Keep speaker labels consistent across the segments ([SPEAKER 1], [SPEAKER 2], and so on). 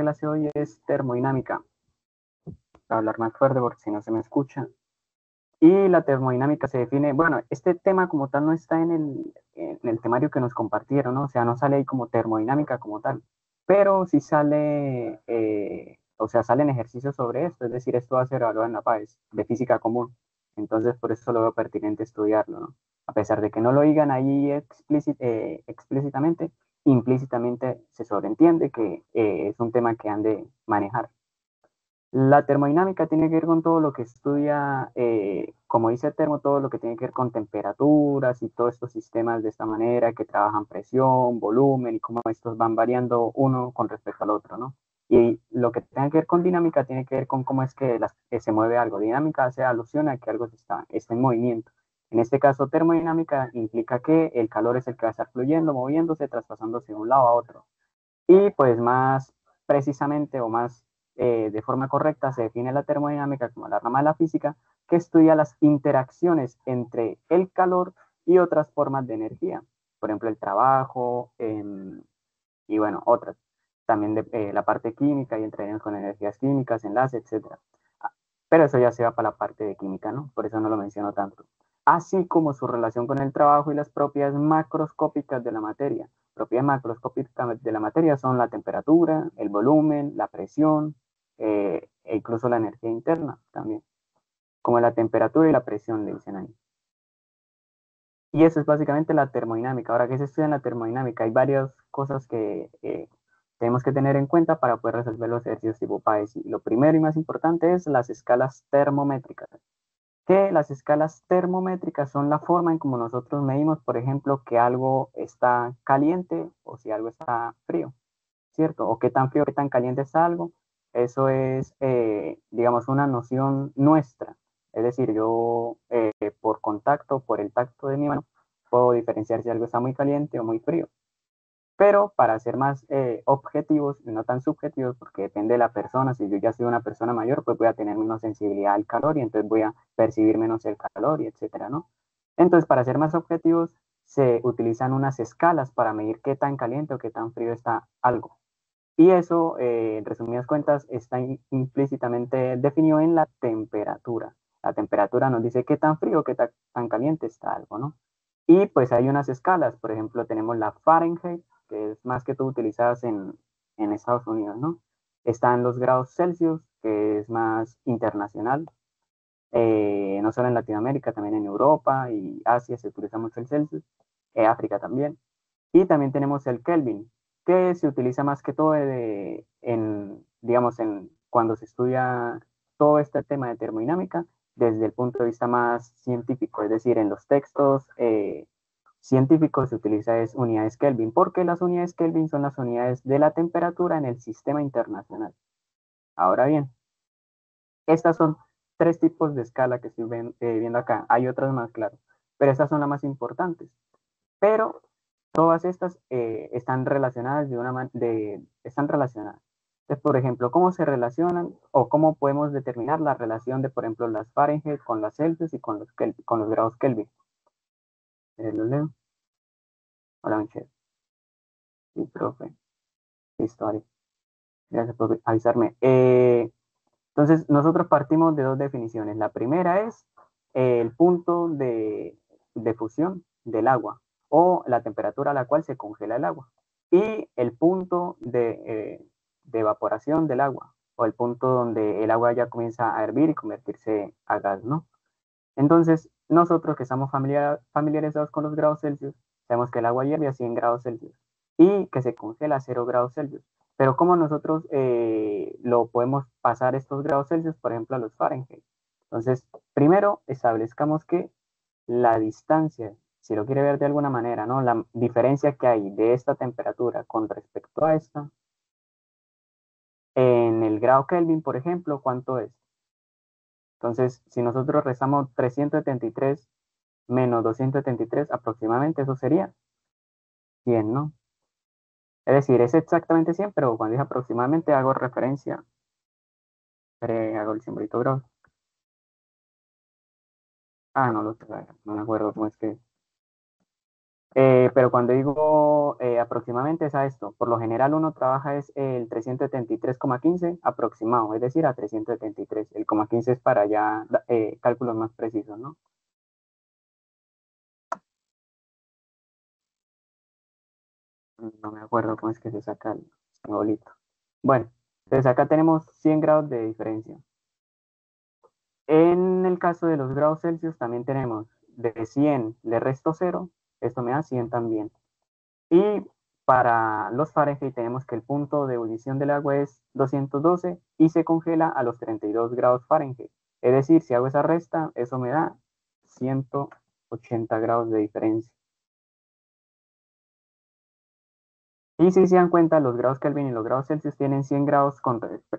[SPEAKER 1] clase hoy es termodinámica. Voy a hablar más fuerte porque si no se me escucha. Y la termodinámica se define, bueno, este tema como tal no está en el temario que nos compartieron, ¿no? O sea, no sale ahí como termodinámica como tal, pero sí sale, o sea, salen ejercicios sobre esto, es decir, esto va a ser evaluado en la PAES de física común. Entonces, por eso lo veo pertinente estudiarlo, ¿no? A pesar de que no lo digan ahí explícitamente, implícitamente se sobreentiende que es un tema que han de manejar. La termodinámica tiene que ver con todo lo que estudia, como dice el termo, todo lo que tiene que ver con temperaturas y todos estos sistemas de esta manera que trabajan presión, volumen y cómo estos van variando uno con respecto al otro, ¿no? Y lo que tenga que ver con dinámica tiene que ver con cómo es que se mueve algo. Dinámica hace alusión a que algo está en movimiento. En este caso, termodinámica implica que el calor es el que va a estar fluyendo, moviéndose, traspasándose de un lado a otro. Y pues más precisamente o más de forma correcta se define la termodinámica como la rama de la física que estudia las interacciones entre el calor y otras formas de energía, por ejemplo el trabajo y bueno, otras. También la parte química y entraríamos con energías químicas, enlaces, etcétera. Pero eso ya se va para la parte de química, ¿no? Por eso no lo menciono tanto. Así como su relación con el trabajo y las propiedades macroscópicas de la materia. Propiedades macroscópicas de la materia son la temperatura, el volumen, la presión e incluso la energía interna también. Como la temperatura y la presión, le dicen ahí. Y eso es básicamente la termodinámica. Ahora, ¿qué se estudia en la termodinámica? Hay varias cosas que tenemos que tener en cuenta para poder resolver los ejercicios tipo PAES. Y lo primero y más importante es las escalas termométricas. Que las escalas termométricas son la forma en como nosotros medimos, por ejemplo, que algo está caliente o si algo está frío, ¿cierto? O qué tan frío, qué tan caliente está algo. Eso es, digamos, una noción nuestra. Es decir, yo por contacto, por el tacto de mi mano, puedo diferenciar si algo está muy caliente o muy frío. Pero para ser más objetivos y no tan subjetivos, porque depende de la persona, si yo ya soy una persona mayor, pues voy a tener menos sensibilidad al calor y entonces voy a percibir menos el calor y etcétera, ¿no? Entonces, para ser más objetivos, se utilizan unas escalas para medir qué tan caliente o qué tan frío está algo. Y eso, en resumidas cuentas, está implícitamente definido en la temperatura. La temperatura nos dice qué tan frío, qué tan caliente está algo, ¿no? Y pues hay unas escalas, por ejemplo, tenemos la Fahrenheit, que es más que todo utilizadas en Estados Unidos, ¿no? Están los grados Celsius, que es más internacional, no solo en Latinoamérica, también en Europa y Asia se utiliza mucho el Celsius, África también. Y también tenemos el Kelvin, que se utiliza más que todo digamos, cuando se estudia todo este tema de termodinámica desde el punto de vista más científico, es decir, en los textos científicos se utiliza es unidades Kelvin, porque las unidades Kelvin son las unidades de la temperatura en el sistema internacional. Ahora bien, estas son tres tipos de escala que estoy viendo acá. Hay otras más, claro, pero estas son las más importantes. Pero todas estas están relacionadas están relacionadas. Entonces, por ejemplo, ¿cómo se relacionan o cómo podemos determinar la relación de, por ejemplo, las Fahrenheit con las Celsius y con los grados Kelvin? Lo leo. Hola, Michelle. Sí, profe. Historia. Gracias por avisarme. Entonces, nosotros partimos de dos definiciones. La primera es el punto de fusión del agua o la temperatura a la cual se congela el agua y el punto de evaporación del agua o el punto donde el agua ya comienza a hervir y convertirse a gas, ¿no? Entonces, nosotros que estamos familiarizados con los grados Celsius, sabemos que el agua hierve a 100 grados Celsius y que se congela a 0 grados Celsius. Pero ¿cómo nosotros lo podemos pasar estos grados Celsius, por ejemplo, a los Fahrenheit? Entonces, primero establezcamos que la distancia, si lo quiere ver de alguna manera, ¿no? La diferencia que hay de esta temperatura con respecto a esta, en el grado Kelvin, por ejemplo, ¿cuánto es? Entonces, si nosotros restamos 373 menos 273 aproximadamente, eso sería 100, ¿no? Es decir, es exactamente 100, pero cuando dije aproximadamente hago referencia, hago el simbolito grosso. No me acuerdo cómo es que. Pero cuando digo aproximadamente es a esto. Por lo general uno trabaja es el 373,15 aproximado, es decir, a 373. El coma 15 es para ya cálculos más precisos, ¿no? No me acuerdo cómo es que se saca el simbolito. Bueno, entonces acá tenemos 100 grados de diferencia. En el caso de los grados Celsius también tenemos de 100 le resto 0, esto me da 100 también. Y para los Fahrenheit tenemos que el punto de ebullición del agua es 212 y se congela a los 32 grados Fahrenheit. Es decir, si hago esa resta, eso me da 180 grados de diferencia. Y si se dan cuenta, los grados Kelvin y los grados Celsius tienen 100 grados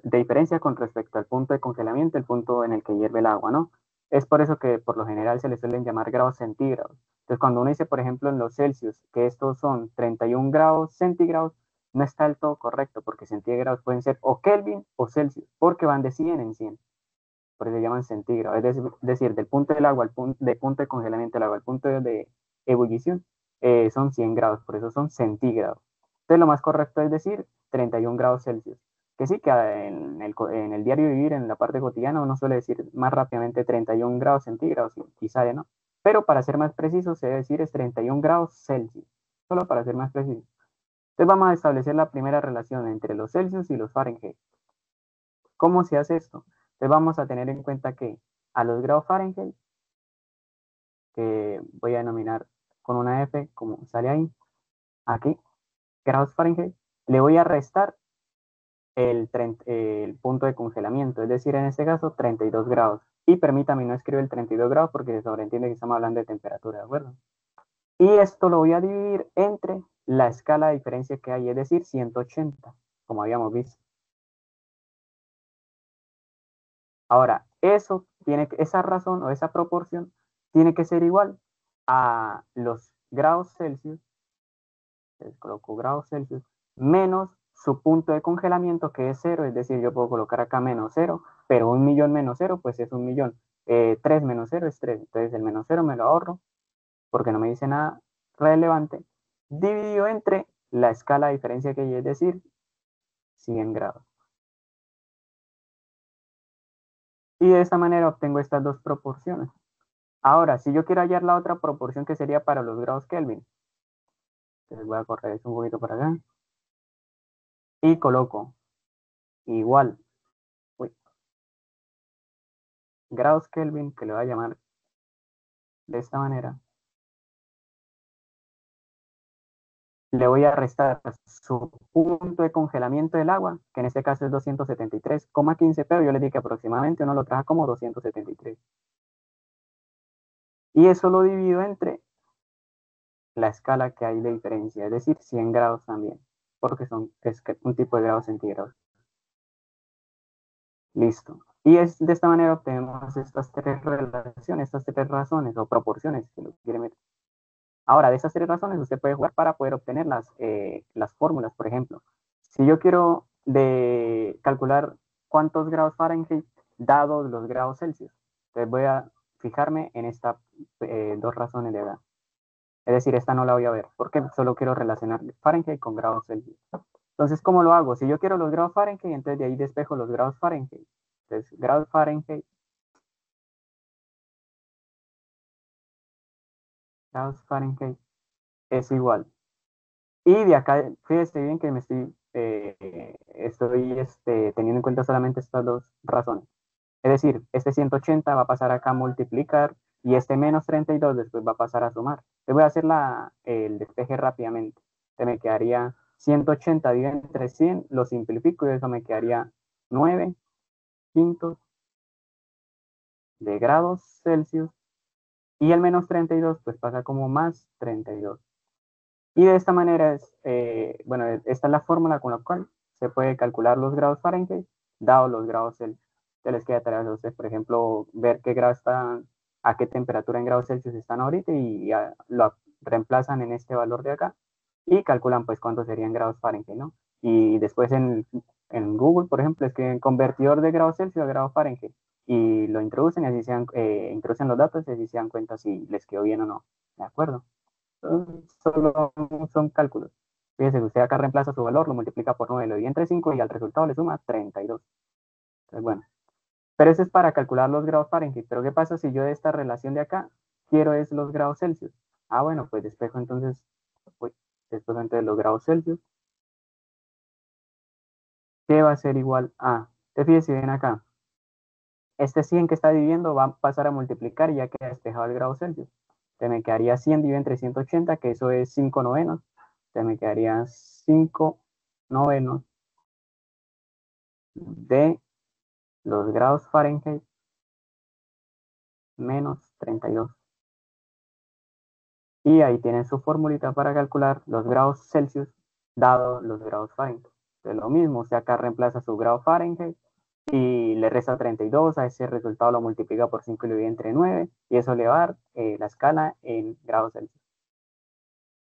[SPEAKER 1] de diferencia con respecto al punto de congelamiento, el punto en el que hierve el agua, ¿no? Es por eso que por lo general se les suelen llamar grados centígrados. Entonces, cuando uno dice, por ejemplo, en los Celsius, que estos son 31 grados centígrados, no está del todo correcto, porque centígrados pueden ser o Kelvin o Celsius, porque van de 100 en 100. Por eso se llaman centígrados. Es decir, del punto del agua del punto de congelamiento del agua al punto de ebullición, son 100 grados, por eso son centígrados. Entonces, lo más correcto es decir 31 grados Celsius. Que sí, que en el diario vivir, en la parte cotidiana, uno suele decir más rápidamente 31 grados centígrados, y sale, ¿no? Pero para ser más preciso, se debe decir es 31 grados Celsius, solo para ser más preciso. Entonces, vamos a establecer la primera relación entre los Celsius y los Fahrenheit. ¿Cómo se hace esto? Entonces, vamos a tener en cuenta que a los grados Fahrenheit, que voy a denominar con una F, como sale ahí, aquí, grados Fahrenheit, le voy a restar el punto de congelamiento, es decir, en este caso 32 grados. Y permítame, no escribo el 32 grados porque se sobreentiende que estamos hablando de temperatura, ¿de acuerdo? Y esto lo voy a dividir entre la escala de diferencia que hay, es decir, 180, como habíamos visto. Ahora, esa razón o esa proporción tiene que ser igual a los grados Celsius, les coloco grados Celsius, menos su punto de congelamiento, que es cero, es decir, yo puedo colocar acá menos cero, pero 1.000.000 menos cero, pues es 1.000.000. 3 menos cero es 3, entonces el menos cero me lo ahorro, porque no me dice nada relevante, dividido entre la escala de diferencia que hay, es decir, 100 grados. Y de esta manera obtengo estas dos proporciones. Ahora, si yo quiero hallar la otra proporción que sería para los grados Kelvin, entonces voy a correr esto un poquito para acá y coloco igual, uy, grados Kelvin, que le voy a llamar de esta manera, le voy a restar su punto de congelamiento del agua, que en este caso es 273,15, pero yo le dije que aproximadamente uno lo traja como 273. Y eso lo divido entre la escala que hay de diferencia, es decir, 100 grados también, porque es un tipo de grados centígrados. Listo. Y es de esta manera obtenemos estas tres relaciones, estas tres razones o proporciones, que lo quiere meter. Ahora, de esas tres razones usted puede jugar para poder obtener las fórmulas, por ejemplo. Si yo quiero calcular cuántos grados Fahrenheit dados los grados Celsius, entonces voy a fijarme en estas dos razones de edad. Es decir, esta no la voy a ver, porque solo quiero relacionar Fahrenheit con grados Celsius. Entonces, ¿cómo lo hago? Si yo quiero los grados Fahrenheit, entonces de ahí despejo los grados Fahrenheit. Entonces, grados Fahrenheit es igual. Y de acá, fíjese bien que estoy teniendo en cuenta solamente estas dos razones. Es decir, este 180 va a pasar acá a multiplicar y este menos 32 después va a pasar a sumar. Le voy a hacer el despeje rápidamente. Se me quedaría 180 dividido entre 100, lo simplifico y eso me quedaría 9 quintos de grados Celsius y el menos 32 pues pasa como más 32. Y de esta manera bueno, esta es la fórmula con la cual se puede calcular los grados Fahrenheit dado los grados Celsius. Se les queda tarea a ustedes, por ejemplo, ver qué grados están, a qué temperatura en grados Celsius están ahorita y lo reemplazan en este valor de acá y calculan pues cuántos serían grados Fahrenheit, ¿no? Y después en Google, por ejemplo, escriben convertidor de grados Celsius a grados Fahrenheit y lo introducen y así introducen los datos y así se dan cuenta si les quedó bien o no. ¿De acuerdo? Solo son cálculos. Fíjese, usted acá reemplaza su valor, lo multiplica por 9, lo divide entre 5 y al resultado le suma 32. Entonces, bueno. Pero eso es para calcular los grados Fahrenheit. Pero ¿qué pasa si yo de esta relación de acá quiero es los grados Celsius? Ah, bueno, pues despejo entonces, uy, despejo entonces los grados Celsius, que va a ser igual a, te fíjese si ven acá, este 100 que está dividiendo va a pasar a multiplicar y ya queda despejado el grado Celsius. Entonces me quedaría 100 dividido entre 180, que eso es 5 novenos. Entonces me quedaría 5 novenos de los grados Fahrenheit menos 32. Y ahí tienen su formulita para calcular los grados Celsius dado los grados Fahrenheit. Entonces lo mismo, usted acá reemplaza su grado Fahrenheit y le resta 32, a ese resultado lo multiplica por 5 y lo divide entre 9, y eso le va a dar la escala en grados Celsius.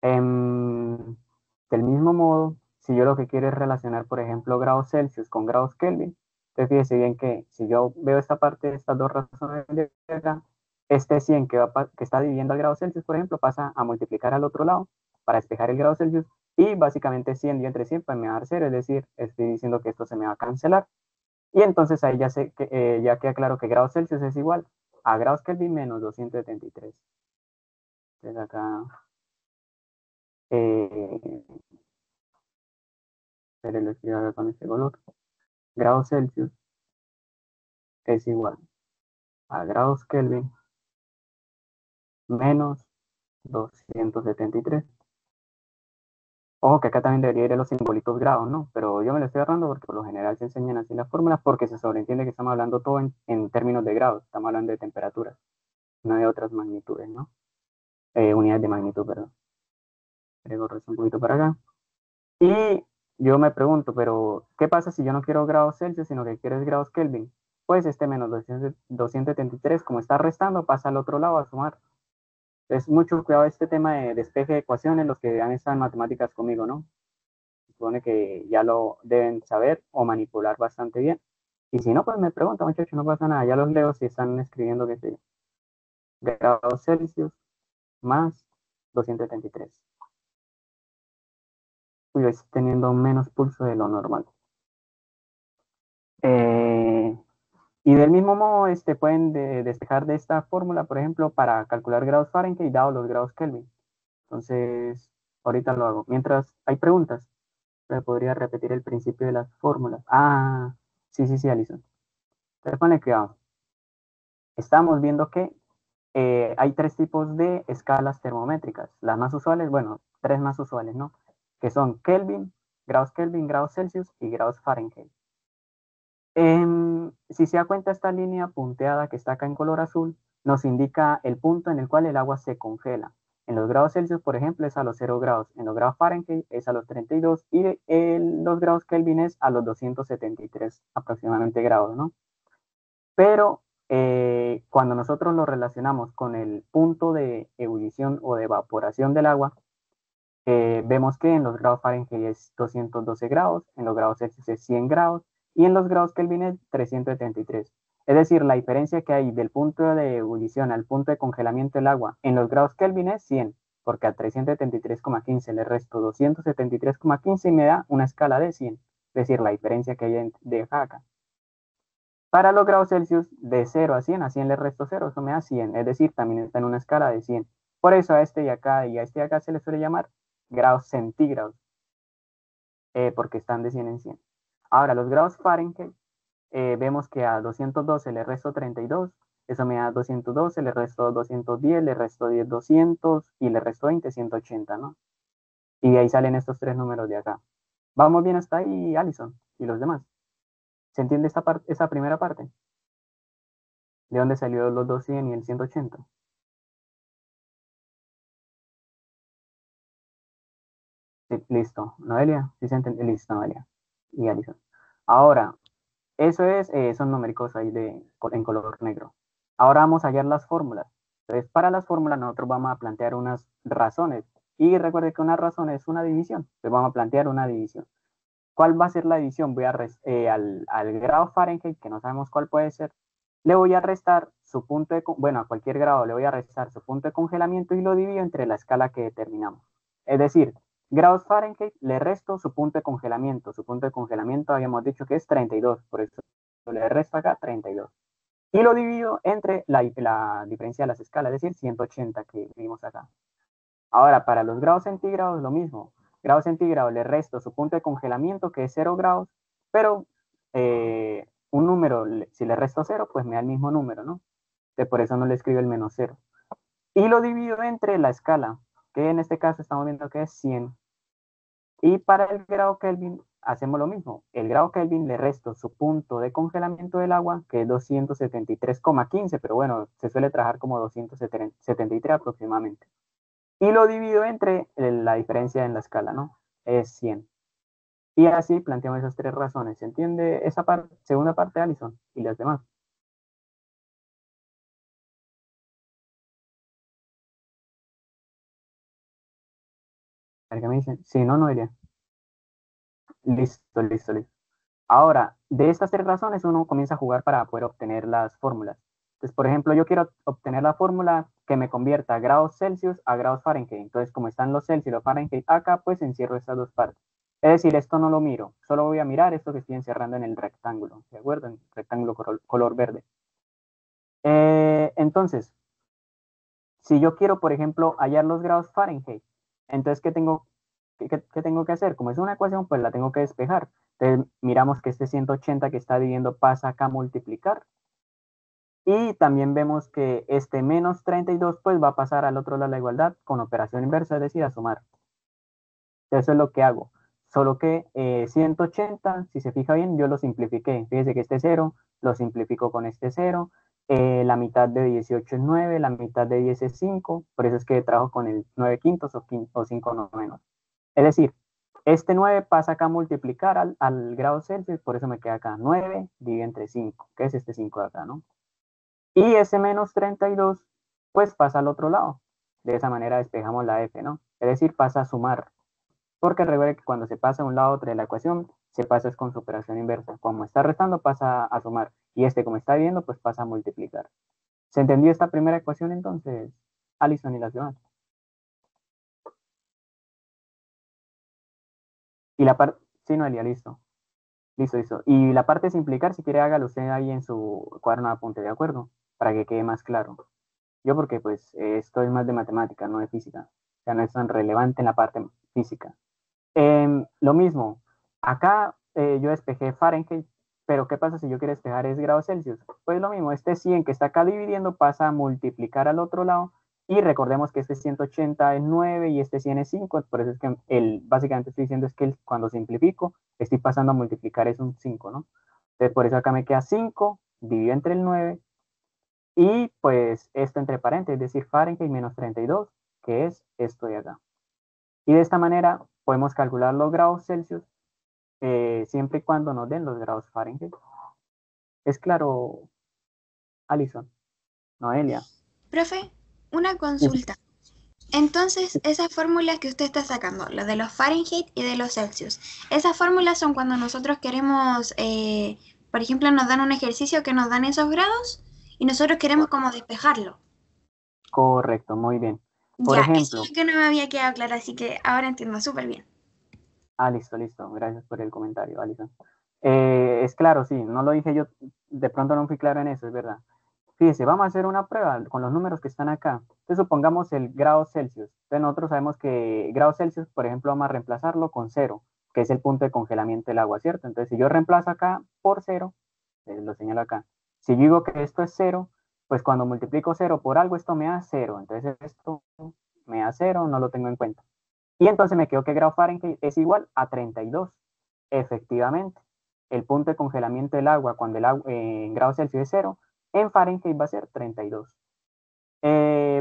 [SPEAKER 1] Del mismo modo, si yo lo que quiero es relacionar, por ejemplo, grados Celsius con grados Kelvin, entonces fíjese bien que si yo veo esta parte de estas dos razones de acá, este 100 que está dividiendo al grado Celsius, por ejemplo, pasa a multiplicar al otro lado para despejar el grado Celsius, y básicamente 100 dividido entre 100 pues me va a dar 0, es decir, estoy diciendo que esto se me va a cancelar. Y entonces ahí ya, sé que, ya queda claro que grados Celsius es igual a grados Kelvin menos 273. Entonces acá, eh, pero lo escribo acá con este color. Grados Celsius es igual a grados Kelvin menos 273. Ojo que acá también debería ir a los simbolitos grados, ¿no? Pero yo me lo estoy agarrando porque por lo general se enseñan así las fórmulas porque se sobreentiende que estamos hablando todo en términos de grados, estamos hablando de temperaturas, no de otras magnitudes, ¿no? Unidades de magnitud, perdón. Agrego un poquito para acá. Y yo me pregunto, pero ¿qué pasa si yo no quiero grados Celsius, sino que quiero es grados Kelvin? Pues este menos 273, como está restando, pasa al otro lado a sumar. Es mucho cuidado este tema de despeje de ecuaciones, los que han estado en matemáticas conmigo, ¿no? Supone que ya lo deben saber o manipular bastante bien. Y si no, pues me pregunta, muchachos, no pasa nada. Ya los leo si están escribiendo que sí. Grados Celsius más 273. Uy, hoy estoy teniendo menos pulso de lo normal. Eh, y del mismo modo, pueden despejar de esta fórmula, por ejemplo, para calcular grados Fahrenheit dado los grados Kelvin. Entonces, ahorita lo hago. Mientras hay preguntas, me podría repetir el principio de las fórmulas. Ah, sí, sí, sí, Alison. Entonces, ponle cuidado. Estamos viendo que hay tres tipos de escalas termométricas. Las más usuales, bueno, tres más usuales, ¿no? Que son Kelvin, grados Celsius y grados Fahrenheit. Si se da cuenta, esta línea punteada que está acá en color azul nos indica el punto en el cual el agua se congela. En los grados Celsius, por ejemplo, es a los 0 grados. En los grados Fahrenheit es a los 32 y los grados Kelvin es a los 273 aproximadamente grados, ¿no? Pero cuando nosotros lo relacionamos con el punto de ebullición o de evaporación del agua, vemos que en los grados Fahrenheit es 212 grados, en los grados Celsius es 100 grados y en los grados Kelvin es 373. Es decir, la diferencia que hay del punto de ebullición al punto de congelamiento del agua en los grados Kelvin es 100, porque a 373,15 le resto 273,15 y me da una escala de 100. Es decir, la diferencia que hay de acá. Para los grados Celsius, de 0 a 100 le resto 0, eso me da 100, es decir, también está en una escala de 100. Por eso a este y a este de acá se le suele llamar grados centígrados, porque están de 100 en 100. Ahora, los grados Fahrenheit, vemos que a 212 le resto 32, eso me da 212, le resto 210, le resto 10, 200 y le resto 20, 180, ¿no? Y de ahí salen estos tres números de acá. ¿Vamos bien hasta ahí, Alison? ¿Y los demás? ¿Se entiende esa primera parte? ¿De dónde salió los 200 y el 180? Sí, listo. Noelia, sí se entiende. Listo, Noelia. Y Alison. Ahora, eso es, son numéricos ahí en color negro. Ahora vamos a hallar las fórmulas. Entonces, para las fórmulas nosotros vamos a plantear unas razones. Y recuerde que una razón es una división. Entonces vamos a plantear una división. ¿Cuál va a ser la división? Voy a al grado Fahrenheit, que no sabemos cuál puede ser, le voy a restar su punto de, bueno, a cualquier grado le voy a restar su punto de congelamiento y lo divido entre la escala que determinamos. Es decir, Grados Fahrenheit, le resto su punto de congelamiento. Su punto de congelamiento habíamos dicho que es 32, por eso le resto acá 32. Y lo divido entre la diferencia de las escalas, es decir, 180 que vimos acá. Ahora, para los grados centígrados, lo mismo. Grado centígrado le resto su punto de congelamiento, que es 0 grados, pero un número, si le resto 0, pues me da el mismo número, ¿no? Entonces, por eso no le escribo el menos 0. Y lo divido entre la escala, que en este caso estamos viendo que es 100. Y para el grado Kelvin hacemos lo mismo. El grado Kelvin le resto su punto de congelamiento del agua, que es 273,15, pero bueno, se suele trabajar como 273 aproximadamente. Y lo divido entre la diferencia en la escala, ¿no? Es 100. Y así planteamos esas tres razones. ¿Se entiende esa segunda parte, Alison? Y las demás. A ver qué me dicen. Sí, no, Noelia. Listo, listo, listo. Ahora, de estas tres razones uno comienza a jugar para poder obtener las fórmulas. Entonces, por ejemplo, yo quiero obtener la fórmula que me convierta grados Celsius a grados Fahrenheit. Entonces, como están los Celsius y los Fahrenheit acá, pues encierro estas dos partes. Es decir, esto no lo miro, solo voy a mirar esto que estoy encerrando en el rectángulo, ¿de acuerdo? En el rectángulo color verde. Entonces, si yo quiero, por ejemplo, hallar los grados Fahrenheit, entonces, ¿qué tengo que hacer? Como es una ecuación, pues la tengo que despejar. Entonces, miramos que este 180 que está dividiendo pasa acá a multiplicar. Y también vemos que este menos 32 pues va a pasar al otro lado de la igualdad con operación inversa, es decir, a sumar. Eso es lo que hago. Solo que 180, si se fija bien, yo lo simplifiqué. Fíjese que este cero lo simplifico con este cero. La mitad de 18 es 9, la mitad de 10 es 5. Por eso es que trabajo con el 9 quintos o 5 novenos. Es decir, este 9 pasa acá a multiplicar al grado Celsius, por eso me queda acá 9 dividido entre 5, que es este 5 de acá, ¿no? Y ese menos 32 pues pasa al otro lado. De esa manera despejamos la f, ¿no? Es decir, pasa a sumar. Porque recuerde que cuando se pasa de un lado a otro de la ecuación, se pasa es con su operación inversa. Como está restando, pasa a sumar. Y este, como está viendo, pues pasa a multiplicar. ¿Se entendió esta primera ecuación entonces, Alison y las demás? Y la parte, sí, Noelia, listo. Listo, listo. Y la parte de simplificar, si quiere, hágalo usted ahí en su cuaderno de apunte, ¿de acuerdo? Para que quede más claro. Yo porque pues esto es más de matemática, no de física. O sea, no es tan relevante en la parte física. Lo mismo, acá yo despejé Fahrenheit, pero ¿qué pasa si yo quiero despejar es grados Celsius? Pues lo mismo, este 100 que está acá dividiendo pasa a multiplicar al otro lado y recordemos que este 180 es 9 y este 100 es 5, por eso es que básicamente estoy diciendo es que cuando simplifico estoy pasando a multiplicar es un 5, ¿no? Entonces por eso acá me queda 5 dividido entre el 9 y pues esto entre paréntesis, es decir, Fahrenheit menos 32, que es esto de acá. Y de esta manera podemos calcular los grados Celsius siempre y cuando nos den los grados Fahrenheit. Es claro, Alison, Noelia.
[SPEAKER 2] Profe, una
[SPEAKER 1] Listo.
[SPEAKER 2] consulta. Entonces, esas fórmulas que usted está sacando, las de los Fahrenheit y de los Celsius, esas fórmulas son cuando nosotros queremos, por ejemplo, nos dan un ejercicio que nos dan esos grados y nosotros queremos como despejarlo.
[SPEAKER 1] Correcto, muy bien. Por
[SPEAKER 2] Ya, eso es
[SPEAKER 1] ejemplo,
[SPEAKER 2] lo que no me había quedado claro, así que ahora entiendo súper bien.
[SPEAKER 1] listo, listo. Gracias por el comentario, Alison. Es claro, sí, no lo dije yo, de pronto no fui claro en eso, es verdad. Fíjese, vamos a hacer una prueba con los números que están acá. Entonces supongamos el grado Celsius. Entonces nosotros sabemos que grado Celsius, por ejemplo, vamos a reemplazarlo con cero, que es el punto de congelamiento del agua, ¿cierto? Entonces si yo reemplazo acá por cero, lo señalo acá. Si yo digo que esto es cero, pues cuando multiplico cero por algo, esto me da cero. Entonces esto me da cero, no lo tengo en cuenta. Y entonces me quedo que grado Fahrenheit es igual a 32. Efectivamente, el punto de congelamiento del agua cuando el agua en grados Celsius es cero, en Fahrenheit va a ser 32.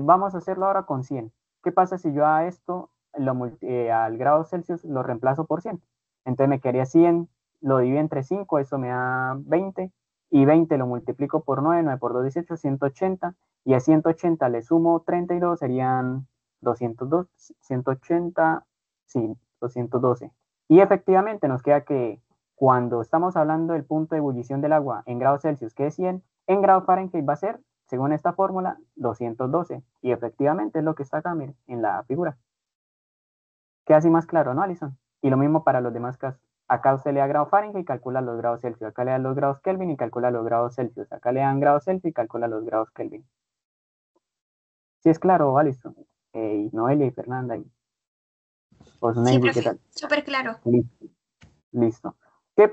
[SPEAKER 1] Vamos a hacerlo ahora con 100. ¿Qué pasa si yo a esto, al grado Celsius, lo reemplazo por 100? Entonces me quedaría 100, lo divido entre 5, eso me da 20, y 20 lo multiplico por 9, 9 por 2, 18, 180, y a 180 le sumo 32, serían 202, 180, sí, 212. Y efectivamente nos queda que cuando estamos hablando del punto de ebullición del agua en grados Celsius, que es 100, en grados Fahrenheit va a ser, según esta fórmula, 212. Y efectivamente es lo que está acá, miren, en la figura. Queda así más claro, ¿no, Alison? Y lo mismo para los demás casos. Acá usted le da grado Fahrenheit y calcula los grados Celsius. Acá le dan los grados Kelvin y calcula los grados Celsius. Acá le dan grados Celsius y calcula los grados Kelvin. Sí es claro, Alison. Y Noelia y Fernanda y
[SPEAKER 2] Sí,
[SPEAKER 1] Osneidi, ¿qué
[SPEAKER 2] profe,
[SPEAKER 1] tal?
[SPEAKER 2] súper claro.
[SPEAKER 1] Listo. Listo. Que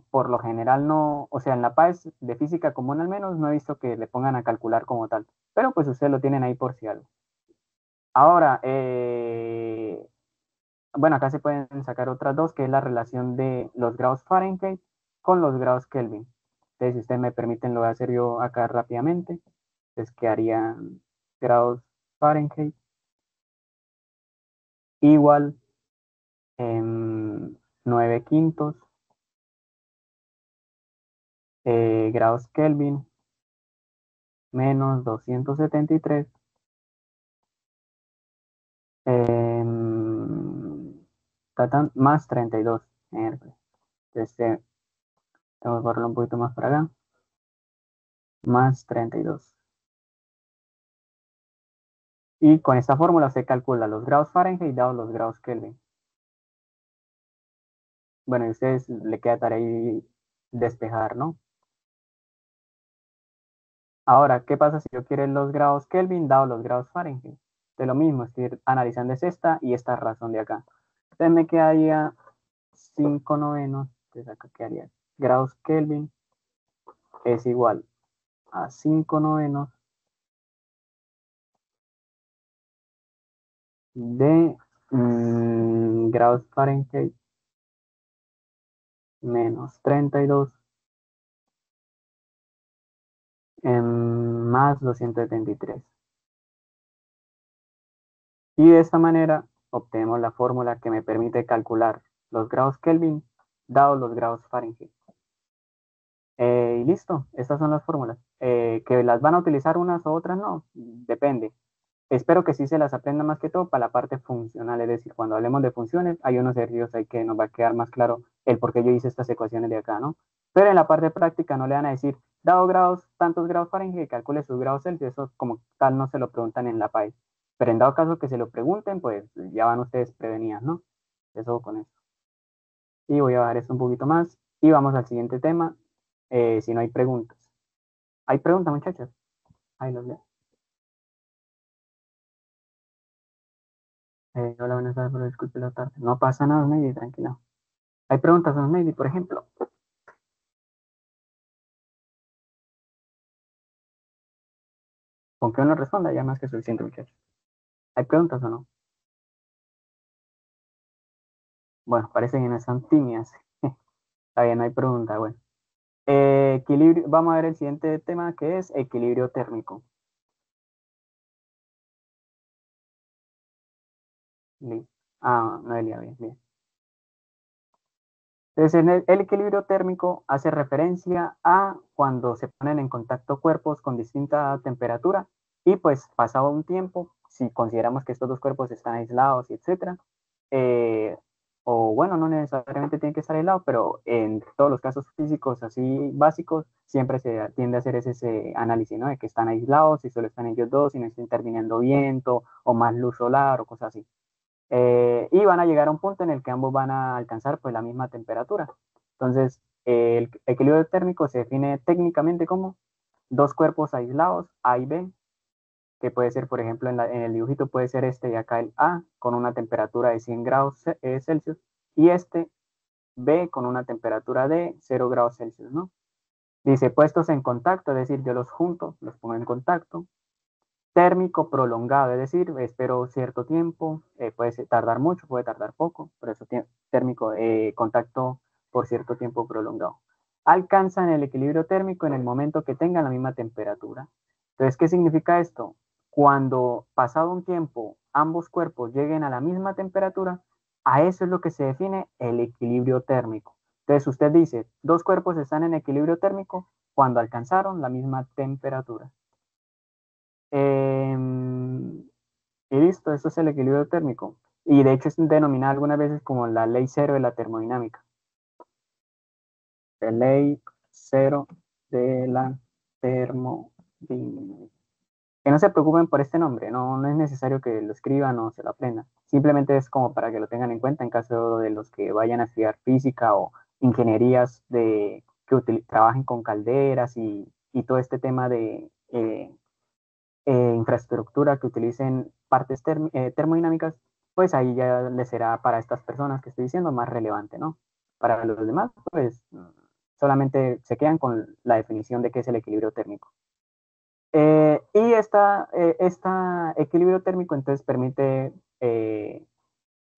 [SPEAKER 1] por lo general no, o sea, en la PAES de física común al menos no he visto que le pongan a calcular como tal, pero pues ustedes lo tienen ahí por si algo. Ahora, bueno, acá se pueden sacar otras dos, que es la relación de los grados Fahrenheit con los grados Kelvin. Entonces, si ustedes me permiten, lo voy a hacer yo acá rápidamente. Entonces, quedarían grados Fahrenheit igual 9 quintos grados Kelvin menos 273 más 32. Miércoles. Entonces, tengo que borrarlo un poquito más para acá. Más 32. Y con esta fórmula se calcula los grados Fahrenheit dados los grados Kelvin. Bueno, y a ustedes le queda tarea ahí despejar, ¿no? Ahora, ¿qué pasa si yo quiero los grados Kelvin dados los grados Fahrenheit? De lo mismo, estoy analizando es esta y esta razón de acá. Entonces me quedaría 5 novenos, entonces acá quedaría grados Kelvin es igual a 5 novenos de grados Fahrenheit menos 32 más 273. Y de esta manera obtenemos la fórmula que me permite calcular los grados Kelvin dados los grados Fahrenheit. Y listo, estas son las fórmulas. Que las van a utilizar unas o otras, no, depende. Espero que sí se las aprenda más que todo para la parte funcional, es decir, cuando hablemos de funciones, hay unos ejercicios ahí que nos va a quedar más claro el por qué yo hice estas ecuaciones de acá, ¿no? Pero en la parte práctica no le van a decir, dado grados, tantos grados Fahrenheit, calcule sus grados Celsius, eso como tal no se lo preguntan en la PAE. Pero en dado caso que se lo pregunten, pues ya van ustedes prevenidas, ¿no? Eso con eso. Y voy a bajar esto un poquito más y vamos al siguiente tema, si no hay preguntas. ¿Hay preguntas, muchachos? Ahí los leo. Hola, buenas tardes, pero disculpe la tarde. No pasa nada, Neidy, tranquilo. Hay preguntas, don Neidy, por ejemplo. Con que uno responda, ya más que suficiente, muchachos. ¿Hay preguntas o no? Bueno, parece que no están tímidas. Está bien, no hay pregunta, bueno. Equilibrio, vamos a ver el siguiente tema que es equilibrio térmico. Listo. Ah, Noelia, bien, bien. Entonces, el equilibrio térmico hace referencia a cuando se ponen en contacto cuerpos con distinta temperatura y pues pasado un tiempo, si consideramos que estos dos cuerpos están aislados y etcétera, eh, o bueno, no necesariamente tienen que estar aislados, pero en todos los casos físicos así básicos, siempre se tiende a hacer ese análisis, ¿no? De que están aislados, si solo están ellos dos, si no está interviniendo viento o más luz solar o cosas así. Y van a llegar a un punto en el que ambos van a alcanzar pues la misma temperatura. Entonces, el equilibrio térmico se define técnicamente como dos cuerpos aislados, A y B, que puede ser, por ejemplo, en el dibujito puede ser este y acá el A con una temperatura de 100 grados Celsius y este B con una temperatura de 0 grados Celsius, ¿no? Dice, puestos en contacto, es decir, yo los junto, los pongo en contacto, térmico prolongado, es decir, espero cierto tiempo, puede tardar mucho, puede tardar poco, por eso térmico, contacto por cierto tiempo prolongado. Alcanzan el equilibrio térmico en el momento que tengan la misma temperatura. Entonces, ¿qué significa esto? Cuando pasado un tiempo ambos cuerpos lleguen a la misma temperatura, a eso es lo que se define el equilibrio térmico. Entonces, usted dice, dos cuerpos están en equilibrio térmico cuando alcanzaron la misma temperatura. Em, y listo, eso es el equilibrio térmico. Y de hecho es denominada algunas veces como la ley cero de la termodinámica. La ley cero de la termodinámica. que no se preocupen por este nombre, no, no es necesario que lo escriban o se lo aprendan. Simplemente es como para que lo tengan en cuenta en caso de los que vayan a estudiar física o ingenierías que trabajen con calderas y todo este tema de infraestructura que utilicen partes termodinámicas, pues ahí ya les será para estas personas que estoy diciendo más relevante, ¿no? Para los demás, pues solamente se quedan con la definición de qué es el equilibrio térmico. Y esta equilibrio térmico entonces permite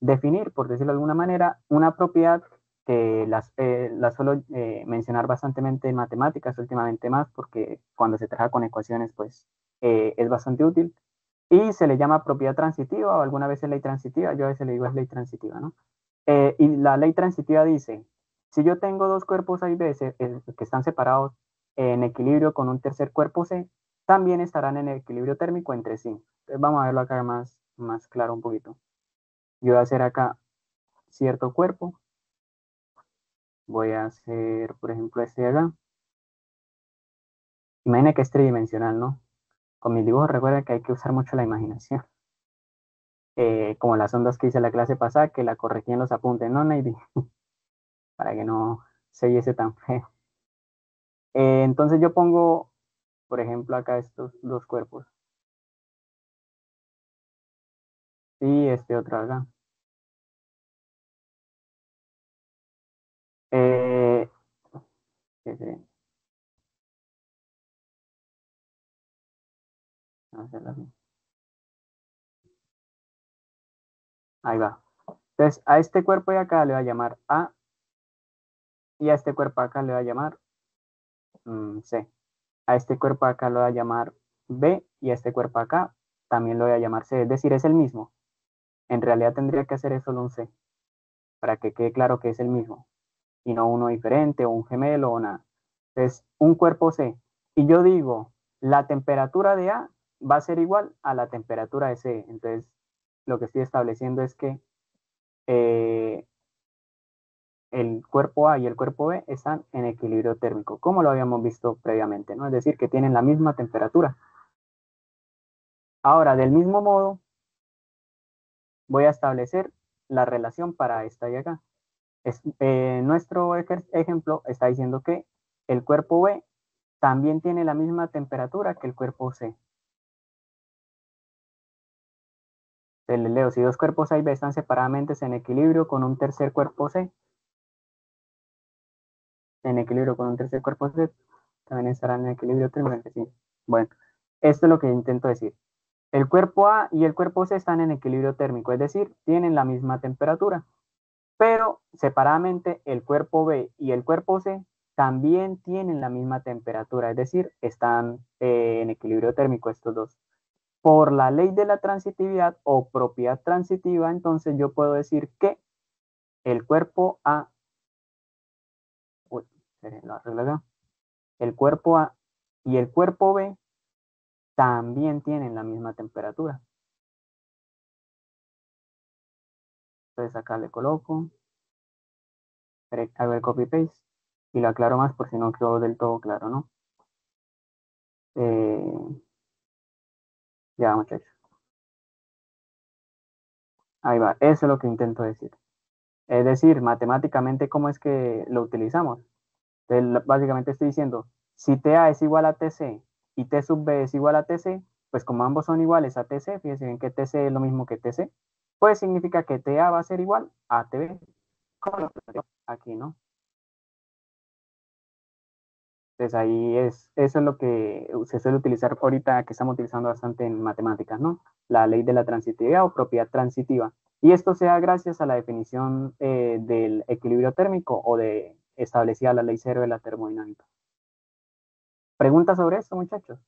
[SPEAKER 1] definir, por decirlo de alguna manera, una propiedad que las suelo mencionar bastante en matemáticas, últimamente más, porque cuando se trabaja con ecuaciones, pues es bastante útil. Y se le llama propiedad transitiva o alguna vez es ley transitiva, yo a veces le digo es ley transitiva, ¿no? Y la ley transitiva dice, si yo tengo dos cuerpos A y B que están separados en equilibrio con un tercer cuerpo C, también estarán en equilibrio térmico entre sí. Entonces vamos a verlo acá más claro un poquito. Yo voy a hacer acá cierto cuerpo. Voy a hacer, por ejemplo, este de acá. Imagina que es tridimensional, ¿no? Con mis dibujos recuerda que hay que usar mucho la imaginación. Como las ondas que hice la clase pasada, que la corregí en los apuntes, ¿no, Navy? Para que no se viese tan feo. Entonces yo pongo, por ejemplo, acá estos dos cuerpos. Y este otro acá. Eh, ¿Qué sería? Vamos a hacerlo así. Ahí va. Entonces, a este cuerpo de acá le voy a llamar A y a este cuerpo de acá le voy a llamar C. A este cuerpo de acá lo voy a llamar B y a este cuerpo de acá también lo voy a llamar C. Es decir, es el mismo. En realidad tendría que hacer solo un C para que quede claro que es el mismo y no uno diferente o un gemelo o nada. Entonces, un cuerpo C. Y yo digo, la temperatura de A va a ser igual a la temperatura de C. Entonces, lo que estoy estableciendo es que eh, el cuerpo A y el cuerpo B están en equilibrio térmico, como lo habíamos visto previamente, ¿no? Es decir, que tienen la misma temperatura. Ahora, del mismo modo, voy a establecer la relación para esta de acá. Nuestro ejemplo está diciendo que el cuerpo B también tiene la misma temperatura que el cuerpo C. Entonces les leo, si dos cuerpos A y B están separadamente en equilibrio con un tercer cuerpo C, en equilibrio con un tercer cuerpo C, también estarán en equilibrio térmico. Sí. Bueno, esto es lo que intento decir. El cuerpo A y el cuerpo C están en equilibrio térmico, es decir, tienen la misma temperatura. Pero separadamente el cuerpo B y el cuerpo C también tienen la misma temperatura, es decir, están en equilibrio térmico estos dos. Por la ley de la transitividad o propiedad transitiva, entonces yo puedo decir que el cuerpo A, uy, lo arreglo acá, el cuerpo A y el cuerpo B también tienen la misma temperatura. Entonces acá le coloco, hago el copy paste y lo aclaro más por si no quedó del todo claro, ¿no? Eh, ya, muchachos. Ahí va, eso es lo que intento decir. Es decir, matemáticamente, ¿cómo es que lo utilizamos? Entonces, básicamente estoy diciendo, si TA es igual a TC y T sub B es igual a TC, pues como ambos son iguales a TC, fíjense bien que TC es lo mismo que TC, pues significa que TA va a ser igual a TB, como lo planteó aquí, ¿no? Entonces ahí eso es lo que se suele utilizar ahorita, que estamos utilizando bastante en matemáticas, ¿no? La ley de la transitividad o propiedad transitiva. Y esto se da gracias a la definición del equilibrio térmico o de establecida la ley cero de la termodinámica. ¿Preguntas sobre esto, muchachos?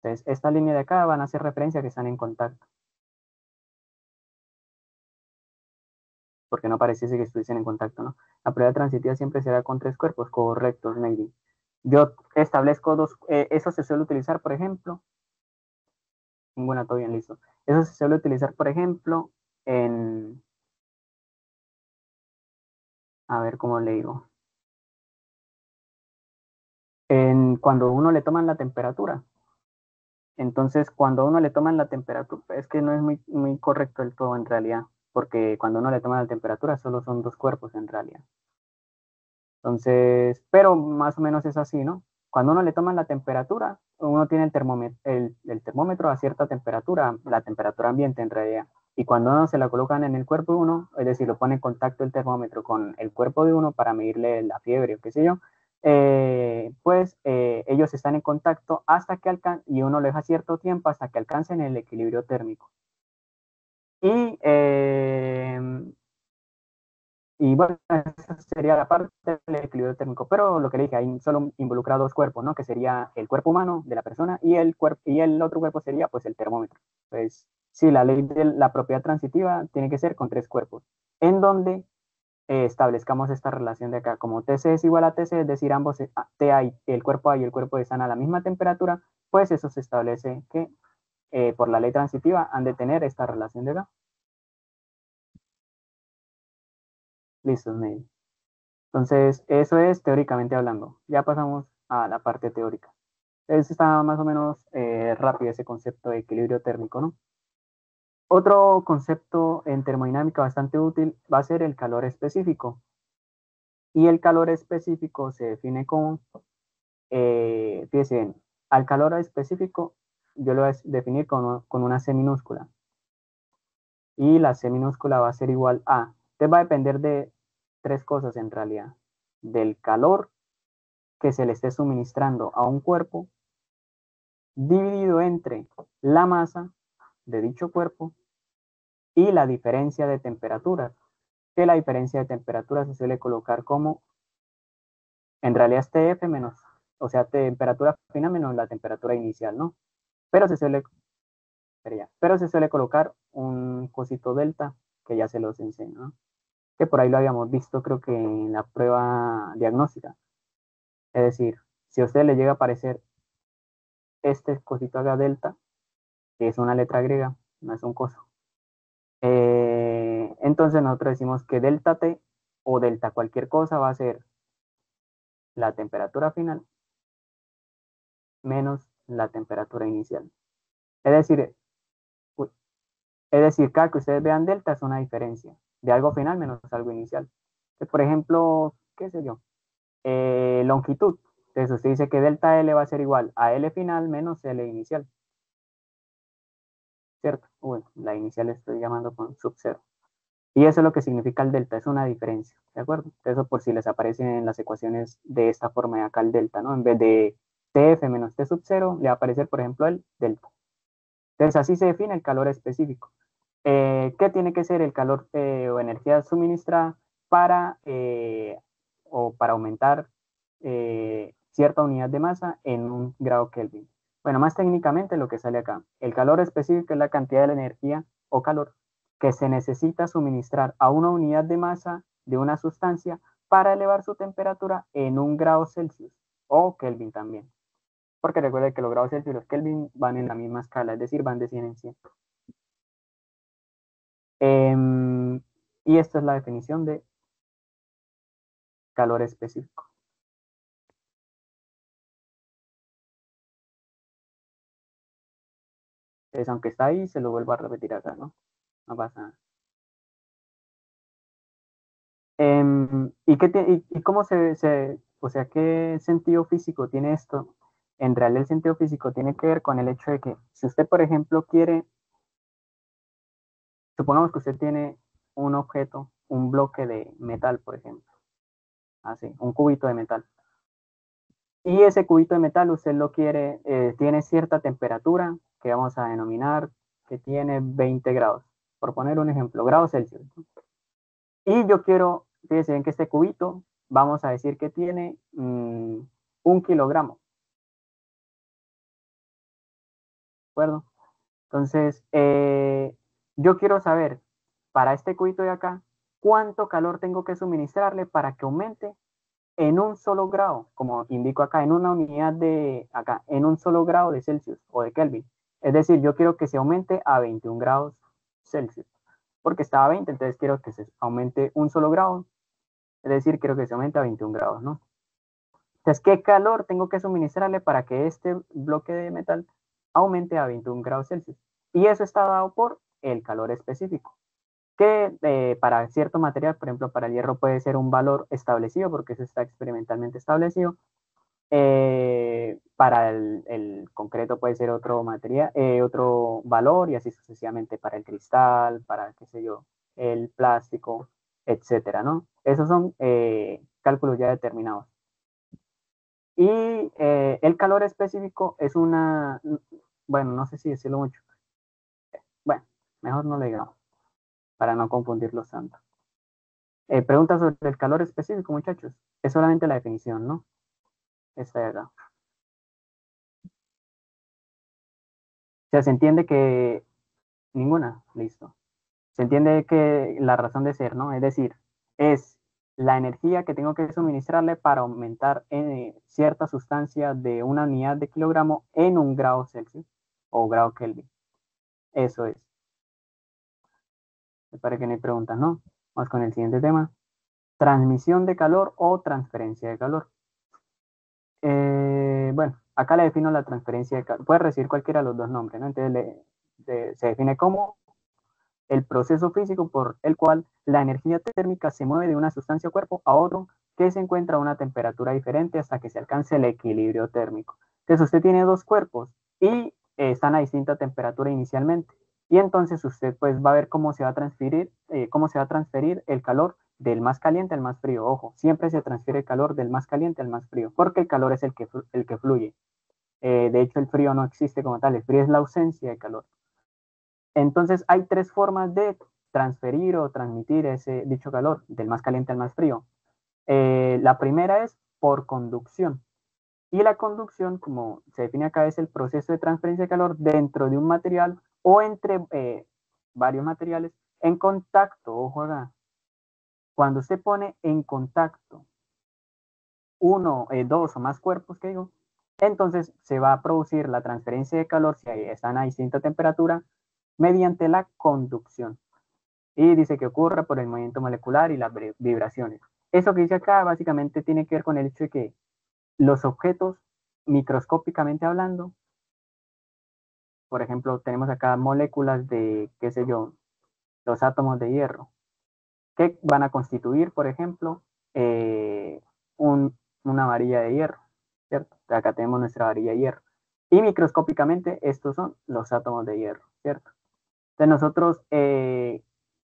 [SPEAKER 1] Entonces, esta línea de acá van a hacer referencia a que están en contacto, porque no pareciese que estuviesen en contacto, ¿no? La propiedad transitiva siempre será con tres cuerpos correctos, Navy. Yo establezco dos, eso se suele utilizar, por ejemplo, ninguna, todo bien, listo. Eso se suele utilizar, por ejemplo, en, a ver cómo le digo. Cuando uno le toman la temperatura. Entonces, cuando uno le toman la temperatura, es que no es muy correcto el todo en realidad, porque cuando uno le toma la temperatura solo son dos cuerpos en realidad. Entonces, pero más o menos es así, ¿no? Cuando uno le toma la temperatura, uno tiene el termómetro a cierta temperatura, la temperatura ambiente en realidad. Y cuando uno se la colocan en el cuerpo de uno, es decir, lo pone en contacto el termómetro con el cuerpo de uno para medirle la fiebre o qué sé yo, ellos están en contacto hasta que y uno lo deja cierto tiempo hasta que alcancen el equilibrio térmico. Y y bueno, esa sería la parte del equilibrio térmico. Pero lo que le dije, hay solo involucra dos cuerpos, ¿no? Que sería el cuerpo humano de la persona y y el otro cuerpo sería pues el termómetro. Pues sí, la ley de la propiedad transitiva tiene que ser con tres cuerpos, en donde establezcamos esta relación de acá. Como TC es igual a TC, es decir, ambos, TA y el cuerpo A y el cuerpo B están a la misma temperatura, pues eso se establece que por la ley transitiva han de tener esta relación de acá. Listo, Ney. Entonces, eso es teóricamente hablando. Ya pasamos a la parte teórica. Entonces, está más o menos rápido ese concepto de equilibrio térmico, ¿no? Otro concepto en termodinámica bastante útil va a ser el calor específico. Y el calor específico se define como, fíjense bien, al calor específico yo lo voy a definir con una C minúscula. Y la C minúscula va a ser igual a, entonces va a depender de tres cosas en realidad. Del calor que se le esté suministrando a un cuerpo dividido entre la masa de dicho cuerpo y la diferencia de temperatura, que la diferencia de temperatura se suele colocar como, en realidad es TF menos, o sea, temperatura final menos la temperatura inicial, ¿no? Pero se suele, pero se suele colocar un cosito delta, que ya se los enseño, ¿no? Que por ahí lo habíamos visto, creo que en la prueba diagnóstica. Es decir, si a usted le llega a aparecer este cosito acá delta, que es una letra griega, no es un coso. Entonces nosotros decimos que delta T o delta cualquier cosa va a ser la temperatura final menos la temperatura inicial. Es decir, cada que ustedes vean delta es una diferencia de algo final menos algo inicial. Por ejemplo, qué sé yo, longitud. Entonces usted dice que delta L va a ser igual a L final menos L inicial, ¿cierto? Uy, la inicial estoy llamando con sub cero. Y eso es lo que significa el delta, es una diferencia, ¿de acuerdo? Eso por si les aparece en las ecuaciones de esta forma de acá el delta, ¿no? En vez de TF menos T sub 0, le va a aparecer, por ejemplo, el delta. Entonces, así se define el calor específico. ¿Qué tiene que ser el calor o energía suministrada para, para aumentar cierta unidad de masa en un grado Kelvin? Bueno, más técnicamente lo que sale acá. El calor específico es la cantidad de la energía o calor que se necesita suministrar a una unidad de masa de una sustancia para elevar su temperatura en un grado Celsius o Kelvin también. Porque recuerden que los grados Celsius y los Kelvin van en la misma escala, es decir, van de 100 en 100. Y esta es la definición de calor específico. Entonces, aunque está ahí, se lo vuelvo a repetir acá, ¿no? No pasa nada. ¿Y cómo o sea, qué sentido físico tiene esto? En realidad el sentido físico tiene que ver con el hecho de que si usted, por ejemplo, supongamos que usted tiene un objeto, un bloque de metal, por ejemplo, así, un cubito de metal. Y ese cubito de metal usted lo quiere, tiene cierta temperatura que vamos a denominar que tiene 20 grados, por poner un ejemplo, grados Celsius. Y yo quiero, fíjense bien que este cubito, vamos a decir que tiene 1 kilogramo, ¿de acuerdo? Entonces, yo quiero saber para este cubito de acá, cuánto calor tengo que suministrarle para que aumente en un solo grado, como indico acá, en una unidad de acá, en un solo grado de Celsius o de Kelvin. Es decir, yo quiero que se aumente a 21 grados Celsius, porque estaba a 20, entonces quiero que se aumente un solo grado, es decir, quiero que se aumente a 21 grados, ¿no? Entonces, ¿qué calor tengo que suministrarle para que este bloque de metal aumente a 21 grados Celsius? Y eso está dado por el calor específico, que para cierto material, por ejemplo, para el hierro puede ser un valor establecido, porque eso está experimentalmente establecido. Para el concreto puede ser otro material, otro valor, y así sucesivamente para el cristal, para, qué sé yo, el plástico, etcétera, ¿no? Esos son cálculos ya determinados. Y el calor específico es una, bueno, no sé si decirlo mucho. Bueno, mejor no le digamos, para no confundirlos tanto. Pregunta sobre el calor específico, muchachos. Es solamente la definición, ¿no? Esta de acá. O sea, se entiende que ninguna, listo. Se entiende que la razón de ser, ¿no? Es decir, es la energía que tengo que suministrarle para aumentar cierta sustancia de una unidad de kilogramo en un grado Celsius o grado Kelvin. Eso es. Me parece que no hay preguntas, ¿no? Vamos con el siguiente tema. Transmisión de calor o transferencia de calor. Bueno, acá le defino la transferencia de calor. Puede recibir cualquiera de los dos nombres, ¿no? Entonces se define como el proceso físico por el cual la energía térmica se mueve de una sustancia o cuerpo a otro que se encuentra a una temperatura diferente hasta que se alcance el equilibrio térmico. Entonces usted tiene dos cuerpos y están a distinta temperatura inicialmente. Y entonces usted pues va a ver cómo se va a transferir el calor del más caliente al más frío. Ojo, siempre se transfiere el calor del más caliente al más frío, porque el calor es el que fluye. De hecho, el frío no existe como tal, el frío es la ausencia de calor. Entonces hay tres formas de transferir o transmitir ese dicho calor del más caliente al más frío. La primera es por conducción. Y la conducción, como se define acá, es el proceso de transferencia de calor dentro de un material o entre varios materiales en contacto. Ojo acá. Cuando usted pone en contacto uno, dos o más cuerpos, que digo, entonces se va a producir la transferencia de calor si están a distinta temperatura mediante la conducción. Y dice que ocurre por el movimiento molecular y las vibraciones. Eso que dice acá básicamente tiene que ver con el hecho de que los objetos, microscópicamente hablando, por ejemplo, tenemos acá moléculas de, qué sé yo, los átomos de hierro, que van a constituir, por ejemplo, eh, una varilla de hierro, ¿cierto? Acá tenemos nuestra varilla de hierro. Y microscópicamente estos son los átomos de hierro, ¿cierto? Entonces nosotros,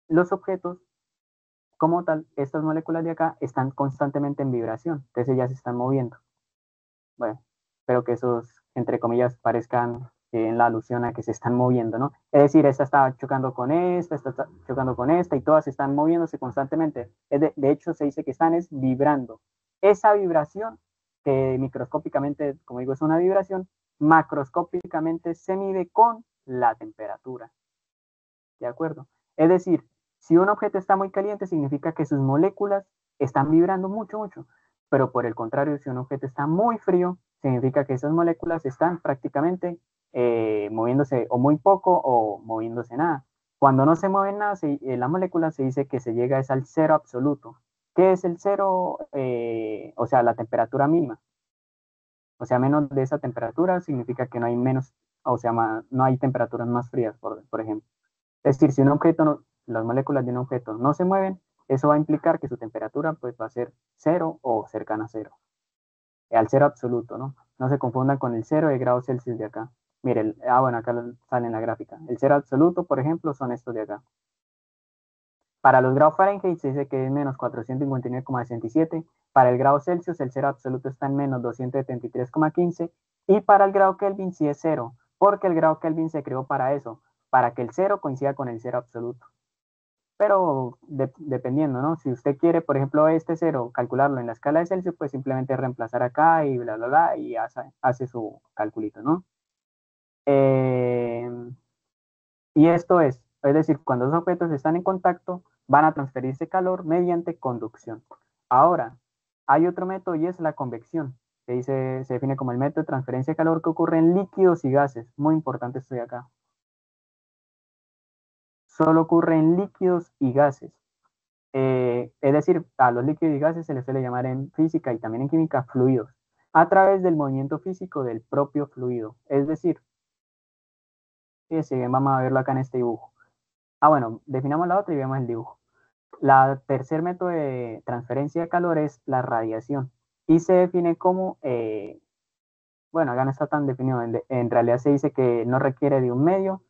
[SPEAKER 1] los objetos como tal, estas moléculas de acá están constantemente en vibración, entonces ellas se están moviendo. Bueno, espero que esos, entre comillas, parezcan en la alusión a que se están moviendo, ¿no? Es decir, esta está chocando con esta está chocando con esta, y todas están moviéndose constantemente. De hecho, se dice que están vibrando. Esa vibración, que microscópicamente, como digo, es una vibración, macroscópicamente se mide con la temperatura. ¿De acuerdo? Es decir, si un objeto está muy caliente, significa que sus moléculas están vibrando mucho, mucho. Pero por el contrario, si un objeto está muy frío, significa que esas moléculas están prácticamente moviéndose o muy poco o moviéndose nada. Cuando no se mueven nada, la molécula se dice que se llega es al cero absoluto. ¿Qué es el cero? O sea, la temperatura mínima. O sea, menos de esa temperatura significa que no hay menos, o sea, no hay temperaturas más frías, por ejemplo. Es decir, si un objeto, las moléculas de un objeto no se mueven, eso va a implicar que su temperatura pues va a ser cero o cercana a cero, al cero absoluto, ¿no? No se confundan con el cero de grados Celsius de acá. Miren, bueno, acá sale en la gráfica. El cero absoluto, por ejemplo, son estos de acá. Para los grados Fahrenheit se dice que es menos 459,67. Para el grado Celsius el cero absoluto está en menos 273,15. Y para el grado Kelvin sí es cero, porque el grado Kelvin se creó para eso, para que el cero coincida con el cero absoluto. Pero dependiendo, ¿no? Si usted quiere, por ejemplo, este cero, calcularlo en la escala de Celsius, pues simplemente reemplazar acá y bla, bla, bla, y hace su calculito, ¿no? Eh, y esto es decir, cuando los objetos están en contacto, van a transferirse calor mediante conducción. Ahora, hay otro método y es la convección, se define como el método de transferencia de calor que ocurre en líquidos y gases. Muy importante esto de acá. Solo ocurre en líquidos y gases. Es decir, a los líquidos y gases se les suele llamar en física y también en química fluidos. a través del movimiento físico del propio fluido. Es decir, fíjense bien, vamos a verlo acá en este dibujo. Bueno, definamos la otra y vemos el dibujo. La tercer método de transferencia de calor es la radiación y se define como, bueno, acá no está tan definido, en realidad se dice que no requiere de un medio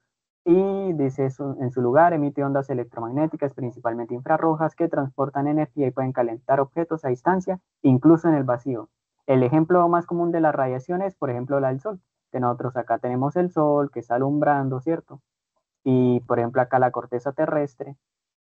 [SPEAKER 1] y dice eso, en su lugar emite ondas electromagnéticas, principalmente infrarrojas, que transportan energía y pueden calentar objetos a distancia, incluso en el vacío. El ejemplo más común de la radiación es, por ejemplo, la del sol, que nosotros acá tenemos el sol que está alumbrando, ¿cierto? Y, por ejemplo, acá la corteza terrestre.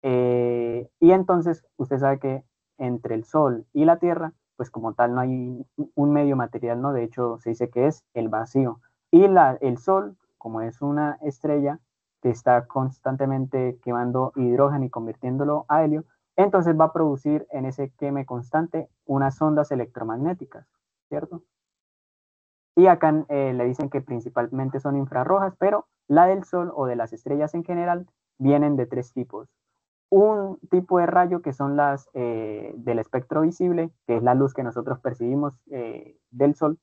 [SPEAKER 1] Y entonces, usted sabe que entre el sol y la tierra, pues como tal no hay un medio material, ¿no? De hecho, se dice que es el vacío. Y el sol, como es una estrella que está constantemente quemando hidrógeno y convirtiéndolo a helio, entonces va a producir en ese queme constante unas ondas electromagnéticas, ¿cierto? Y acá le dicen que principalmente son infrarrojas, pero la del Sol o de las estrellas en general vienen de tres tipos. Un tipo de rayo que son las del espectro visible, que es la luz que nosotros percibimos del Sol.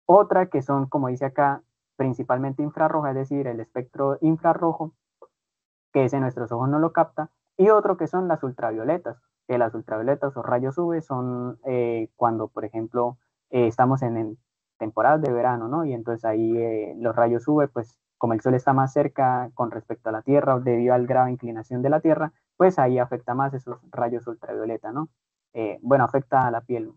[SPEAKER 1] Otra que son, como dice acá, principalmente infrarroja, es decir, el espectro infrarrojo, que ese nuestros ojos no lo capta. Y otro que son las ultravioletas, que las ultravioletas o rayos UV son cuando, por ejemplo, estamos en temporadas de verano, ¿no? Y entonces ahí los rayos UV, pues como el Sol está más cerca con respecto a la Tierra debido al grado de inclinación de la Tierra, pues ahí afecta más esos rayos ultravioleta, ¿no? Bueno, afecta a la piel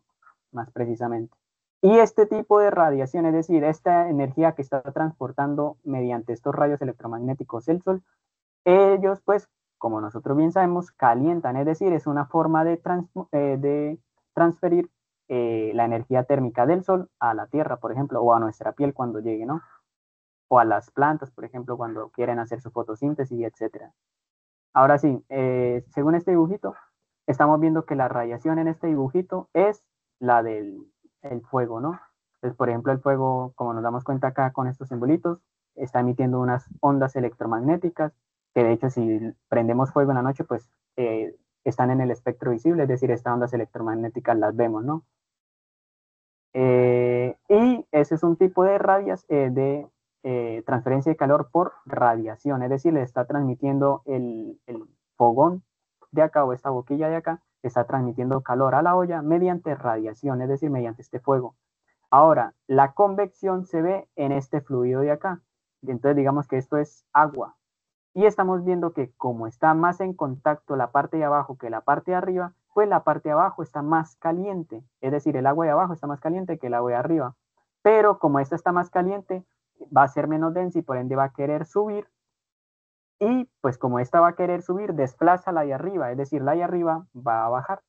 [SPEAKER 1] más precisamente. Y este tipo de radiación, es decir, esta energía que está transportando mediante estos rayos electromagnéticos el Sol, ellos, pues, como nosotros bien sabemos, calientan, es decir, es una forma de transferir la energía térmica del Sol a la Tierra, por ejemplo, o a nuestra piel cuando llegue, ¿no? O a las plantas, por ejemplo, cuando quieren hacer su fotosíntesis, etcétera. Ahora sí, según este dibujito, estamos viendo que la radiación en este dibujito es la del el fuego, ¿no? Entonces, por ejemplo, el fuego, como nos damos cuenta acá con estos simbolitos, está emitiendo unas ondas electromagnéticas, que de hecho si prendemos fuego en la noche, pues están en el espectro visible, es decir, estas ondas electromagnéticas las vemos, ¿no? Y ese es un tipo de transferencia de calor por radiación, es decir, le está transmitiendo el fogón de acá o esta boquilla de acá, está transmitiendo calor a la olla mediante radiación, es decir, mediante este fuego. Ahora, la convección se ve en este fluido de acá. Entonces, digamos que esto es agua. Y estamos viendo que como está más en contacto la parte de abajo que la parte de arriba, pues la parte de abajo está más caliente. Es decir, el agua de abajo está más caliente que el agua de arriba. Pero como esta está más caliente, va a ser menos densa y por ende va a querer subir. Y pues como esta va a querer subir, desplaza la de arriba. Es decir, la de arriba va a bajar.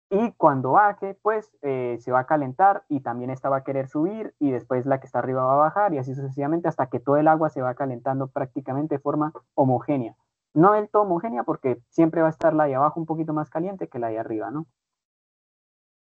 [SPEAKER 1] Y cuando baje, pues se va a calentar y también esta va a querer subir y después la que está arriba va a bajar y así sucesivamente hasta que todo el agua se va calentando prácticamente de forma homogénea. No del todo homogénea porque siempre va a estar la de abajo un poquito más caliente que la de arriba, ¿no?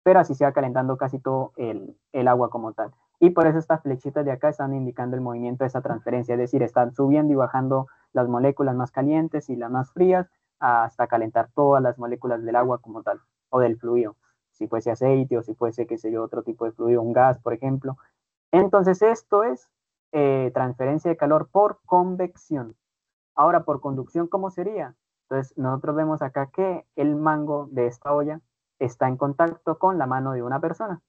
[SPEAKER 1] Pero así se va calentando casi todo el agua como tal. Y por eso estas flechitas de acá están indicando el movimiento de esa transferencia, es decir, están subiendo y bajando las moléculas más calientes y las más frías hasta calentar todas las moléculas del agua como tal, o del fluido, si fuese aceite o si fuese, qué sé yo, otro tipo de fluido, un gas, por ejemplo. Entonces, esto es transferencia de calor por convección. Ahora, por conducción, ¿cómo sería? Entonces, nosotros vemos acá que el mango de esta olla está en contacto con la mano de una persona.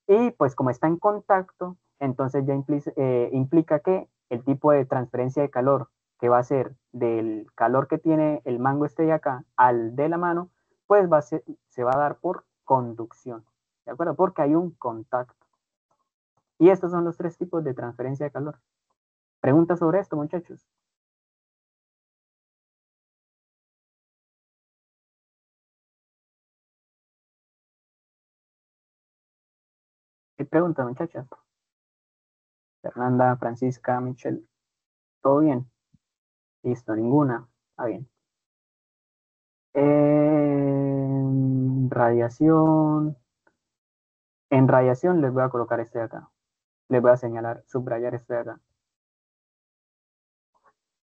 [SPEAKER 1] Y pues como está en contacto, entonces ya implica que el tipo de transferencia de calor que va a ser del calor que tiene el mango este de acá al de la mano, pues se va a dar por conducción. ¿De acuerdo? Porque hay un contacto. Y estos son los tres tipos de transferencia de calor. ¿Preguntas sobre esto, muchachos? ¿Qué preguntas, muchachas? Fernanda, Francisca, Michelle, ¿todo bien? Listo, ninguna. Está bien. Radiación. En radiación les voy a colocar este de acá. Les voy a señalar, subrayar este de acá.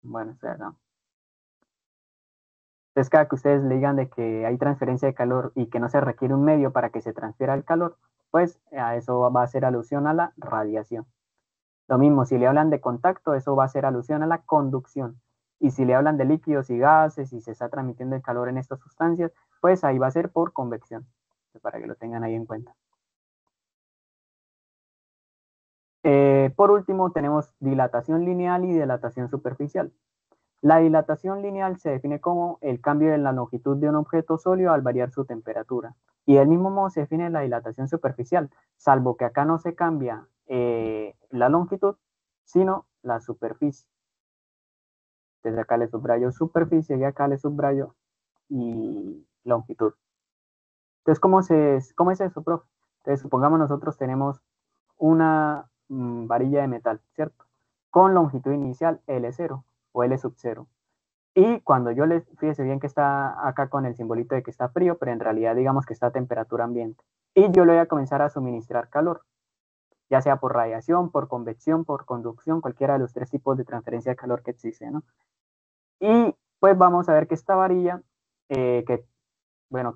[SPEAKER 1] Bueno, este de acá. Entonces, cada que ustedes le digan de que hay transferencia de calor y que no se requiere un medio para que se transfiera el calor, pues a eso va a hacer alusión a la radiación. Lo mismo, si le hablan de contacto, eso va a hacer alusión a la conducción. Y si le hablan de líquidos y gases y se está transmitiendo el calor en estas sustancias, pues ahí va a ser por convección, para que lo tengan ahí en cuenta. Por último, tenemos dilatación lineal y dilatación superficial. La dilatación lineal se define como el cambio de la longitud de un objeto sólido al variar su temperatura. Y del mismo modo se define la dilatación superficial, salvo que acá no se cambia la longitud, sino la superficie. Entonces acá le subrayo superficie y acá le subrayo y longitud. Entonces, ¿cómo es eso, profe? Entonces, supongamos nosotros tenemos una varilla de metal, ¿cierto? Con longitud inicial L0 o L sub 0. Y cuando yo le, fíjese bien que está acá con el simbolito de que está frío, pero en realidad digamos que está a temperatura ambiente. Y yo le voy a comenzar a suministrar calor, ya sea por radiación, por convección, por conducción, cualquiera de los tres tipos de transferencia de calor que existe, ¿no? Y pues vamos a ver que esta varilla, que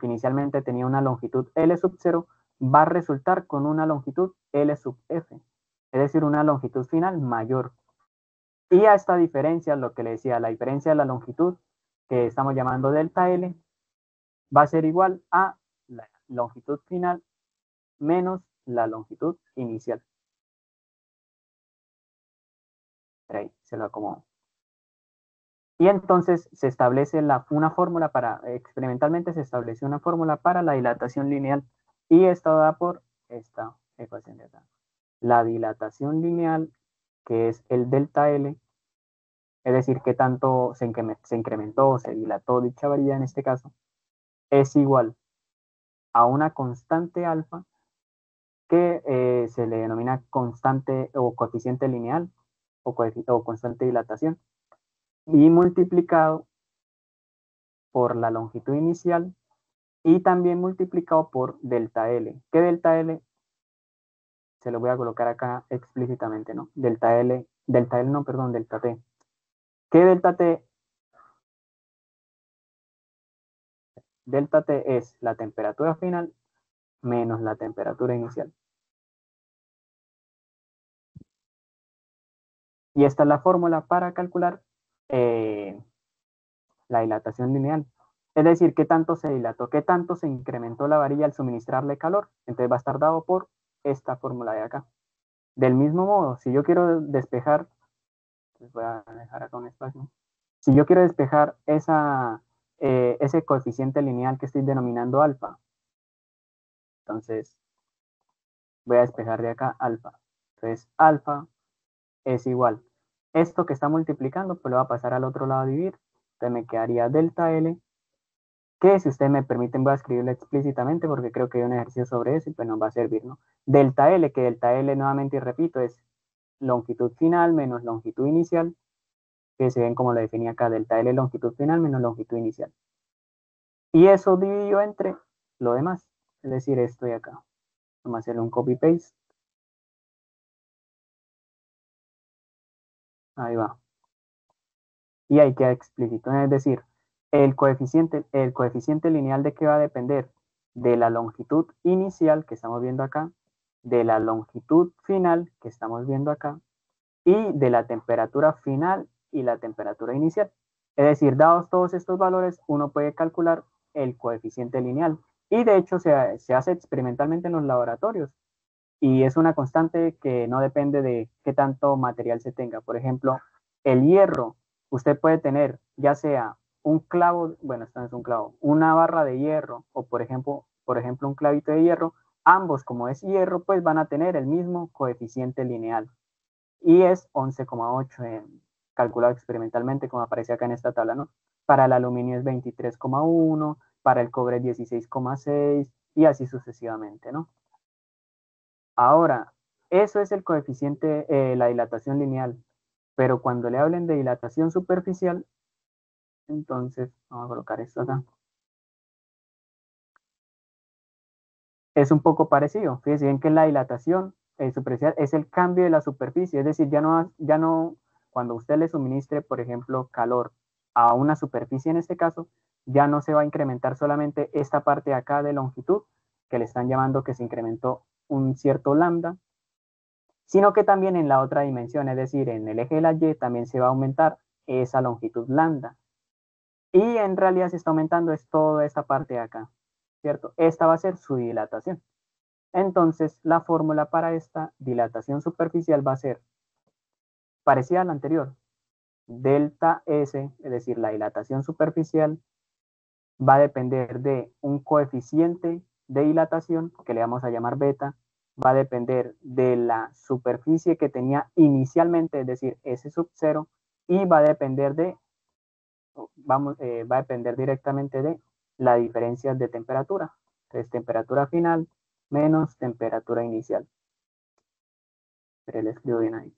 [SPEAKER 1] inicialmente tenía una longitud L sub 0, va a resultar con una longitud L sub F, es decir, una longitud final mayor. Y a esta diferencia, lo que le decía, la diferencia de la longitud, que estamos llamando delta L, va a ser igual a la longitud final menos la longitud inicial. Ahí se lo acomodo. Y entonces se establece una fórmula para, experimentalmente se establece una fórmula para la dilatación lineal. Y esto da por esta ecuación de acá. La dilatación lineal, que es el delta L, es decir, que tanto se incrementó o se dilató dicha varilla en este caso, es igual a una constante alfa que se le denomina constante o coeficiente lineal o constante de dilatación y multiplicado por la longitud inicial y también multiplicado por delta L. ¿Qué delta L? Se lo voy a colocar acá explícitamente, ¿no? Delta L no, perdón, delta T. ¿Qué delta T? Delta T es la temperatura final menos la temperatura inicial. Y esta es la fórmula para calcular la dilatación lineal. Es decir, qué tanto se dilató, qué tanto se incrementó la varilla al suministrarle calor. Entonces va a estar dado por esta fórmula de acá. Del mismo modo, si yo quiero despejar, les voy a dejar acá un espacio. Si yo quiero despejar ese coeficiente lineal que estoy denominando alfa, entonces voy a despejar de acá alfa. Entonces alfa es igual. Esto que está multiplicando, pues lo va a pasar al otro lado a dividir. Entonces me quedaría delta L, que si ustedes me permiten voy a escribirlo explícitamente porque creo que hay un ejercicio sobre eso y pues nos va a servir, ¿no? Delta L, que delta L nuevamente y repito es longitud final menos longitud inicial, que se ven como lo definía acá, delta L longitud final menos longitud inicial. Y eso dividido entre lo demás, es decir, esto de acá. Vamos a hacerle un copy-paste. Ahí va. Y ahí queda explícito, es decir, el coeficiente lineal de qué va a depender de la longitud inicial que estamos viendo acá, de la longitud final que estamos viendo acá y de la temperatura final y la temperatura inicial. Es decir, dados todos estos valores, uno puede calcular el coeficiente lineal. Y de hecho se hace experimentalmente en los laboratorios. Y es una constante que no depende de qué tanto material se tenga. Por ejemplo, el hierro, usted puede tener ya sea un clavo, bueno, esto no es un clavo, una barra de hierro o por ejemplo un clavito de hierro, ambos como es hierro, pues van a tener el mismo coeficiente lineal y es 11,8 calculado experimentalmente como aparece acá en esta tabla, ¿no? Para el aluminio es 23,1, para el cobre es 16,6 y así sucesivamente, ¿no? Ahora, eso es el coeficiente, la dilatación lineal, pero cuando le hablen de dilatación superficial, entonces, vamos a colocar esto acá. Es un poco parecido. Fíjense bien que la dilatación superficial es el cambio de la superficie, es decir, ya no, cuando usted le suministre, por ejemplo, calor a una superficie en este caso, ya no se va a incrementar solamente esta parte de acá de longitud, que le están llamando que se incrementó un cierto lambda, sino que también en la otra dimensión, es decir, en el eje de la Y, también se va a aumentar esa longitud lambda. Y en realidad se está aumentando es toda esta parte de acá, ¿cierto? Esta va a ser su dilatación. Entonces, la fórmula para esta dilatación superficial va a ser parecida a la anterior. Delta S, es decir, la dilatación superficial, va a depender de un coeficiente de dilatación, que le vamos a llamar beta, va a depender de la superficie que tenía inicialmente, es decir, S sub 0, y va a depender va a depender directamente de la diferencia de temperatura. Entonces, temperatura final menos temperatura inicial. Pero le escribo bien ahí.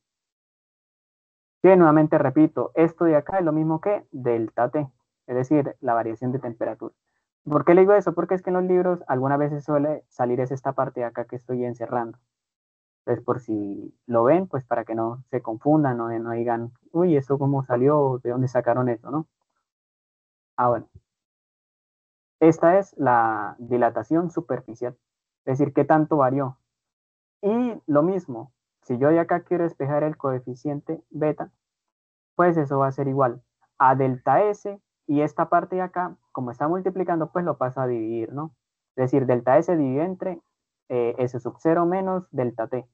[SPEAKER 1] Que nuevamente repito, esto de acá es lo mismo que delta T, es decir, la variación de temperatura. ¿Por qué le digo eso? Porque es que en los libros algunas veces suele salir es esta parte de acá que estoy encerrando. Entonces, por si lo ven, pues para que no se confundan, no digan, uy, ¿esto cómo salió? ¿De dónde sacaron eso? ¿No? Ah, bueno. Esta es la dilatación superficial, es decir, qué tanto varió. Y lo mismo, si yo de acá quiero despejar el coeficiente beta, pues eso va a ser igual a delta S, y esta parte de acá, como está multiplicando, pues lo pasa a dividir, ¿no? Es decir, delta S divide entre S sub 0 menos delta T.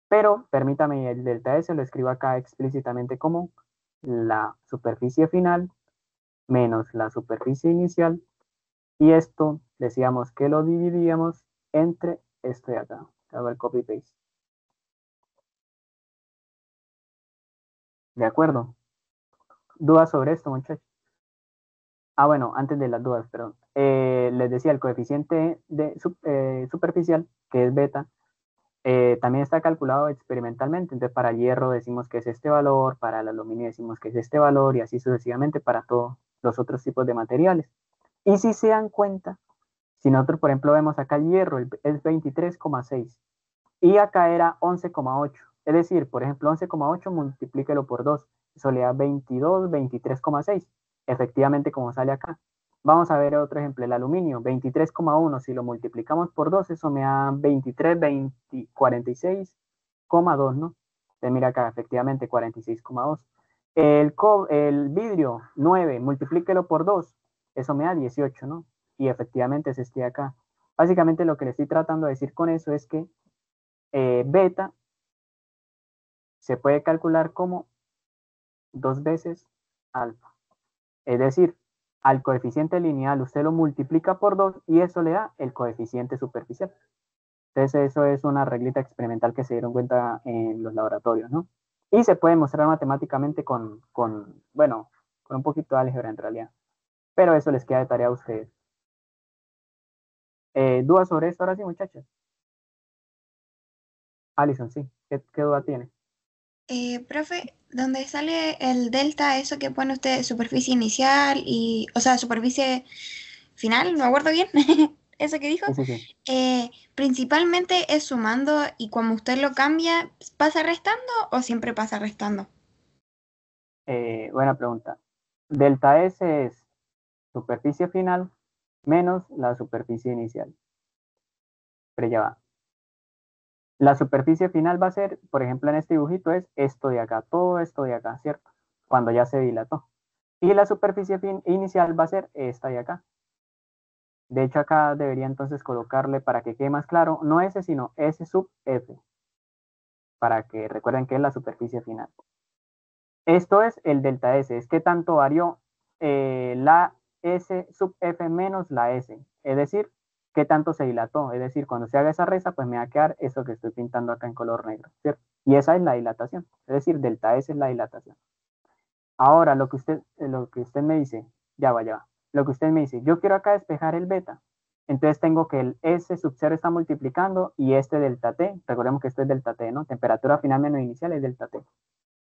[SPEAKER 1] Pero permítame, el delta S lo escribo acá explícitamente como la superficie final menos la superficie inicial, y esto decíamos que lo dividíamos entre esto de acá. Hago el copy paste. ¿De acuerdo? ¿Dudas sobre esto, muchachos? Ah, bueno, antes de las dudas, perdón. Les decía, el coeficiente superficial, que es beta, también está calculado experimentalmente. Entonces, para el hierro decimos que es este valor, para el aluminio decimos que es este valor, y así sucesivamente para todos los otros tipos de materiales. Y si se dan cuenta, si nosotros, por ejemplo, vemos acá el hierro, es 23,6 y acá era 11,8. Es decir, por ejemplo, 11,8 multiplíquelo por 2, eso le da 22, 23,6. Efectivamente, como sale acá. Vamos a ver otro ejemplo, el aluminio, 23,1. Si lo multiplicamos por 2, eso me da 23, 20, 46,2, ¿no? Entonces, mira acá, efectivamente, 46,2. El vidrio, 9, multiplíquelo por 2, eso me da 18, ¿no? Y efectivamente es este de acá. Básicamente lo que le estoy tratando de decir con eso es que beta se puede calcular como 2 veces alfa. Es decir, al coeficiente lineal usted lo multiplica por 2 y eso le da el coeficiente superficial. Entonces eso es una reglita experimental que se dieron cuenta en los laboratorios, ¿no? Y se puede mostrar matemáticamente bueno, con un poquito de álgebra en realidad. Pero eso les queda de tarea a ustedes. ¿Dudas sobre esto ahora sí, muchachos? Alison, sí. ¿Qué duda tiene?
[SPEAKER 2] Profe, donde sale el delta, eso que pone usted, superficie inicial y, o sea, superficie final, no me acuerdo bien, eso que dijo,
[SPEAKER 1] Sí, sí, sí.
[SPEAKER 2] principalmente es sumando y cuando usted lo cambia, ¿pasa restando o siempre pasa restando?
[SPEAKER 1] Buena pregunta. Delta S es superficie final menos la superficie inicial. Pero ya va. La superficie final va a ser, por ejemplo, en este dibujito es esto de acá, todo esto de acá, ¿cierto? Cuando ya se dilató. Y la superficie inicial va a ser esta de acá. De hecho, acá debería entonces colocarle, para que quede más claro, no S, sino S sub F, para que recuerden que es la superficie final. Esto es el delta S, es que tanto varió la S sub F menos la S, es decir, qué tanto se dilató, es decir, cuando se haga esa resta, pues me va a quedar eso que estoy pintando acá en color negro, ¿cierto? Y esa es la dilatación, es decir, delta S es la dilatación. Ahora, lo que usted me dice, ya va, lo que usted me dice, yo quiero acá despejar el beta, entonces tengo que el S sub 0 está multiplicando y este delta T, recordemos que esto es delta T, ¿no? Temperatura final menos inicial es delta T.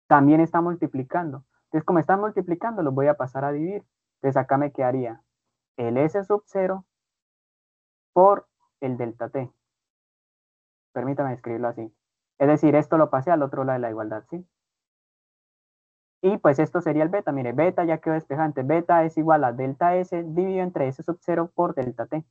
[SPEAKER 1] También está multiplicando. Entonces, como están multiplicando, los voy a pasar a dividir. Entonces, acá me quedaría el S sub 0 por el delta T. Permítame escribirlo así. Es decir, esto lo pasé al otro lado de la igualdad, ¿sí? Y pues esto sería el beta. Mire, beta ya quedó despejante. Beta es igual a delta S dividido entre S sub 0 por delta T.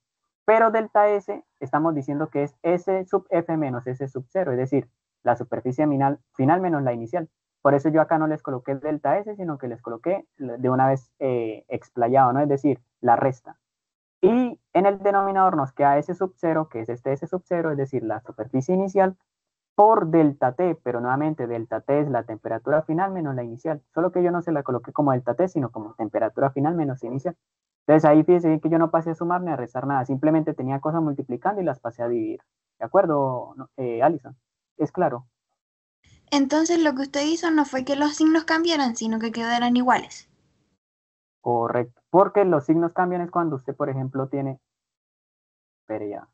[SPEAKER 1] pero delta S estamos diciendo que es S sub F menos S sub 0, es decir, la superficie final menos la inicial. Por eso yo acá no les coloqué delta S, sino que les coloqué de una vez explayado, ¿no? Es decir, la resta. Y en el denominador nos queda S sub 0, que es este S sub 0, es decir, la superficie inicial, por delta T, pero nuevamente delta T es la temperatura final menos la inicial, solo que yo no se la coloqué como delta T, sino como temperatura final menos inicial. Entonces ahí fíjense bien que yo no pasé a sumar ni a restar nada, simplemente tenía cosas multiplicando y las pasé a dividir. ¿De acuerdo, Alison? ¿Es claro?
[SPEAKER 2] Entonces lo que usted hizo no fue que los signos cambiaran, sino que quedaran iguales.
[SPEAKER 1] Correcto. Porque los signos cambian es cuando usted, por ejemplo, tiene, espere ya,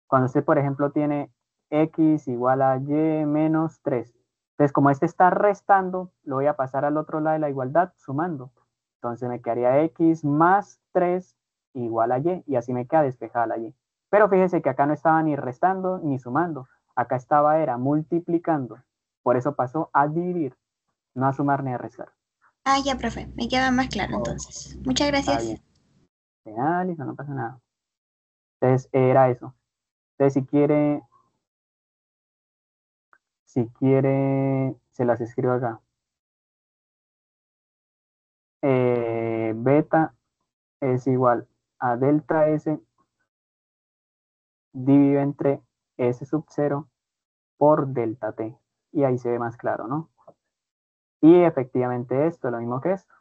[SPEAKER 1] cuando usted, por ejemplo, tiene x igual a y menos 3. Entonces, como este está restando, lo voy a pasar al otro lado de la igualdad sumando. Entonces me quedaría x más 3 igual a y así me queda despejada la y. Pero fíjese que acá no estaba ni restando ni sumando. Acá estaba era multiplicando. Por eso pasó a dividir, no a sumar ni a restar.
[SPEAKER 2] Ah, ya, profe, me queda más claro
[SPEAKER 1] Oh,
[SPEAKER 2] entonces. Muchas
[SPEAKER 1] está
[SPEAKER 2] gracias.
[SPEAKER 1] bien. Listo, no pasa nada. Entonces era eso. Entonces si quiere, se las escribo acá. Beta es igual a delta S dividido entre S sub 0 por delta T. Y ahí se ve más claro, ¿no? Y efectivamente esto es lo mismo que esto.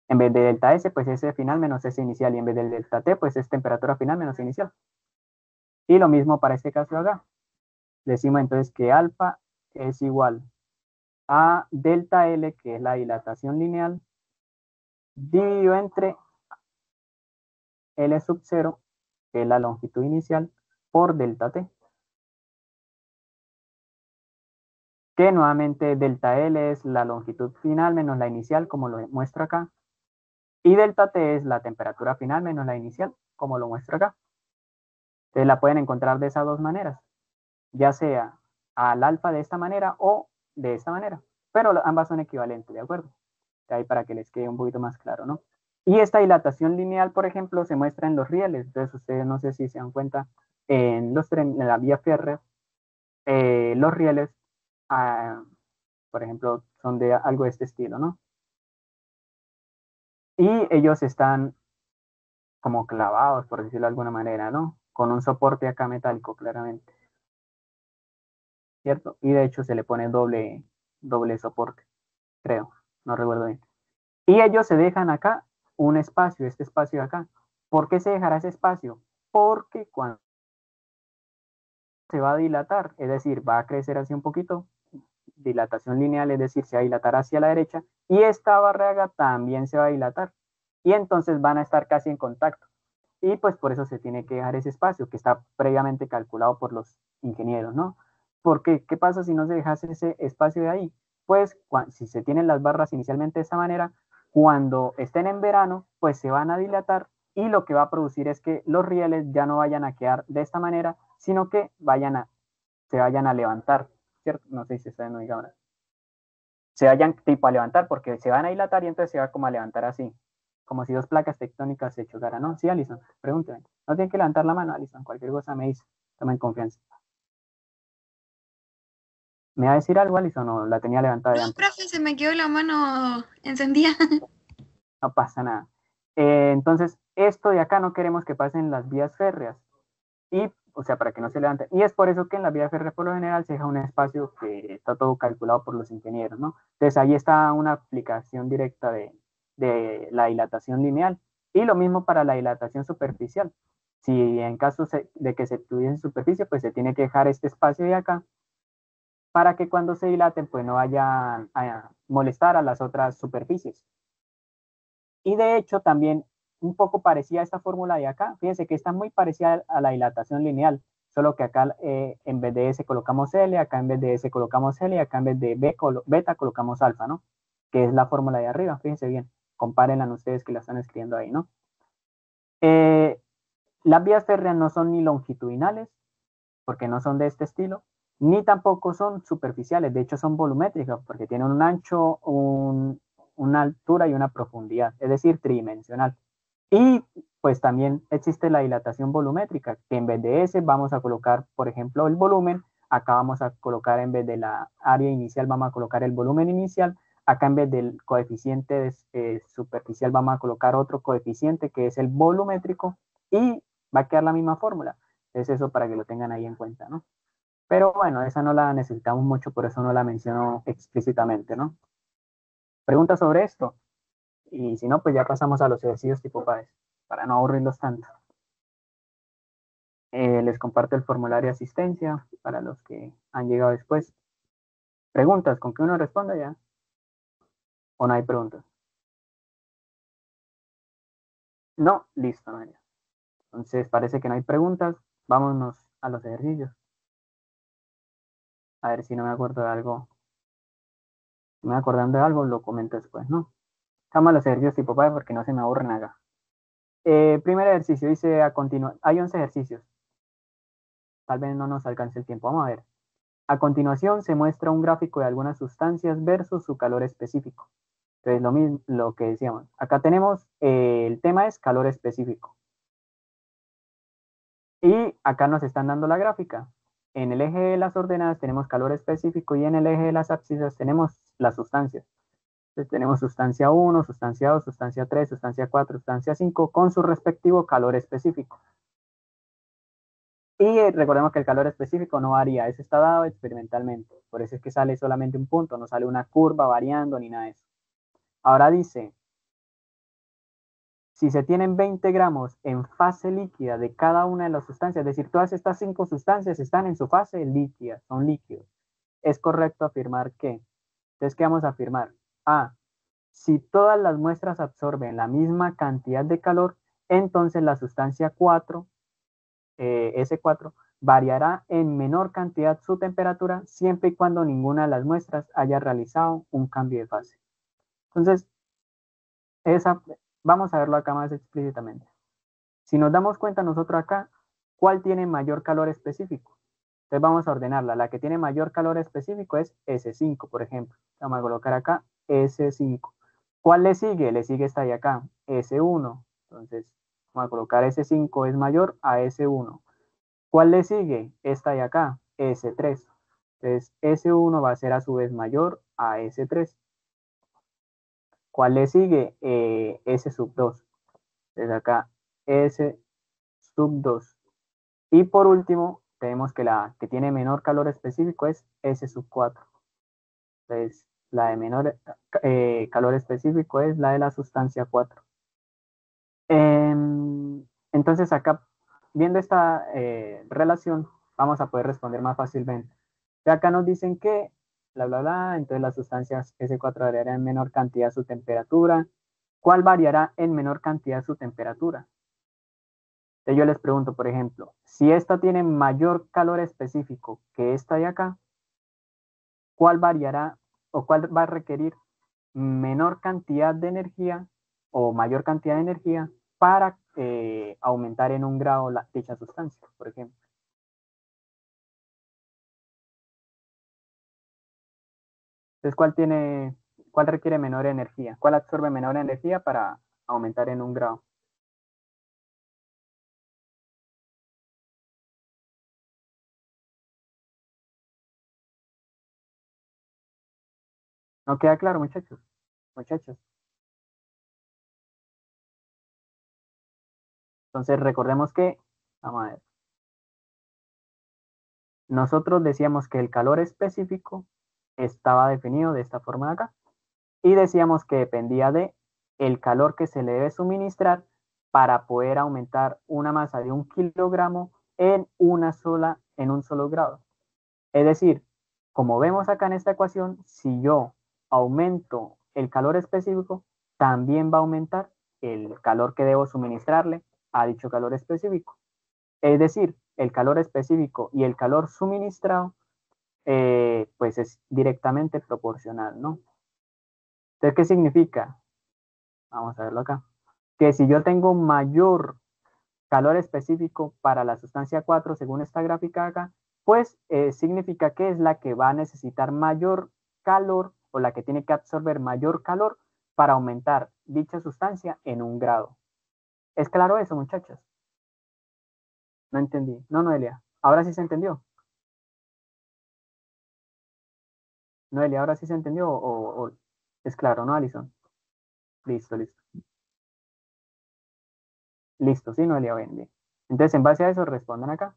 [SPEAKER 1] En vez de delta S, pues S final menos S inicial. Y en vez del delta T, pues es temperatura final menos inicial. Y lo mismo para este caso de acá. Decimos entonces que alfa es igual a delta L, que es la dilatación lineal, dividido entre L sub 0, que es la longitud inicial, por delta T. Que nuevamente delta L es la longitud final menos la inicial, como lo muestro acá. Y delta T es la temperatura final menos la inicial, como lo muestro acá. Entonces la pueden encontrar de esas dos maneras, ya sea al alfa de esta manera o de esta manera. Pero ambas son equivalentes, ¿de acuerdo? Ahí para que les quede un poquito más claro, ¿no? Y esta dilatación lineal, por ejemplo, se muestra en los rieles. Entonces ustedes no sé si se dan cuenta, en la vía férrea, los rieles, ah, por ejemplo, son de algo de este estilo, ¿no? Y ellos están como clavados, por decirlo de alguna manera, ¿no? Con un soporte acá metálico, claramente, ¿cierto? Y de hecho se le pone doble soporte, creo, no recuerdo bien. Y ellos se dejan acá un espacio, este espacio de acá. ¿Por qué se dejará ese espacio? Porque cuando se va a dilatar, es decir, va a crecer así un poquito, dilatación lineal, es decir, se va a dilatar hacia la derecha, y esta barraga también se va a dilatar. Y entonces van a estar casi en contacto. Y pues por eso se tiene que dejar ese espacio que está previamente calculado por los ingenieros, ¿no? Porque, ¿qué pasa si no se dejase ese espacio de ahí? Pues si se tienen las barras inicialmente de esta manera, cuando estén en verano, pues se van a dilatar y lo que va a producir es que los rieles ya no vayan a quedar de esta manera, sino que se vayan a levantar, ¿cierto? No sé si se está viendo mi cámara. Se vayan tipo a levantar porque se van a dilatar y entonces se va como a levantar así, como si dos placas tectónicas se chocaran, ¿no? Sí, Alison, pregúnteme. No tienen que levantar la mano, Alison, cualquier cosa me dice, tomen confianza. ¿Me va a decir algo, Alison, o la tenía levantada
[SPEAKER 2] No,
[SPEAKER 1] de antes?
[SPEAKER 2] profe, se me quedó la mano encendida.
[SPEAKER 1] No pasa nada. Entonces, esto de acá no queremos que pasen las vías férreas. Y, o sea, para que no se levanten. Y es por eso que en las vías férreas por lo general se deja un espacio que está todo calculado por los ingenieros, ¿no? Entonces ahí está una aplicación directa de la dilatación lineal. Y lo mismo para la dilatación superficial. Si en caso de que se tuviese superficie, pues se tiene que dejar este espacio de acá para que cuando se dilaten, pues no vayan a molestar a las otras superficies. Y de hecho también un poco parecida a esta fórmula de acá. Fíjense que está muy parecida a la dilatación lineal, solo que acá en vez de S colocamos L, acá en vez de S colocamos L y acá en vez de beta colocamos alfa, ¿no? Que es la fórmula de arriba, fíjense bien. Compárenla ustedes que la están escribiendo ahí, ¿no? Las vías férreas no son ni longitudinales, porque no son de este estilo, ni tampoco son superficiales, de hecho son volumétricas, porque tienen un ancho, una altura y una profundidad, es decir, tridimensional. Y pues también existe la dilatación volumétrica, que en vez de S vamos a colocar, por ejemplo, el volumen. Acá vamos a colocar, en vez de la área inicial, vamos a colocar el volumen inicial. Acá en vez del coeficiente superficial vamos a colocar otro coeficiente que es el volumétrico y va a quedar la misma fórmula. Es eso para que lo tengan ahí en cuenta, ¿no? Pero bueno, esa no la necesitamos mucho, por eso no la menciono explícitamente, ¿no? Preguntas sobre esto. Y si no, pues ya pasamos a los ejercicios tipo PAES, para no aburrirlos tanto. Les comparto el formulario de asistencia para los que han llegado después. Preguntas, con que uno responda ya. ¿O no hay preguntas? No, listo, no hay. Entonces parece que no hay preguntas. Vámonos a los ejercicios. A ver si no me acuerdo de algo. Si me acordando de algo, lo comento después, ¿no? Vamos a los ejercicios tipo PAES porque no se me aburren acá. Primer ejercicio, dice a continuación. Hay 11 ejercicios. Tal vez no nos alcance el tiempo. Vamos a ver. A continuación se muestra un gráfico de algunas sustancias versus su calor específico. Entonces, lo mismo, lo que decíamos. Acá tenemos, el tema es calor específico. Y acá nos están dando la gráfica. En el eje de las ordenadas tenemos calor específico y en el eje de las abscisas tenemos las sustancias. Entonces, tenemos sustancia 1, sustancia 2, sustancia 3, sustancia 4, sustancia 5 con su respectivo calor específico. Y recordemos que el calor específico no varía, eso está dado experimentalmente. Por eso es que sale solamente un punto, no sale una curva variando ni nada de eso. Ahora dice, si se tienen 20 gramos en fase líquida de cada una de las sustancias, es decir, todas estas 5 sustancias están en su fase líquida, son líquidos. Es correcto afirmar que, entonces, ¿qué vamos a afirmar? A, si todas las muestras absorben la misma cantidad de calor, entonces la sustancia 4, S4, variará en menor cantidad su temperatura siempre y cuando ninguna de las muestras haya realizado un cambio de fase. Entonces, esa, vamos a verlo acá más explícitamente. Si nos damos cuenta nosotros acá, ¿cuál tiene mayor calor específico? Entonces vamos a ordenarla. La que tiene mayor calor específico es S5, por ejemplo. Vamos a colocar acá S5. ¿Cuál le sigue? Le sigue esta de acá, S1. Entonces, vamos a colocar S5 es mayor a S1. ¿Cuál le sigue? Esta de acá, S3. Entonces, S1 va a ser a su vez mayor a S3. ¿Cuál le sigue? S sub 2. Entonces acá, S sub 2. Y por último, tenemos que la que tiene menor calor específico es S sub 4. Entonces, la de menor calor específico es la de la sustancia 4. Entonces, acá, viendo esta relación, vamos a poder responder más fácilmente. De acá nos dicen que, bla, bla, bla, entonces las sustancias S4 variarán en menor cantidad su temperatura. ¿Cuál variará en menor cantidad su temperatura? Entonces yo les pregunto, por ejemplo, si esta tiene mayor calor específico que esta de acá, ¿cuál variará o cuál va a requerir menor cantidad de energía o mayor cantidad de energía para aumentar en un grado dicha sustancia, por ejemplo? Entonces, ¿cuál requiere menor energía? ¿Cuál absorbe menor energía para aumentar en un grado? ¿No queda claro, muchachos? Muchachos. Entonces, recordemos que, vamos a ver, nosotros decíamos que el calor específico estaba definido de esta forma de acá. Y decíamos que dependía de el calor que se le debe suministrar para poder aumentar una masa de 1 kilogramo en un solo grado. Es decir, como vemos acá en esta ecuación, si yo aumento el calor específico, también va a aumentar el calor que debo suministrarle a dicho calor específico. Es decir, el calor específico y el calor suministrado, pues es directamente proporcional, ¿no? Entonces, ¿qué significa? Vamos a verlo acá. Que si yo tengo mayor calor específico para la sustancia 4, según esta gráfica acá, pues significa que es la que va a necesitar mayor calor o la que tiene que absorber mayor calor para aumentar dicha sustancia en un grado. ¿Es claro eso, muchachos? No entendí. No, Noelia. Ahora sí se entendió. Noelia, ahora sí se entendió o es claro, ¿no, Alison? Listo, listo. Listo, sí, Noelia, bien, bien. Entonces, en base a eso, respondan acá.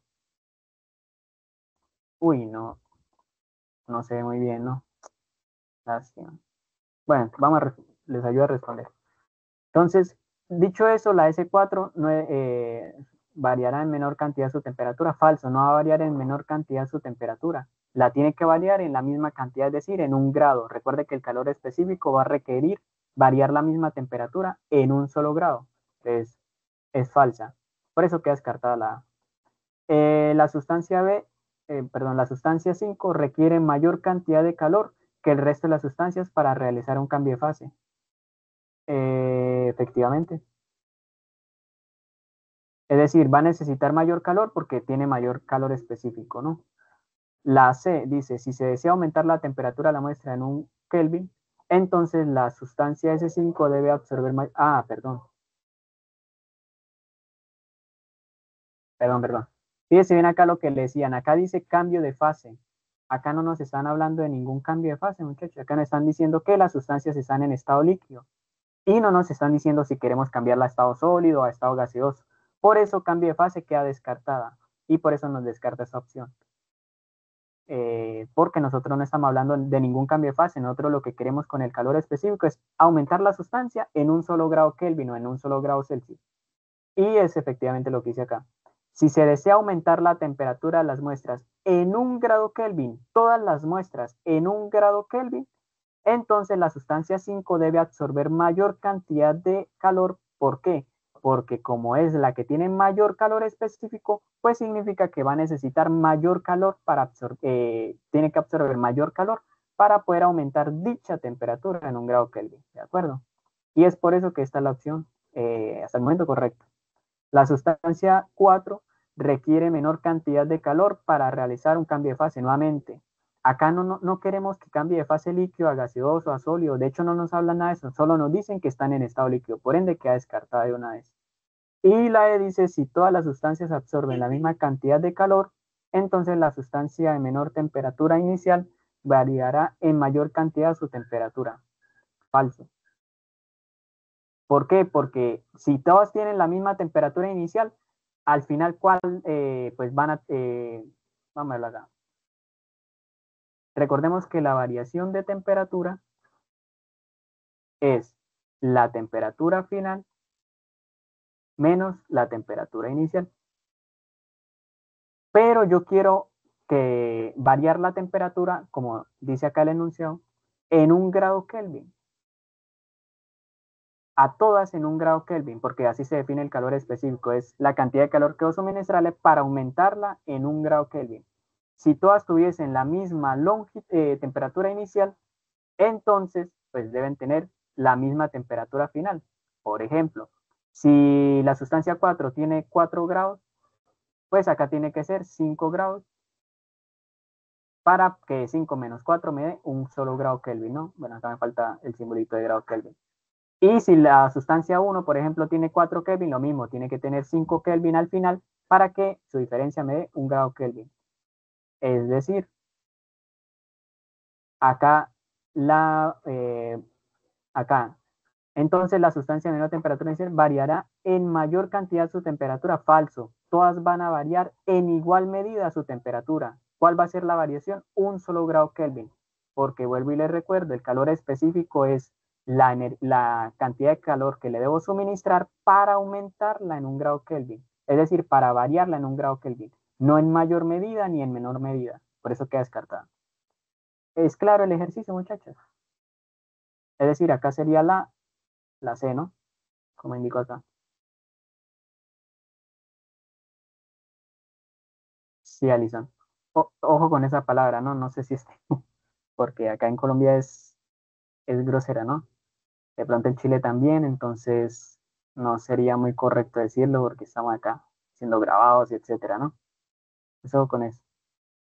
[SPEAKER 1] Uy, no, no se ve muy bien, ¿no? Lástima. Bueno, les ayudo a responder. Entonces, dicho eso, la S4 no, variará en menor cantidad su temperatura. Falso, no va a variar en menor cantidad su temperatura. La tiene que variar en la misma cantidad, es decir, en 1 grado. Recuerde que el calor específico va a requerir variar la misma temperatura en 1 solo grado. Es falsa. Por eso queda descartada la A. La sustancia B, perdón, la sustancia 5 requiere mayor cantidad de calor que el resto de las sustancias para realizar un cambio de fase. Efectivamente. Es decir, va a necesitar mayor calor porque tiene mayor calor específico, ¿no? La C dice, si se desea aumentar la temperatura de la muestra en 1 Kelvin, entonces la sustancia S5 debe absorber más... Ah, perdón. Fíjese bien acá lo que le decían. Acá dice cambio de fase. Acá no nos están hablando de ningún cambio de fase, muchachos. Acá nos están diciendo que las sustancias están en estado líquido. Y no nos están diciendo si queremos cambiarla a estado sólido o a estado gaseoso. Por eso cambio de fase queda descartada. Y por eso nos descarta esa opción. Porque nosotros no estamos hablando de ningún cambio de fase. Nosotros lo que queremos con el calor específico es aumentar la sustancia en 1 solo grado Kelvin o en 1 solo grado Celsius. Y es efectivamente lo que dice acá. Si se desea aumentar la temperatura de las muestras en 1 grado Kelvin, todas las muestras en 1 grado Kelvin, entonces la sustancia 5 debe absorber mayor cantidad de calor. ¿Por qué? Porque como es la que tiene mayor calor específico, pues significa que va a necesitar mayor calor para absorber, tiene que absorber mayor calor para poder aumentar dicha temperatura en 1 grado Kelvin. ¿De acuerdo? Y es por eso que esta es la opción hasta el momento correcta. La sustancia 4 requiere menor cantidad de calor para realizar un cambio de fase. Nuevamente, acá no queremos que cambie de fase líquido a gaseoso, a sólido. De hecho, no nos hablan nada de eso. Solo nos dicen que están en estado líquido. Por ende, queda descartada de una vez. Y la E dice, si todas las sustancias absorben la misma cantidad de calor, entonces la sustancia de menor temperatura inicial variará en mayor cantidad su temperatura. Falso. ¿Por qué? Porque si todas tienen la misma temperatura inicial, al final, ¿cuál? Pues van a... vamos a verlo acá. Recordemos que la variación de temperatura es la temperatura final menos la temperatura inicial. Pero yo quiero que variar la temperatura, como dice acá el enunciado, en 1 grado Kelvin. A todas en 1 grado Kelvin, porque así se define el calor específico, es la cantidad de calor que vos suministrarle para aumentarla en 1 grado Kelvin. Si todas tuviesen la misma temperatura inicial, entonces pues deben tener la misma temperatura final. Por ejemplo, si la sustancia 4 tiene 4 grados, pues acá tiene que ser 5 grados para que 5 menos 4 me dé 1 solo grado Kelvin, ¿no? Bueno, acá me falta el simbolito de grado Kelvin. Y si la sustancia 1, por ejemplo, tiene 4 Kelvin, lo mismo, tiene que tener 5 Kelvin al final para que su diferencia me dé 1 grado Kelvin. Es decir, acá acá. Entonces la sustancia de menor temperatura inicial variará en mayor cantidad su temperatura. Falso. Todas van a variar en igual medida su temperatura. ¿Cuál va a ser la variación? 1 solo grado Kelvin. Porque vuelvo y les recuerdo, el calor específico es la cantidad de calor que le debo suministrar para aumentarla en 1 grado Kelvin. Es decir, para variarla en 1 grado Kelvin. No en mayor medida ni en menor medida. Por eso queda descartada. ¿Es claro el ejercicio, muchachos? Es decir, acá sería la C, ¿no? Como indico acá. Sí, Alison. Ojo con esa palabra, ¿no? No sé si es porque acá en Colombia es grosera, ¿no? De pronto en Chile también, entonces no sería muy correcto decirlo porque estamos acá siendo grabados y etcétera, ¿no? Eso con eso.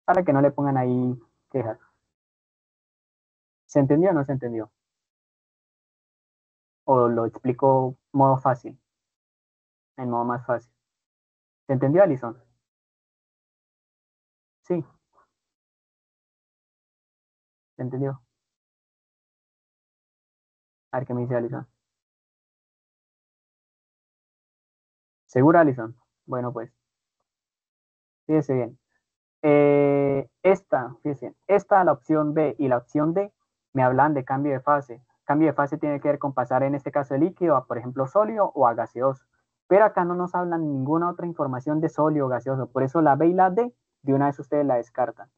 [SPEAKER 1] Para que no le pongan ahí quejas. ¿Se entendió o no se entendió? O lo explico modo fácil. en modo más fácil. ¿Se entendió, Alison? Sí, ¿se entendió? A ver qué me dice Alison. ¿Segura, Alison? Bueno, pues, fíjese bien. Fíjese bien, la opción B y la opción D me hablan de cambio de fase. Cambio de fase tiene que ver con pasar, en este caso, de líquido a, por ejemplo, sólido o a gaseoso. Pero acá no nos hablan ninguna otra información de sólido o gaseoso. Por eso la B y la D, de una vez ustedes la descartan.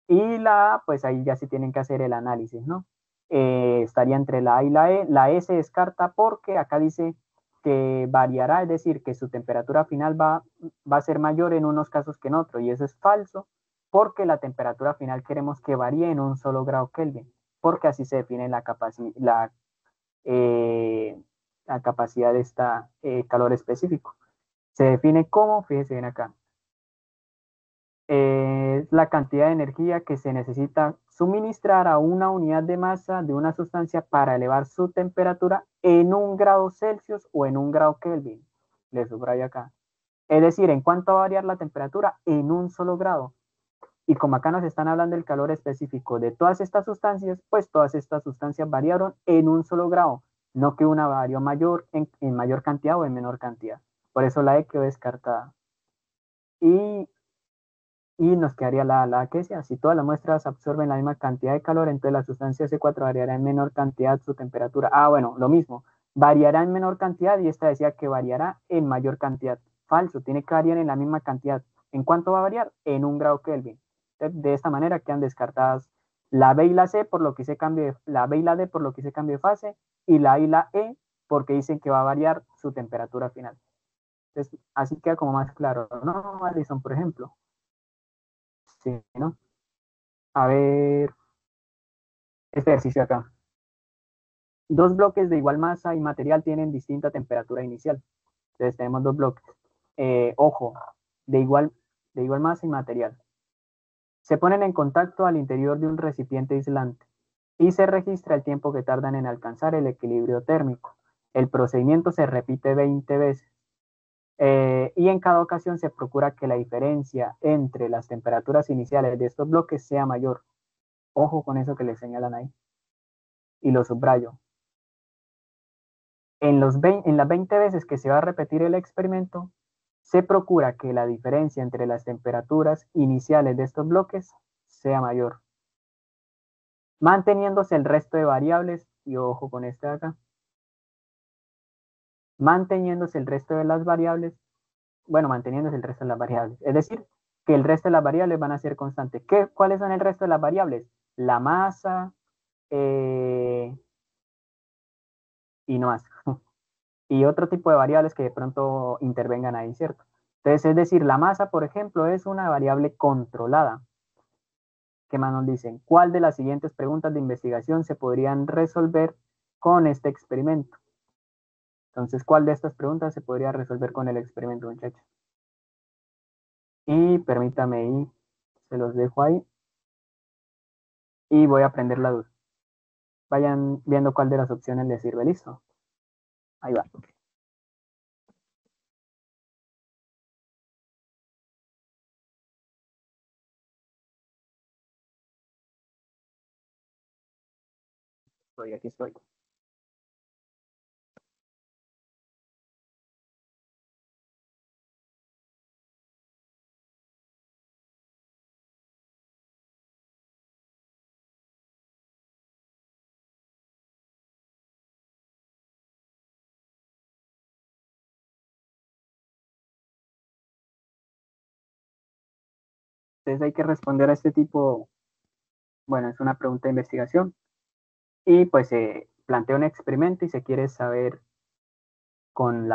[SPEAKER 1] Y la A, pues ahí ya sí tienen que hacer el análisis, ¿no? Estaría entre la A y la E. La E se descarta porque acá dice que variará, es decir, que su temperatura final va a ser mayor en unos casos que en otros. Y eso es falso porque la temperatura final queremos que varíe en un solo grado Kelvin, porque así se define eh, la capacidad de esta calor específico. Se define como, fíjese bien acá, es la cantidad de energía que se necesita suministrar a una unidad de masa de una sustancia para elevar su temperatura en 1 grado Celsius o en 1 grado Kelvin. Le subrayo acá. Es decir, ¿en cuánto va a variar la temperatura? En un solo grado. Y como acá nos están hablando del calor específico de todas estas sustancias, pues todas estas sustancias variaron en un solo grado, no que una varió mayor en mayor cantidad o en menor cantidad. Por eso la E quedó descartada. Y nos quedaría la que sea. Si todas las muestras absorben la misma cantidad de calor, entonces la sustancia C4 variará en menor cantidad su temperatura. Ah, bueno, lo mismo. Variará en menor cantidad y esta decía que variará en mayor cantidad. Falso, tiene que variar en la misma cantidad. ¿En cuánto va a variar? En 1 grado Kelvin. De esta manera quedan descartadas la B y la C por lo que hice cambio de, la B y la D por lo que hice cambio de fase y la A y la E porque dicen que va a variar su temperatura final. Entonces, así queda como más claro, ¿no, Alison, por ejemplo? Sí, ¿no? A ver, este ejercicio acá. Dos bloques de igual masa y material tienen distinta temperatura inicial. Entonces tenemos dos bloques. Ojo, de igual, de igual masa y material. Se ponen en contacto al interior de un recipiente aislante y se registra el tiempo que tardan en alcanzar el equilibrio térmico. El procedimiento se repite 20 veces. Y en cada ocasión se procura que la diferencia entre las temperaturas iniciales de estos bloques sea mayor. Ojo con eso que le señalan ahí. Y lo subrayo. En las 20 veces que se va a repetir el experimento, se procura que la diferencia entre las temperaturas iniciales de estos bloques sea mayor, manteniéndose el resto de variables, y ojo con este de acá, manteniéndose el resto de las variables, bueno, manteniéndose el resto de las variables, es decir, que el resto de las variables van a ser constantes. ¿Cuáles son el resto de las variables? La masa y no más. Y otro tipo de variables que de pronto intervengan ahí, ¿cierto? Entonces, es decir, la masa, por ejemplo, es una variable controlada. ¿Qué más nos dicen? ¿Cuál de las siguientes preguntas de investigación se podrían resolver con este experimento? Entonces, ¿cuál de estas preguntas se podría resolver con el experimento, muchachos? Y permítame ahí, se los dejo ahí y voy a prender la luz. Vayan viendo cuál de las opciones les sirve. ¿Listo? Ahí va. Aquí estoy. Entonces hay que responder a este tipo, bueno, es una pregunta de investigación y pues se plantea un experimento y se quiere saber con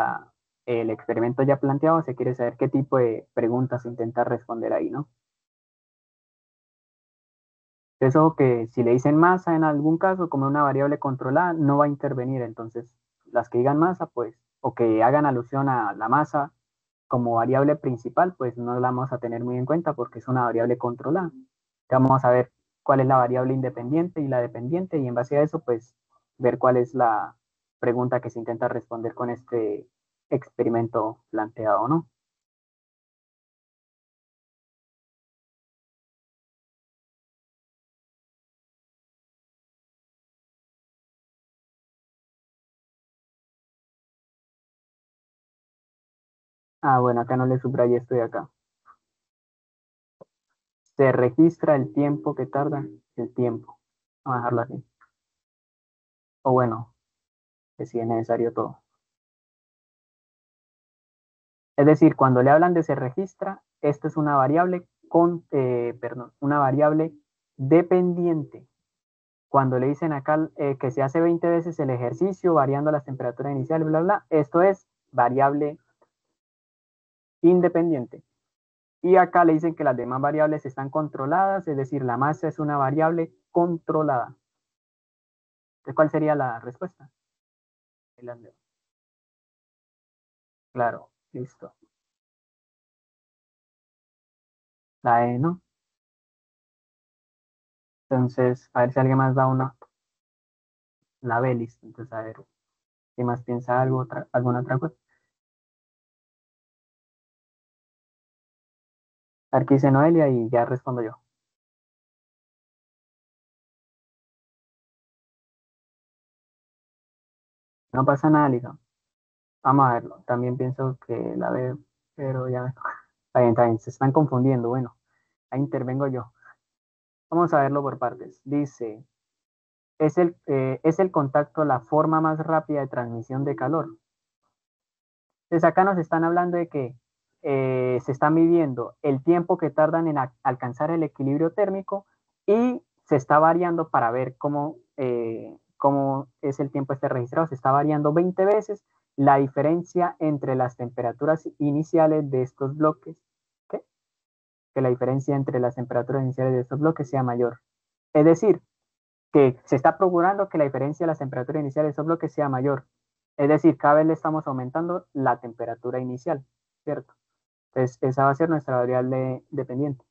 [SPEAKER 1] el experimento ya planteado, se quiere saber qué tipo de preguntas intenta responder ahí, ¿no? Eso que si le dicen masa en algún caso, como una variable controlada, no va a intervenir. Entonces, las que digan masa, pues, o que hagan alusión a la masa como variable principal, pues no la vamos a tener muy en cuenta porque es una variable controlada. Vamos a ver cuál es la variable independiente y la dependiente y en base a eso, pues, ver cuál es la pregunta que se intenta responder con este experimento planteado, ¿no? Ah, bueno, acá no le subrayé, estoy acá. Se registra el tiempo que tarda, el tiempo. Vamos a dejarlo así. O bueno, que si es necesario todo. Es decir, cuando le hablan de se registra, esto es una variable una variable dependiente. Cuando le dicen acá que se hace 20 veces el ejercicio variando las temperaturas iniciales, bla, bla, esto es variable independiente. Y acá le dicen que las demás variables están controladas, es decir, la masa es una variable controlada. Entonces, ¿cuál sería la respuesta? Claro, listo. La E, ¿no? Entonces, a ver si alguien más da una. La B, listo. Entonces, a ver, ¿quién más piensa algo, alguna otra cosa? A ver qué dice Noelia y ya respondo yo. No pasa nada, Lisa. Vamos a verlo. También pienso que la B, pero ya. Está bien, se están confundiendo. Bueno, ahí intervengo yo. Vamos a verlo por partes. Dice, es el contacto la forma más rápida de transmisión de calor. Entonces acá nos están hablando de que se está midiendo el tiempo que tardan en alcanzar el equilibrio térmico y se está variando para ver cómo es el tiempo este registrado. Se está variando 20 veces la diferencia entre las temperaturas iniciales de estos bloques. ¿Qué? Que la diferencia entre las temperaturas iniciales de estos bloques sea mayor. Es decir, que se está procurando que la diferencia de las temperaturas iniciales de estos bloques sea mayor. Es decir, cada vez le estamos aumentando la temperatura inicial, ¿cierto? Entonces, esa va a ser nuestra variable dependiente.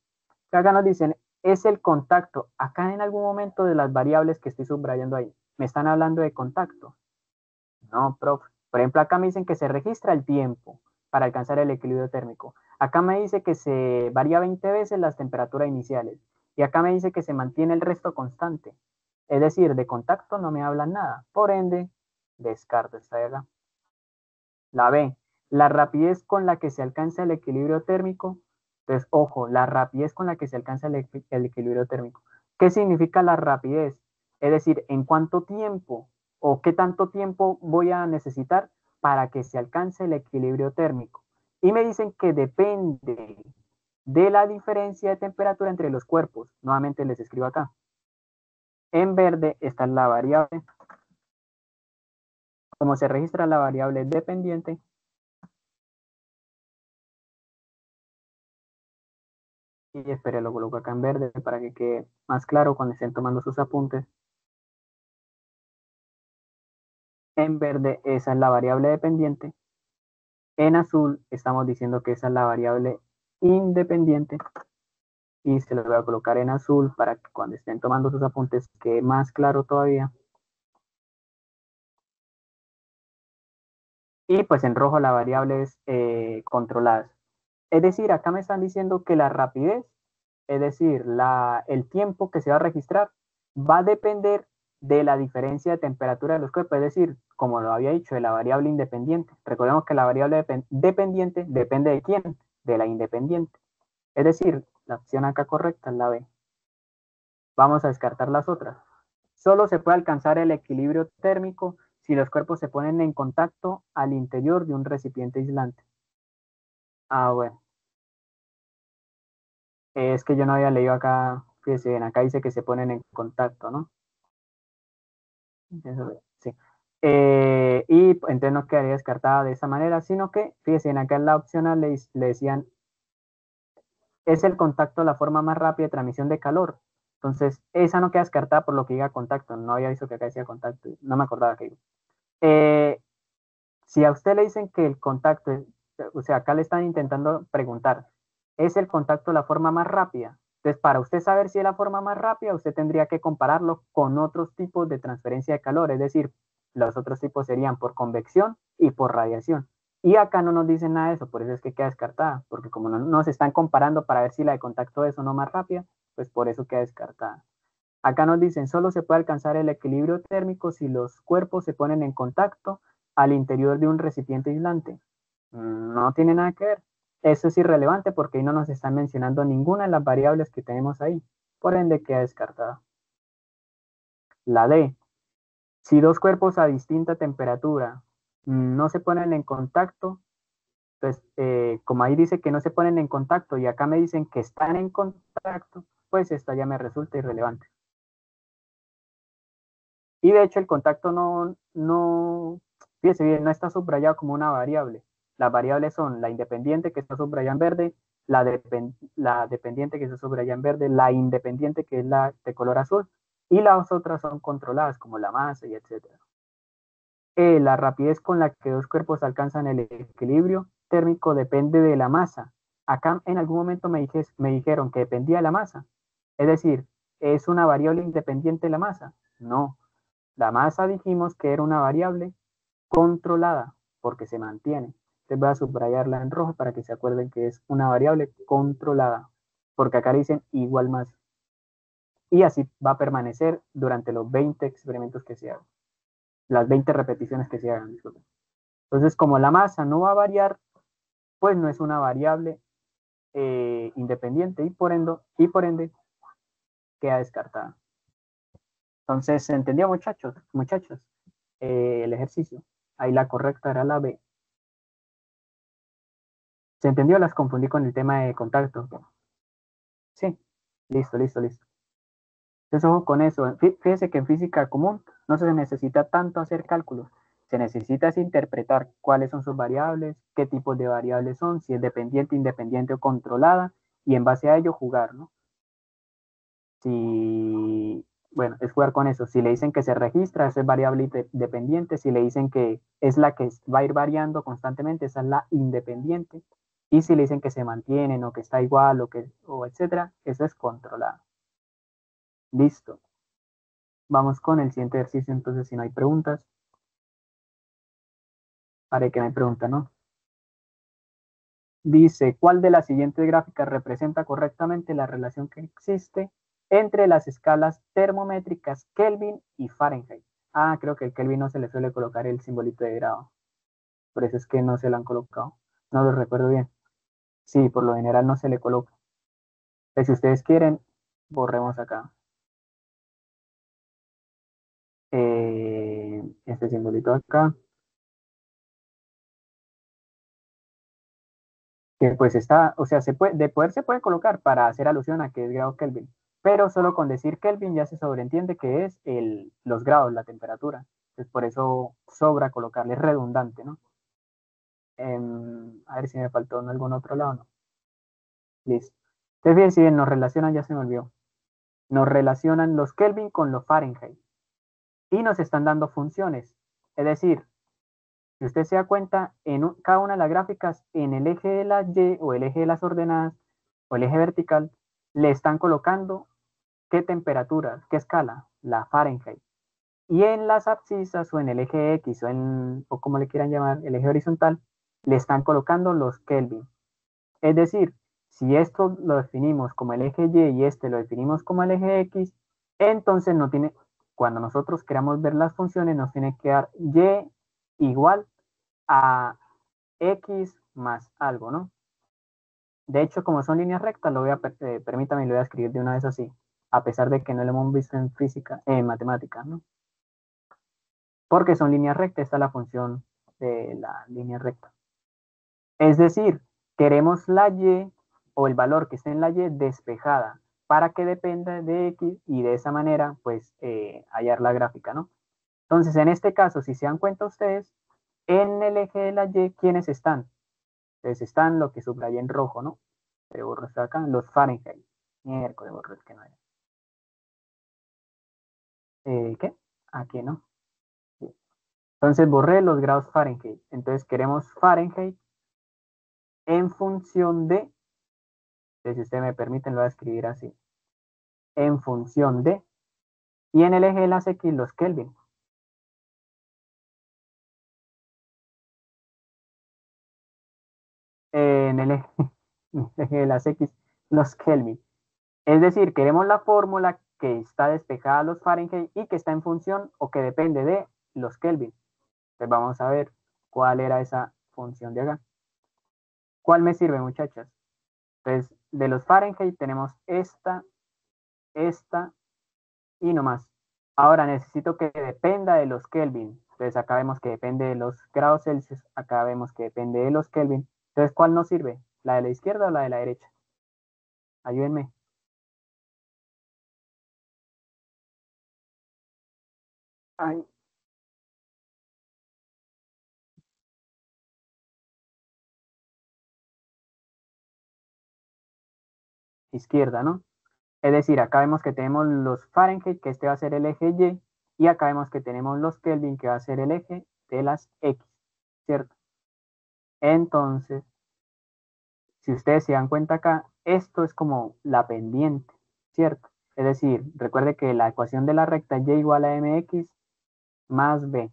[SPEAKER 1] Acá nos dicen, es el contacto. Acá en algún momento de las variables que estoy subrayando ahí, me están hablando de contacto. No, profe. Por ejemplo, acá me dicen que se registra el tiempo para alcanzar el equilibrio térmico. Acá me dice que se varía 20 veces las temperaturas iniciales. Y acá me dice que se mantiene el resto constante. Es decir, de contacto no me hablan nada. Por ende, descarto esta de acá. La B, la rapidez con la que se alcanza el equilibrio térmico. Entonces, ojo, la rapidez con la que se alcanza el equilibrio térmico. ¿Qué significa la rapidez? Es decir, ¿en cuánto tiempo o qué tanto tiempo voy a necesitar para que se alcance el equilibrio térmico? Y me dicen que depende de la diferencia de temperatura entre los cuerpos. Nuevamente les escribo acá. En verde está la variable. Como se registra la variable dependiente, y espere, lo coloco acá en verde para que quede más claro cuando estén tomando sus apuntes. En verde esa es la variable dependiente. En azul estamos diciendo que esa es la variable independiente. Y se lo voy a colocar en azul para que cuando estén tomando sus apuntes quede más claro todavía. Y pues en rojo la variable es controladas. Es decir, acá me están diciendo que la rapidez, es decir, el tiempo que se va a registrar, va a depender de la diferencia de temperatura de los cuerpos, es decir, como lo había dicho, de la variable independiente. Recordemos que la variable dependiente depende de quién, de la independiente. Es decir, la opción acá correcta es la B. Vamos a descartar las otras. Solo se puede alcanzar el equilibrio térmico si los cuerpos se ponen en contacto al interior de un recipiente aislante. Ah, bueno. Es que yo no había leído acá, fíjense, acá dice que se ponen en contacto, ¿no? Sí. Y entonces no quedaría descartada de esa manera, sino que, fíjense, acá en la opcional le decían, es el contacto la forma más rápida de transmisión de calor. Entonces, esa no queda descartada por lo que diga contacto. No había visto que acá decía contacto, no me acordaba que iba. Eh, si a usted le dicen que el contacto, o sea, acá le están intentando preguntar, ¿es el contacto la forma más rápida? Entonces, para usted saber si es la forma más rápida, usted tendría que compararlo con otros tipos de transferencia de calor, es decir, los otros tipos serían por convección y por radiación. Y acá no nos dicen nada de eso, por eso es que queda descartada, porque como no nos están comparando para ver si la de contacto es o no más rápida, pues por eso queda descartada. Acá nos dicen, solo se puede alcanzar el equilibrio térmico si los cuerpos se ponen en contacto al interior de un recipiente aislante. No tiene nada que ver. Eso es irrelevante porque ahí no nos están mencionando ninguna de las variables que tenemos ahí. Por ende, queda descartada. La D. Si dos cuerpos a distinta temperatura no se ponen en contacto, pues como ahí dice que no se ponen en contacto y acá me dicen que están en contacto, pues esta ya me resulta irrelevante. Y de hecho el contacto fíjese bien, no está subrayado como una variable. Las variables son la independiente que está subrayada en verde, la dependiente que está subrayada en verde, la independiente que es la de color azul, y las otras son controladas como la masa y etcétera. La rapidez con la que dos cuerpos alcanzan el equilibrio térmico depende de la masa. Acá en algún momento me dijeron que dependía de la masa. Es decir, ¿es una variable independiente de la masa? No. La masa dijimos que era una variable controlada porque se mantiene. Entonces voy a subrayarla en rojo para que se acuerden que es una variable controlada. Porque acá dicen igual masa. Y así va a permanecer durante los 20 experimentos que se hagan. Las 20 repeticiones que se hagan, disculpen. Entonces, como la masa no va a variar, pues no es una variable independiente y por ende queda descartada. Entonces, ¿se entendió, muchachos? Muchachos, el ejercicio. Ahí la correcta era la B. ¿Se entendió? Las confundí con el tema de contacto. Sí, listo, listo, listo. Entonces, ojo con eso. Fíjese que en física común no se necesita tanto hacer cálculos. Se necesita es interpretar cuáles son sus variables, qué tipos de variables son, si es dependiente, independiente o controlada, y en base a ello jugar, ¿no? Si, bueno, es jugar con eso. Si le dicen que se registra, esa es variable dependiente. Si le dicen que es la que va a ir variando constantemente, esa es la independiente. Y si le dicen que se mantienen o que está igual o etcétera, eso es controlado. Listo. Vamos con el siguiente ejercicio, entonces, si no hay preguntas. Haré que no hay pregunta, ¿no? Dice, ¿cuál de las siguientes gráficas representa correctamente la relación que existe entre las escalas termométricas Kelvin y Fahrenheit? Ah, creo que el Kelvin no se le suele colocar el simbolito de grado. Por eso es que no se lo han colocado. No lo recuerdo bien. Sí, por lo general no se le coloca. Pero si ustedes quieren, borremos acá este simbolito acá. Que pues está, o sea, de poder se puede colocar para hacer alusión a que es grado Kelvin, pero solo con decir Kelvin ya se sobreentiende que es los grados, la temperatura. Entonces por eso sobra colocarle, es redundante, ¿no? A ver si me faltó en algún otro lado, ¿no? Listo. Entonces fíjense bien, nos relacionan, ya se me olvidó, nos relacionan los Kelvin con los Fahrenheit y nos están dando funciones. Es decir, si usted se da cuenta, cada una de las gráficas, en el eje de la Y o el eje de las ordenadas o el eje vertical, le están colocando qué temperatura, qué escala, la Fahrenheit. Y en las abscisas o en el eje X o como le quieran llamar, el eje horizontal, le están colocando los Kelvin. Es decir, si esto lo definimos como el eje Y y este lo definimos como el eje X, entonces cuando nosotros queramos ver las funciones, nos tiene que dar Y igual a X más algo, ¿no? De hecho, como son líneas rectas, permítame, lo voy a escribir de una vez así, a pesar de que no lo hemos visto en física, en matemáticas, ¿no? Porque son líneas rectas, esta es la función de la línea recta. Es decir, queremos la Y o el valor que esté en la Y despejada para que dependa de X y de esa manera, pues, hallar la gráfica, ¿no? Entonces, en este caso, si se dan cuenta ustedes, en el eje de la Y, ¿quiénes están? Entonces están lo que subrayé en rojo, ¿no? Pero borro esto acá, los Fahrenheit. Miércoles borro el que no era. ¿Qué? Aquí, ¿no? Sí. Entonces borré los grados Fahrenheit. Entonces queremos Fahrenheit en función de, si ustedes me permiten, lo voy a escribir así. En función de, y en el eje de las X, los Kelvin. en el eje, eje de las X, los Kelvin. Es decir, queremos la fórmula que está despejada a los Fahrenheit y que está en función o que depende de los Kelvin. Entonces vamos a ver cuál era esa función de acá. ¿Cuál me sirve, muchachas? Entonces, de los Fahrenheit tenemos esta y no más. Ahora necesito que dependa de los Kelvin. Entonces acá vemos que depende de los grados Celsius, acá vemos que depende de los Kelvin. Entonces, ¿cuál nos sirve? ¿La de la izquierda o la de la derecha? Ayúdenme. Ay, izquierda, ¿no? Es decir, acá vemos que tenemos los Fahrenheit, que este va a ser el eje Y, y acá vemos que tenemos los Kelvin, que va a ser el eje de las X, ¿cierto? Entonces, si ustedes se dan cuenta acá, esto es como la pendiente, ¿cierto? Es decir, recuerde que la ecuación de la recta y igual a mx más b,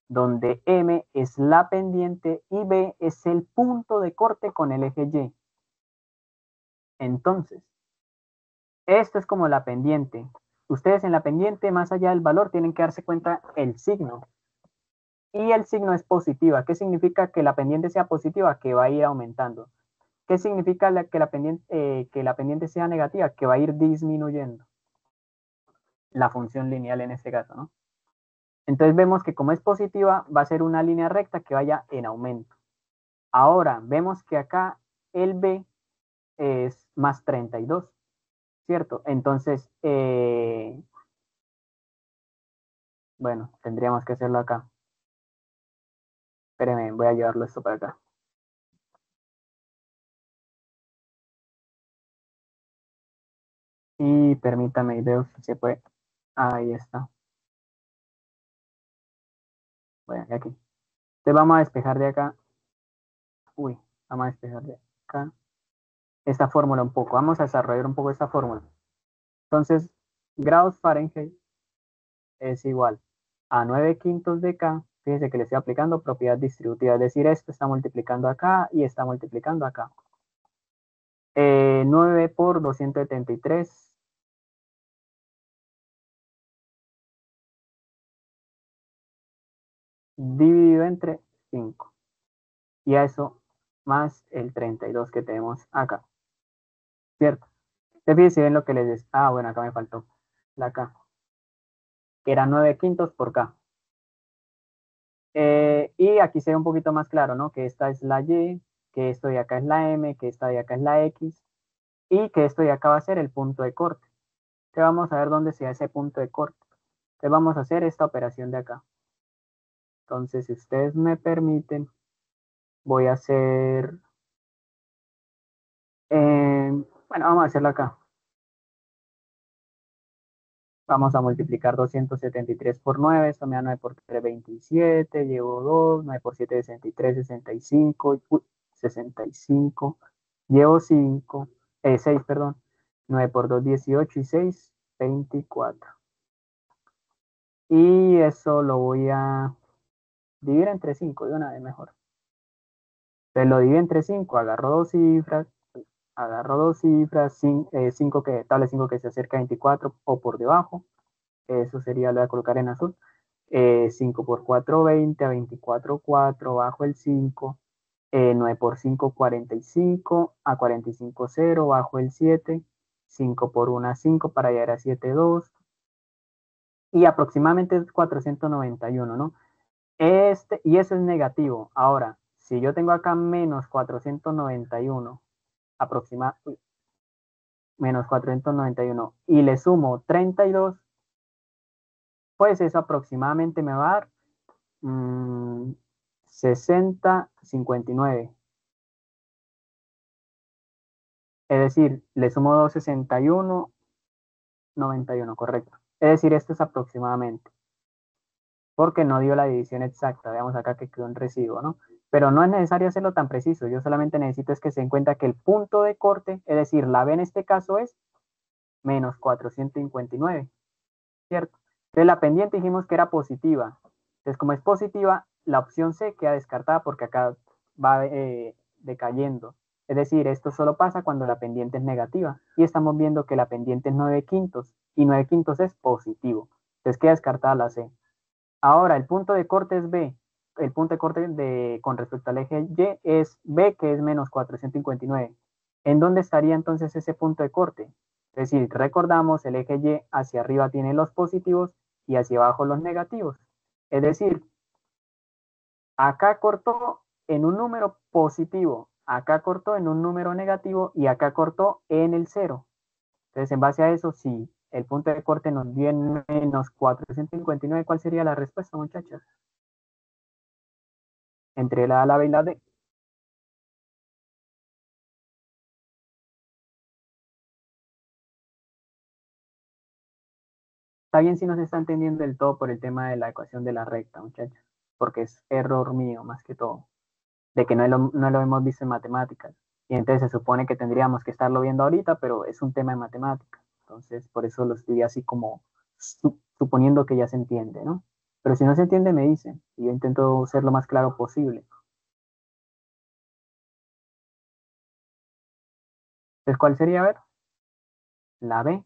[SPEAKER 1] donde m es la pendiente y b es el punto de corte con el eje y. Entonces, esto es como la pendiente. Ustedes en la pendiente, más allá del valor, tienen que darse cuenta el signo. Y el signo es positiva. ¿Qué significa que la pendiente sea positiva? Que va a ir aumentando. ¿Qué significa que la pendiente sea negativa? Que va a ir disminuyendo. La función lineal en este caso, ¿no? Entonces vemos que como es positiva, va a ser una línea recta que vaya en aumento. Ahora, vemos que acá el B es más 32, ¿cierto? Entonces, bueno, tendríamos que hacerlo acá. Espérenme, voy a llevarlo esto para acá. Y permítame, veo si se puede. Ahí está. Bueno, aquí. Entonces vamos a despejar de acá. Uy, vamos a despejar de acá. Esta fórmula un poco. Vamos a desarrollar un poco esta fórmula. Entonces, grados Fahrenheit es igual a 9 quintos de K. Fíjense que le estoy aplicando propiedad distributiva. Es decir, esto está multiplicando acá y está multiplicando acá. 9 por 273. Dividido entre 5. Y a eso más el 32 que tenemos acá. ¿Cierto? Fíjense bien lo que les decía. Ah, bueno, acá me faltó la K. Que era 9 quintos por K. Y aquí se ve un poquito más claro, ¿no? Que esta es la Y, que esto de acá es la M, que esta de acá es la X, y que esto de acá va a ser el punto de corte. Entonces vamos a ver dónde sea ese punto de corte. Entonces vamos a hacer esta operación de acá. Entonces, si ustedes me permiten, voy a hacer, bueno, vamos a hacerlo acá. Vamos a multiplicar 273 por 9, esto me da 9 por 3, 27, llevo 2, 9 por 7, 63, 65, 65, llevo 5, 6, perdón, 9 por 2, 18 y 6, 24. Y eso lo voy a dividir entre 5 de una vez mejor. Entonces lo divido entre 5, agarro dos cifras, 5 que, tabla 5 que se acerca a 24 o por debajo. Eso sería, lo voy a colocar en azul. 5 por 4, 20, a 24, 4, bajo el 5. 9 por 5, 45, a 45, 0, bajo el 7. 5 por 1, 5, para llegar a 7, 2. Y aproximadamente es 491, ¿no? Y eso es negativo. Ahora, si yo tengo acá menos 491, menos 491, y le sumo 32, pues eso aproximadamente me va a dar 60, 59. Es decir, le sumo 261, 91, correcto. Es decir, esto es aproximadamente, porque no dio la división exacta. Veamos acá que quedó un residuo, ¿no? Pero no es necesario hacerlo tan preciso. Yo solamente necesito es que se den cuenta que el punto de corte, es decir, la B en este caso es menos 459, ¿cierto? Entonces la pendiente dijimos que era positiva. Entonces, como es positiva, la opción C queda descartada porque acá va decayendo. Es decir, esto solo pasa cuando la pendiente es negativa. Y estamos viendo que la pendiente es 9/5 y 9/5 es positivo. Entonces queda descartada la C. Ahora, el punto de corte es B. El punto de corte con respecto al eje Y es B, que es menos 459. ¿En dónde estaría entonces ese punto de corte? Es decir, recordamos, el eje Y hacia arriba tiene los positivos y hacia abajo los negativos. Es decir, acá cortó en un número positivo, acá cortó en un número negativo y acá cortó en el cero. Entonces, en base a eso, si el punto de corte nos dio en menos 459, ¿cuál sería la respuesta, muchachos? Entre la A, la B y la D. Está bien si no se está entendiendo del todo por el tema de la ecuación de la recta, muchachos, porque es error mío más que todo, de que no lo hemos visto en matemáticas. Y entonces se supone que tendríamos que estarlo viendo ahorita, pero es un tema de matemáticas. Entonces, por eso lo estoy así como suponiendo que ya se entiende, ¿no? Pero si no se entiende, me dicen. Y yo intento ser lo más claro posible. Entonces, ¿cuál sería? A ver, la B.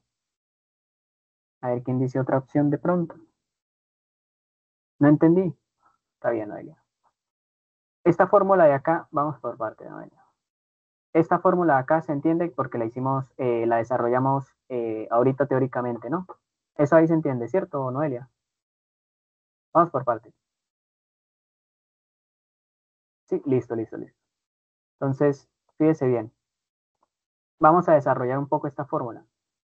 [SPEAKER 1] A ver quién dice otra opción de pronto. No entendí. Está bien, Noelia. Esta fórmula de acá, vamos por parte, Noelia. Esta fórmula de acá se entiende porque la hicimos, la desarrollamos ahorita teóricamente, ¿no? Eso ahí se entiende, ¿cierto, Noelia? Vamos por partes. Sí, listo, listo, listo. Entonces, fíjese bien. Vamos a desarrollar un poco esta fórmula.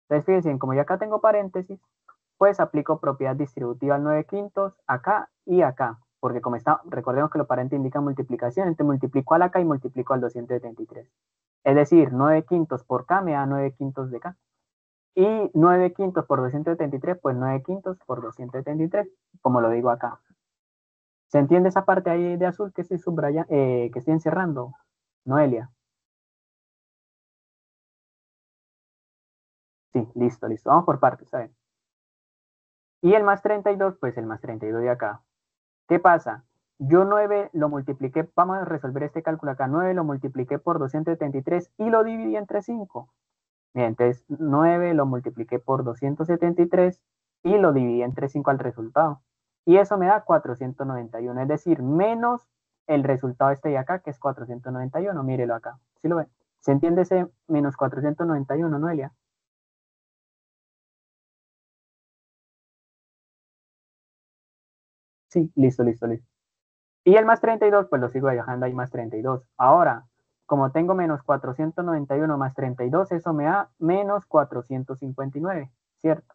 [SPEAKER 1] Entonces, fíjense bien, como yo acá tengo paréntesis, pues aplico propiedad distributiva al 9/5 acá y acá. Porque como está, recordemos que los paréntesis indican multiplicación, entonces multiplico al acá y multiplico al 273. Es decir, 9/5 por K me da 9/5 de K. Y 9/5 por 273, pues 9/5 por 273, como lo digo acá. ¿Se entiende esa parte ahí de azul que estoy subrayando, que estoy encerrando, Noelia? Sí, listo, listo. Vamos por partes, ¿saben? Y el más 32, pues el más 32 de acá. ¿Qué pasa? Yo 9 lo multipliqué, vamos a resolver este cálculo acá, 9 lo multipliqué por 273 y lo dividí entre 5. Bien, entonces 9 lo multipliqué por 273 y lo dividí entre 5 al resultado. Y eso me da 491, es decir, menos el resultado este de acá, que es 491. Mírelo acá. ¿Sí lo ven? ¿Se entiende ese menos 491, Noelia? Sí, listo, listo, listo. Y el más 32, pues lo sigo dejando ahí más 32. Ahora, como tengo menos 491 más 32, eso me da menos 459, ¿cierto?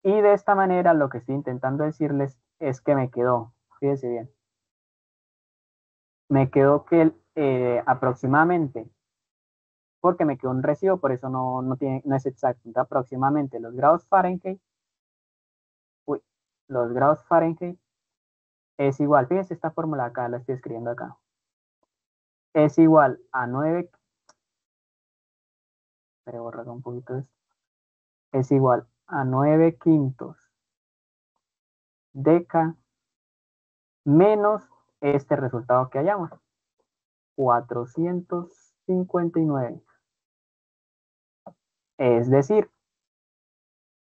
[SPEAKER 1] Y de esta manera lo que estoy intentando decirles es que me quedó, fíjense bien, me quedó que aproximadamente, porque me quedó un recibo, por eso no es exacto, aproximadamente los grados Fahrenheit, uy, los grados Fahrenheit es igual, fíjense esta fórmula acá, la estoy escribiendo acá, es igual a 9, voy a borrar un poquito esto, es igual a 9/5 de K menos este resultado que hayamos, 459. Es decir,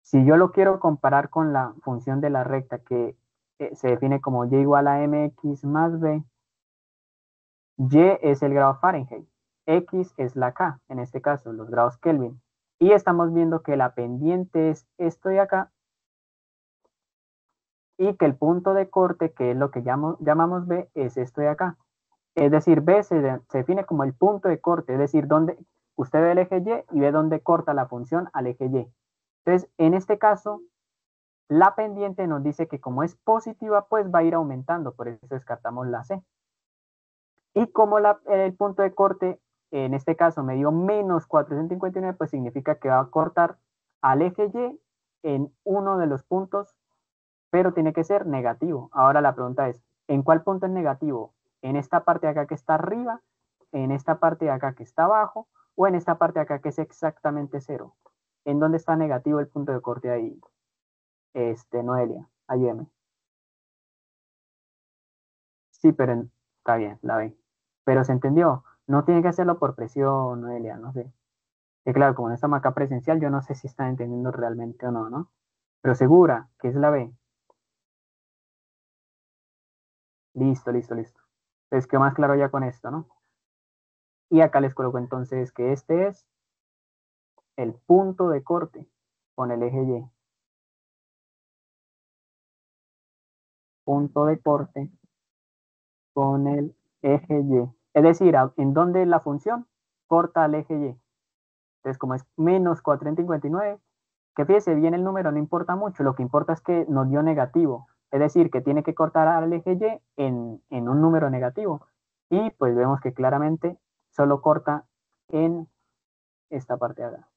[SPEAKER 1] si yo lo quiero comparar con la función de la recta que se define como y igual a mx más b, y es el grado Fahrenheit, x es la k, en este caso, los grados Kelvin. Y estamos viendo que la pendiente es esto de acá y que el punto de corte, que es lo que llamamos b, es esto de acá. Es decir, B se define como el punto de corte, es decir, donde usted ve el eje Y y ve dónde corta la función al eje Y. Entonces, en este caso, la pendiente nos dice que como es positiva, pues va a ir aumentando, por eso descartamos la C. Y como el punto de corte, en este caso me dio menos 459, pues significa que va a cortar al eje Y en uno de los puntos, pero tiene que ser negativo. Ahora la pregunta es, ¿en cuál punto es negativo? ¿En esta parte de acá que está arriba? ¿En esta parte de acá que está abajo? ¿O en esta parte de acá que es exactamente cero? ¿En dónde está negativo el punto de corte ahí? Noelia, ayúdeme. Sí, pero está bien, la ve. Pero se entendió. No tiene que hacerlo por presión, Noelia, no sé. Que claro, como no estamos acá presencial, yo no sé si están entendiendo realmente o no, ¿no? Pero segura que es la B. Listo, listo, listo. Entonces quedó más claro ya con esto, ¿no? Y acá les coloco entonces que este es el punto de corte con el eje Y. Punto de corte con el eje Y. Es decir, en donde la función corta al eje Y. Entonces, como es menos 459, que fíjese bien el número, no importa mucho, lo que importa es que nos dio negativo. Es decir, que tiene que cortar al eje Y en un número negativo. Y pues vemos que claramente solo corta en esta parte de acá.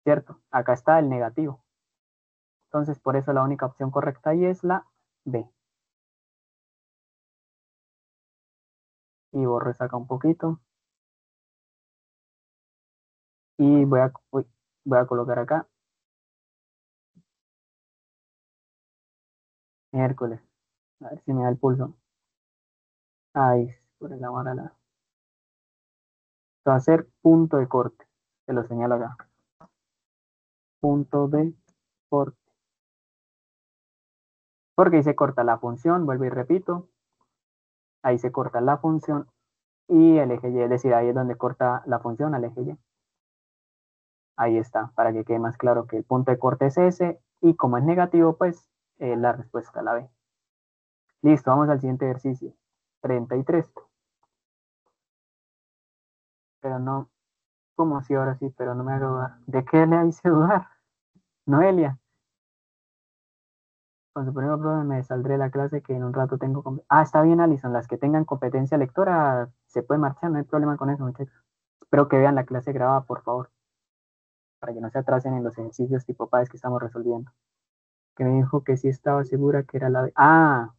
[SPEAKER 1] ¿Cierto? Acá está el negativo. Entonces, por eso la única opción correcta ahí es la B. Y borro esa acá un poquito. Y voy a colocar acá miércoles. A ver si me da el pulso. Ahí, por el amor a la. Esto va a ser punto de corte. Se lo señalo acá. Punto de corte. Porque ahí se corta la función, vuelvo y repito. Ahí se corta la función y el eje Y, es decir, ahí es donde corta la función al eje Y. Ahí está, para que quede más claro que el punto de corte es ese y como es negativo, pues la respuesta la B. Listo, vamos al siguiente ejercicio. 33. Pero no, como si ahora sí, pero no me haga dudar. ¿De qué le hice dudar? Noelia, con su primer prueba me saldré de la clase que en un rato tengo. Ah, está bien, Alison. Las que tengan competencia lectora se puede marchar, no hay problema con eso, muchachos. Espero que vean la clase grabada, por favor, para que no se atrasen en los ejercicios tipo padres que estamos resolviendo. Que me dijo que sí estaba segura que era la de. Ah,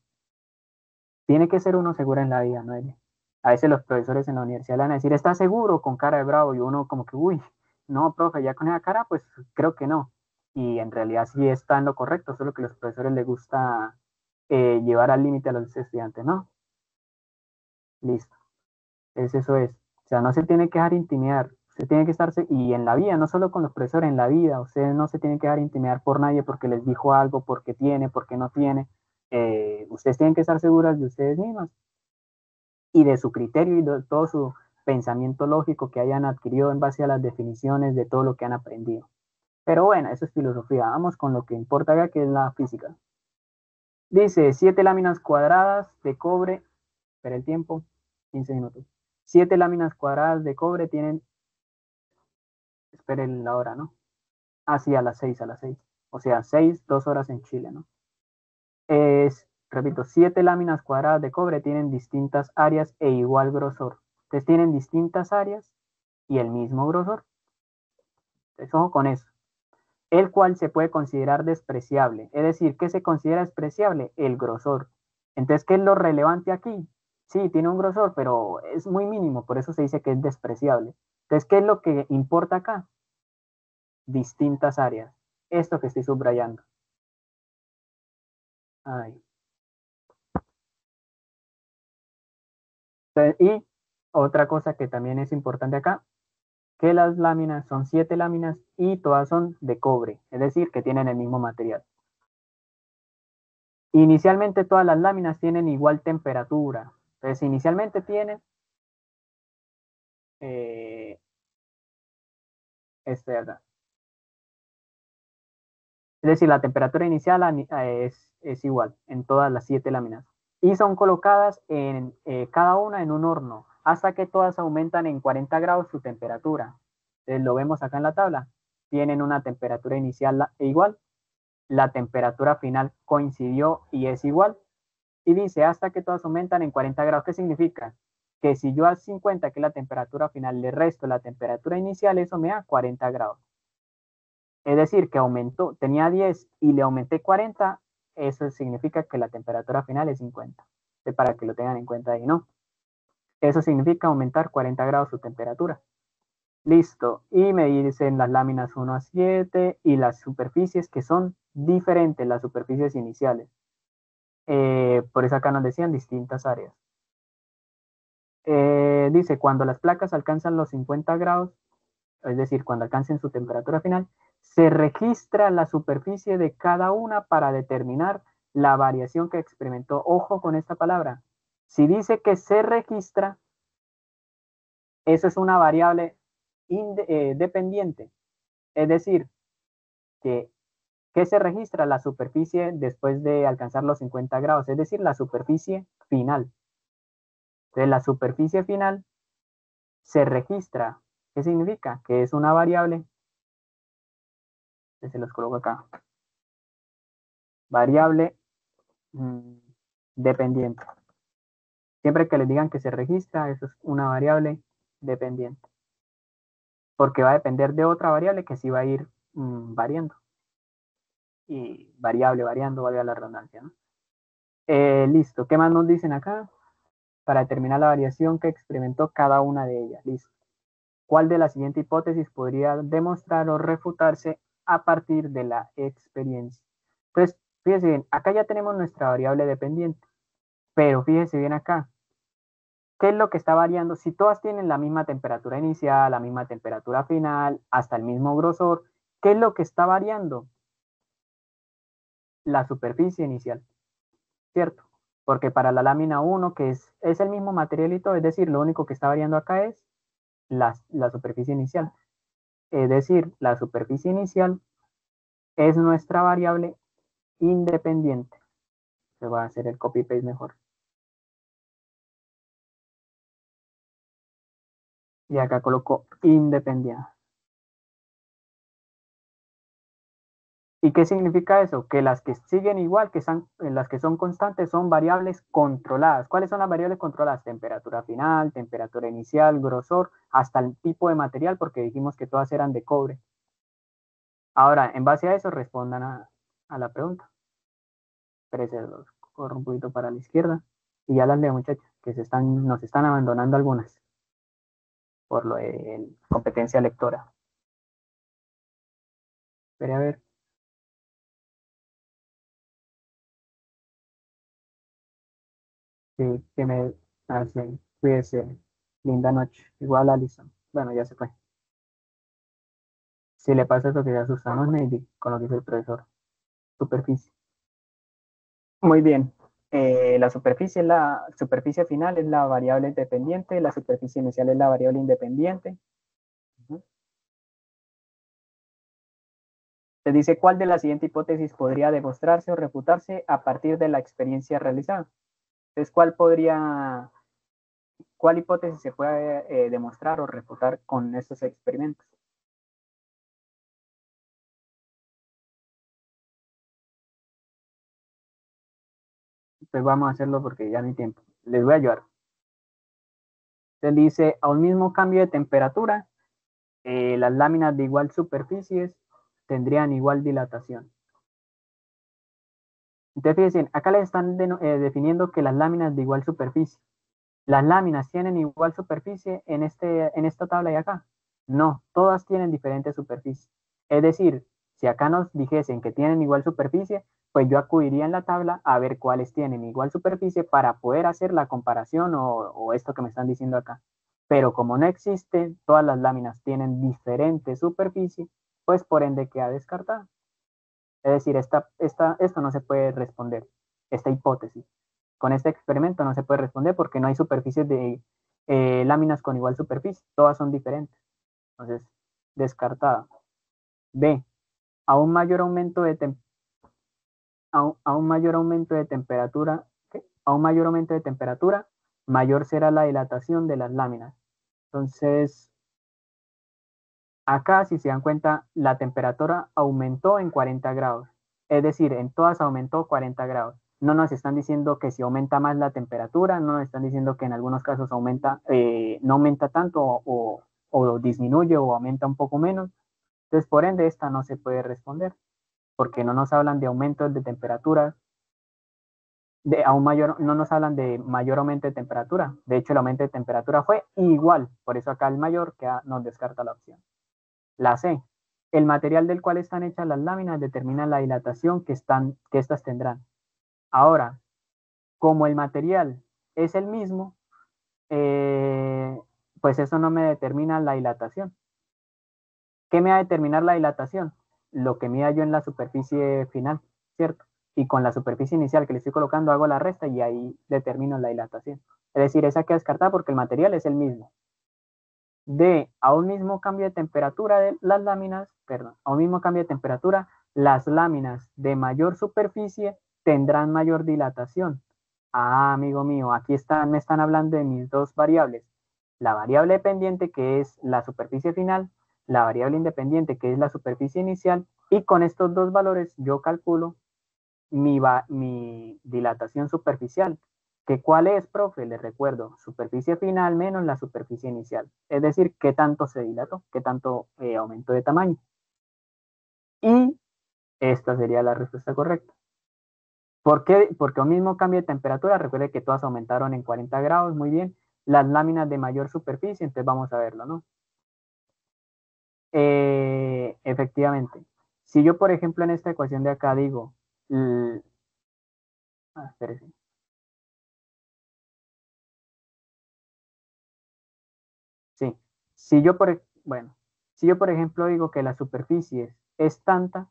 [SPEAKER 1] tiene que ser uno seguro en la vida, Noelia. A veces los profesores en la universidad le van a decir, ¿estás seguro? Con cara de bravo. Y uno como que, uy, no, profe, ya con esa cara, pues creo que no. Y en realidad sí está en lo correcto, solo que a los profesores les gusta llevar al límite a los estudiantes, ¿no? Listo. Eso es. O sea, no se tiene que dejar intimidar. Usted tiene que estarse, y en la vida, no solo con los profesores, en la vida, usted no se tiene que dejar intimidar por nadie porque les dijo algo, porque tiene, porque no tiene. Ustedes tienen que estar seguras de ustedes mismas y de su criterio y de todo su pensamiento lógico que hayan adquirido en base a las definiciones de todo lo que han aprendido. Pero bueno, eso es filosofía. Vamos con lo que importa acá, que es la física. Dice, 7 láminas cuadradas de cobre, espera el tiempo, 15 minutos. 7 láminas cuadradas de cobre tienen, esperen la hora, ¿no? Así a las 6, a las 6. O sea, 6, 2 horas en Chile, ¿no? Repito, 7 láminas cuadradas de cobre tienen distintas áreas e igual grosor. Entonces tienen distintas áreas y el mismo grosor. Entonces, ojo con eso. El cual se puede considerar despreciable. Es decir, ¿qué se considera despreciable? El grosor. Entonces, ¿qué es lo relevante aquí? Sí, tiene un grosor, pero es muy mínimo, por eso se dice que es despreciable. Entonces, ¿qué es lo que importa acá? Distintas áreas. Esto que estoy subrayando. Ahí. Entonces, y otra cosa que también es importante acá, que las láminas son 7 láminas y todas son de cobre, es decir, que tienen el mismo material. Inicialmente todas las láminas tienen igual temperatura. Entonces, inicialmente tienen este de acá. Es decir, la temperatura inicial es igual en todas las 7 láminas. Y son colocadas en cada una en un horno hasta que todas aumentan en 40 grados su temperatura. Entonces, lo vemos acá en la tabla. Tienen una temperatura inicial igual. La temperatura final coincidió y es igual. Y dice hasta que todas aumentan en 40 grados. ¿Qué significa? Que si yo a 50, que es la temperatura final, le resto la temperatura inicial, eso me da 40 grados. Es decir, que aumentó, tenía 10 y le aumenté 40, eso significa que la temperatura final es 50. Para que lo tengan en cuenta ahí, ¿no? Eso significa aumentar 40 grados su temperatura. Listo. Y me dicen las láminas 1 a 7 y las superficies que son diferentes, las superficies iniciales. Por eso acá nos decían distintas áreas. Dice, cuando las placas alcanzan los 50 grados, es decir, cuando alcancen su temperatura final, se registra la superficie de cada una para determinar la variación que experimentó. Ojo con esta palabra. Si dice que se registra, eso es una variable dependiente. Es decir, que se registra la superficie después de alcanzar los 50 grados, es decir, la superficie final. Entonces, la superficie final se registra. ¿Qué significa? Que es una variable. Se los coloco acá. Variable dependiente. Siempre que les digan que se registra, eso es una variable dependiente. Porque va a depender de otra variable que sí va a ir variando. Y variable variando, valga la redundancia, ¿no? Listo. ¿Qué más nos dicen acá? Para determinar la variación que experimentó cada una de ellas. Listo. ¿Cuál de la siguiente hipótesis podría demostrar o refutarse a partir de la experiencia? Entonces, fíjese bien, acá ya tenemos nuestra variable dependiente, pero fíjese bien acá, ¿qué es lo que está variando? Si todas tienen la misma temperatura inicial, la misma temperatura final, hasta el mismo grosor, ¿qué es lo que está variando? La superficie inicial, ¿cierto? Porque para la lámina 1, que es el mismo materialito, es decir, lo único que está variando acá es la superficie inicial. Es decir, la superficie inicial es nuestra variable independiente. Se va a hacer el copy-paste mejor. Y acá coloco independiente. ¿Y qué significa eso? Que las que siguen igual, las que son constantes, son variables controladas. ¿Cuáles son las variables controladas? Temperatura final, temperatura inicial, grosor, hasta el tipo de material, porque dijimos que todas eran de cobre. Ahora, en base a eso, respondan a la pregunta. Espérense, corro un poquito para la izquierda. Y ya las leo, muchachos, que nos están abandonando algunas por lo de competencia lectora. Espere a ver. Que me hacen. Cuídese. Linda noche. Igual Alison. Bueno, ya se fue. Si le pasa eso que se asusta, no es Navy, con lo que dice el profesor. Superficie. Muy bien. La superficie final es la variable dependiente, la superficie inicial es la variable independiente. Se dice cuál de la siguiente hipótesis podría demostrarse o refutarse a partir de la experiencia realizada. Entonces, ¿cuál hipótesis se puede demostrar o refutar con estos experimentos? Pues vamos a hacerlo porque ya no hay tiempo. Les voy a ayudar. Se dice, a un mismo cambio de temperatura, las láminas de igual superficies tendrían igual dilatación. Entonces, fíjense, acá les están definiendo que las láminas de igual superficie. ¿Las láminas tienen igual superficie en esta tabla de acá? No, todas tienen diferente superficie. Es decir, si acá nos dijesen que tienen igual superficie, pues yo acudiría en la tabla a ver cuáles tienen igual superficie para poder hacer la comparación o esto que me están diciendo acá. Pero como no existe, todas las láminas tienen diferente superficie, pues por ende queda descartada. Es decir, esto no se puede responder, esta hipótesis. Con este experimento no se puede responder porque no hay superficies de láminas con igual superficie, todas son diferentes. Entonces, descartada. B, a un mayor aumento de, a un mayor aumento de temperatura, ¿qué? A un mayor aumento de temperatura, mayor será la dilatación de las láminas. Entonces, acá, si se dan cuenta, la temperatura aumentó en 40 grados. Es decir, en todas aumentó 40 grados. No nos están diciendo que si aumenta más la temperatura, no nos están diciendo que en algunos casos no aumenta tanto o disminuye o aumenta un poco menos. Entonces, por ende, esta no se puede responder, porque no nos hablan de aumentos de temperatura, no nos hablan de mayor aumento de temperatura. De hecho, el aumento de temperatura fue igual, por eso acá el mayor nos descarta la opción. La C, el material del cual están hechas las láminas determina la dilatación que estas tendrán. Ahora, como el material es el mismo, eh, pues eso no me determina la dilatación. ¿Qué me va a determinar la dilatación? Lo que mida yo en la superficie final, ¿cierto? Y con la superficie inicial que le estoy colocando hago la resta y ahí determino la dilatación. Es decir, esa queda descartada porque el material es el mismo. A un mismo cambio de temperatura de las láminas, perdón, a un mismo cambio de temperatura, las láminas de mayor superficie tendrán mayor dilatación. Ah, amigo mío, aquí me están hablando de mis dos variables. La variable dependiente, que es la superficie final, la variable independiente, que es la superficie inicial, y con estos dos valores yo calculo mi dilatación superficial. ¿Que cuál es, profe? Les recuerdo, superficie final menos la superficie inicial. Es decir, qué tanto se dilató, qué tanto aumentó de tamaño. Y esta sería la respuesta correcta. ¿Por qué? Porque un mismo cambio de temperatura, recuerde que todas aumentaron en 40 grados, muy bien. Las láminas de mayor superficie, entonces vamos a verlo, ¿no? Efectivamente. Si yo, por ejemplo, en esta ecuación de acá digo, espérese. Sí. Bueno, si yo, por ejemplo, digo que la superficie es tanta,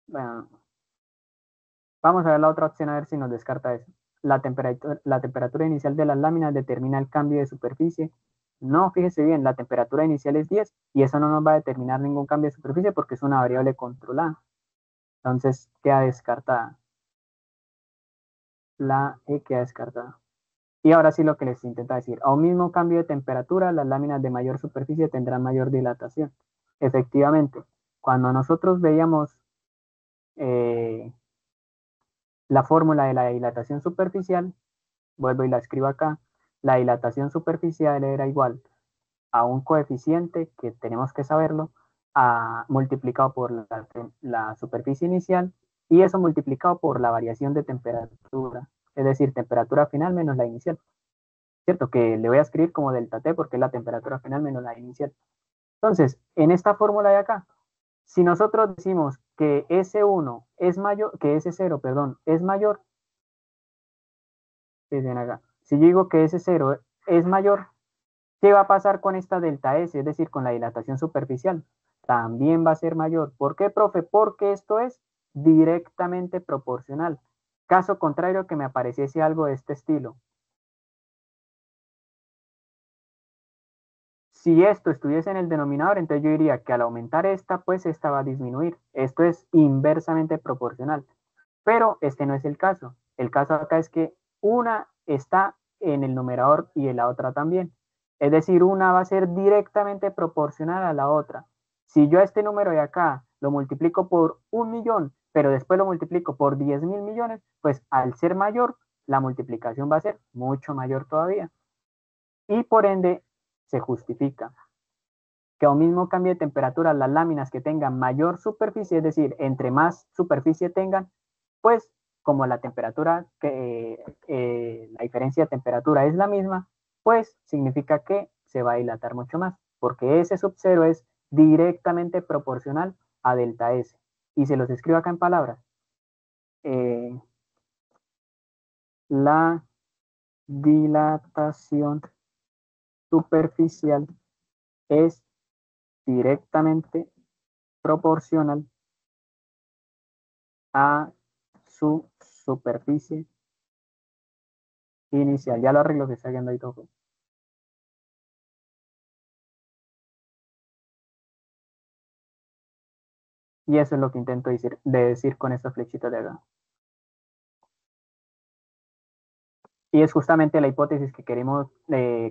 [SPEAKER 1] bueno, vamos a ver la otra opción a ver si nos descarta eso. La temperatura inicial de las láminas determina el cambio de superficie. No, fíjese bien, la temperatura inicial es 10 y eso no nos va a determinar ningún cambio de superficie porque es una variable controlada. Entonces queda descartada. La E queda descartada. Y ahora sí lo que les intenta decir. A un mismo cambio de temperatura, las láminas de mayor superficie tendrán mayor dilatación. Efectivamente, cuando nosotros veíamos eh, la fórmula de la dilatación superficial, vuelvo y la escribo acá, la dilatación superficial era igual a un coeficiente, que tenemos que saberlo, multiplicado por la superficie inicial, y eso multiplicado por la variación de temperatura, es decir, temperatura final menos la inicial. ¿Cierto? Que le voy a escribir como delta T porque es la temperatura final menos la inicial. Entonces, en esta fórmula de acá, si nosotros decimos que S1 es mayor, que S0, perdón, es mayor, dicen acá, si yo digo que S0 es mayor, ¿qué va a pasar con esta delta S? Es decir, con la dilatación superficial. También va a ser mayor. ¿Por qué, profe? Porque esto es directamente proporcional. Caso contrario, que me apareciese algo de este estilo. Si esto estuviese en el denominador, entonces yo diría que al aumentar esta, pues esta va a disminuir. Esto es inversamente proporcional. Pero este no es el caso. El caso acá es que una está en el numerador y en la otra también. Es decir, una va a ser directamente proporcional a la otra. Si yo a este número de acá lo multiplico por 1.000.000, pero después lo multiplico por 10.000.000.000, pues al ser mayor, la multiplicación va a ser mucho mayor todavía. Y por ende, se justifica que a un mismo cambio de temperatura las láminas que tengan mayor superficie, es decir, entre más superficie tengan, pues como la temperatura, la diferencia de temperatura es la misma, pues significa que se va a dilatar mucho más, porque ese sub cero es directamente proporcional a delta S. Y se los escribo acá en palabras. Eh, la dilatación superficial es directamente proporcional a su superficie inicial. Ya lo arreglo que está yendo ahí todo. Y eso es lo que intento decir con esta flechita de acá. Y es justamente la hipótesis que queremos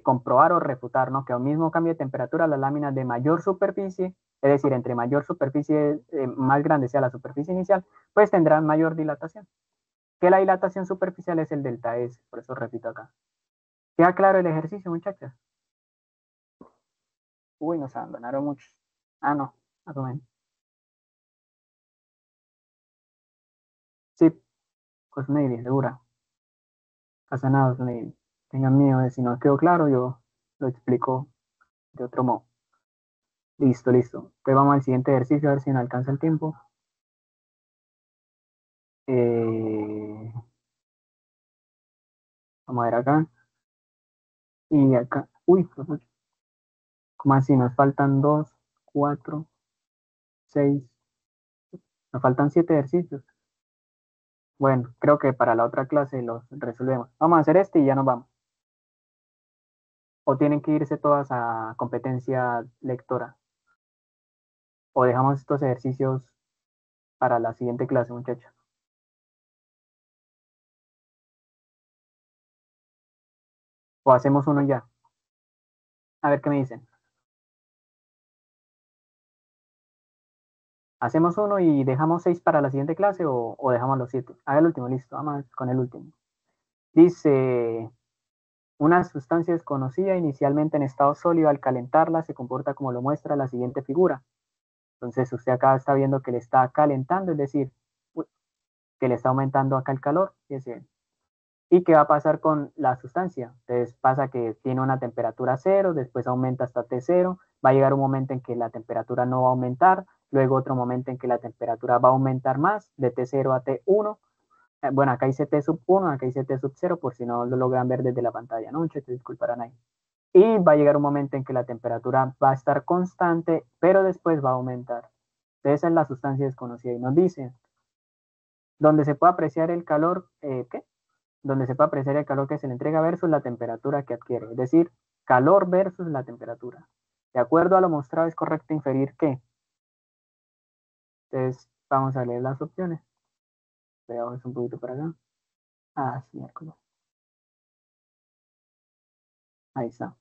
[SPEAKER 1] comprobar o refutar, ¿no? Que a un mismo cambio de temperatura, las láminas de mayor superficie, es decir, entre mayor superficie, más grande sea la superficie inicial, pues tendrán mayor dilatación. Que la dilatación superficial es el delta S, por eso repito acá. ¿Queda claro el ejercicio, muchachas? Uy, nos abandonaron muchos. Ah, no, más o menos. Sí, pues maybe, segura. Pasa nada, maybe. Tengan miedo de si no quedó claro, yo lo explico de otro modo. Listo, listo. Entonces vamos al siguiente ejercicio a ver si nos alcanza el tiempo. Eh, Vamos a ver acá. Y acá, uy, ¿cómo así? Nos faltan 2, 4, 6, nos faltan 7 ejercicios. Bueno, creo que para la otra clase los resolvemos. Vamos a hacer este y ya nos vamos. O tienen que irse todas a competencia lectora. O dejamos estos ejercicios para la siguiente clase, muchachos. O hacemos uno ya. A ver qué me dicen. ¿Hacemos uno y dejamos 6 para la siguiente clase o dejamos los 7? Haga el último, listo. Vamos con el último. Dice, una sustancia desconocida inicialmente en estado sólido al calentarla se comporta como lo muestra la siguiente figura. Entonces usted acá está viendo que le está calentando, es decir, que le está aumentando acá el calor. Fíjese. ¿Y qué va a pasar con la sustancia? Entonces pasa que tiene una temperatura cero, después aumenta hasta T0, va a llegar un momento en que la temperatura no va a aumentar, luego otro momento en que la temperatura va a aumentar más, de T0 a T1. Bueno, acá dice T sub 1, acá dice T sub 0, por si no lo logran ver desde la pantalla, ¿no? Muchachos, disculparán ahí. Y va a llegar un momento en que la temperatura va a estar constante, pero después va a aumentar. Esa es la sustancia desconocida y nos dice, donde se puede apreciar el calor, ¿qué? Donde se puede apreciar el calor que se le entrega versus la temperatura que adquiere, es decir, calor versus la temperatura. De acuerdo a lo mostrado, es correcto inferir que. Entonces, vamos a leer las opciones. Veamos un poquito para acá. Ah, sí, miércoles. Ahí está.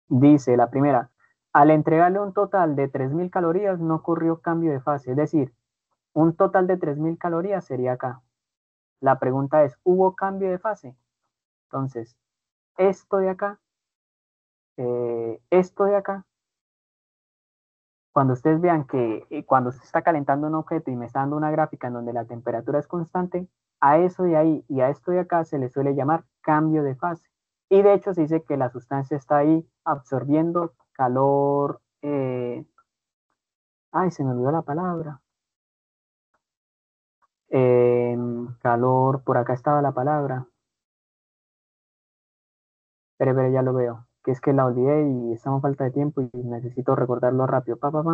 [SPEAKER 1] Dice la primera, al entregarle un total de 3.000 calorías no ocurrió cambio de fase, es decir, un total de 3.000 calorías sería acá. La pregunta es, ¿hubo cambio de fase? Entonces, esto de acá, esto de acá, cuando ustedes vean que cuando se está calentando un objeto y me está dando una gráfica en donde la temperatura es constante, a eso de ahí y a esto de acá se le suele llamar cambio de fase. Y de hecho se dice que la sustancia está ahí absorbiendo calor. Ay, se me olvidó la palabra. Calor, por acá estaba la palabra. Pero ya lo veo. Que es que la olvidé y estamos falta de tiempo y necesito recordarlo rápido. Pa, pa, pa.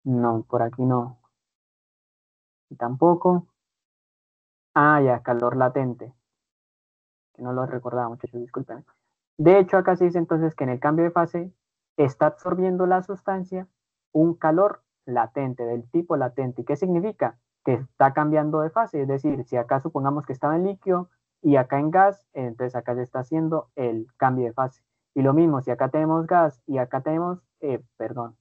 [SPEAKER 1] No, por aquí no. Y tampoco. Ah, ya, calor latente. Que no lo recordaba, muchachos, disculpen. De hecho, acá se dice entonces que en el cambio de fase está absorbiendo la sustancia un calor latente, del tipo latente. ¿Y qué significa? Que está cambiando de fase. Es decir, si acá supongamos que estaba en líquido y acá en gas, entonces acá se está haciendo el cambio de fase. Y lo mismo, si acá tenemos gas y acá tenemos, perdón,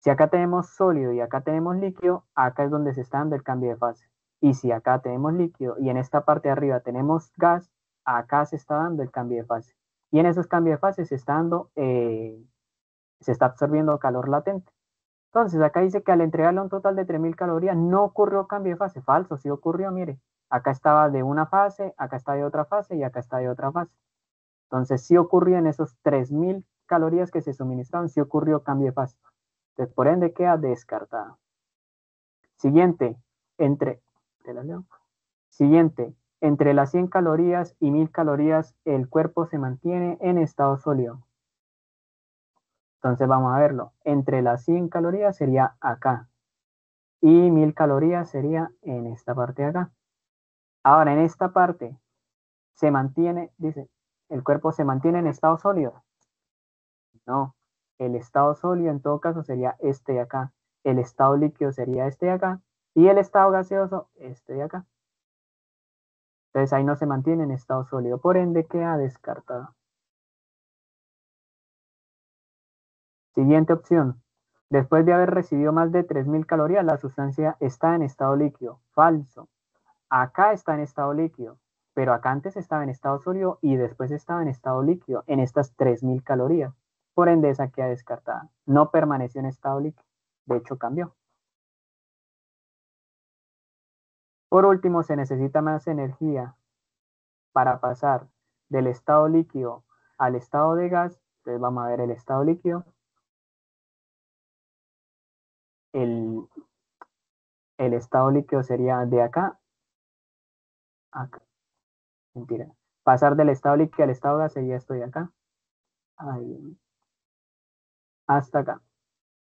[SPEAKER 1] si acá tenemos sólido y acá tenemos líquido, acá es donde se está dando el cambio de fase. Y si acá tenemos líquido y en esta parte de arriba tenemos gas, acá se está dando el cambio de fase. Y en esos cambios de fase se está absorbiendo calor latente. Entonces, acá dice que al entregarle un total de 3.000 calorías no ocurrió cambio de fase. Falso, sí ocurrió, mire. Acá estaba de una fase, acá está de otra fase y acá está de otra fase. Entonces, sí ocurrió en esos 3.000 calorías que se suministraron, sí ocurrió cambio de fase. Entonces, por ende, queda descartada. Siguiente, entre, ¿te la leo? Siguiente, entre las 100 calorías y 1.000 calorías, el cuerpo se mantiene en estado sólido. Entonces vamos a verlo. Entre las 100 calorías sería acá y 1.000 calorías sería en esta parte de acá. Ahora, en esta parte se mantiene, dice, el cuerpo se mantiene en estado sólido. No, el estado sólido en todo caso sería este de acá. El estado líquido sería este de acá y el estado gaseoso este de acá. Entonces ahí no se mantiene en estado sólido, por ende queda descartado. Siguiente opción. Después de haber recibido más de 3.000 calorías, la sustancia está en estado líquido. Falso. Acá está en estado líquido, pero acá antes estaba en estado sólido y después estaba en estado líquido, en estas 3.000 calorías. Por ende, esa queda descartada. No permaneció en estado líquido. De hecho, cambió. Por último, se necesita más energía para pasar del estado líquido al estado de gas. Entonces vamos a ver el estado líquido. El, el estado líquido sería de acá a acá. Mentira. Pasar del estado líquido al estado gas sería esto de acá. Ahí, hasta acá.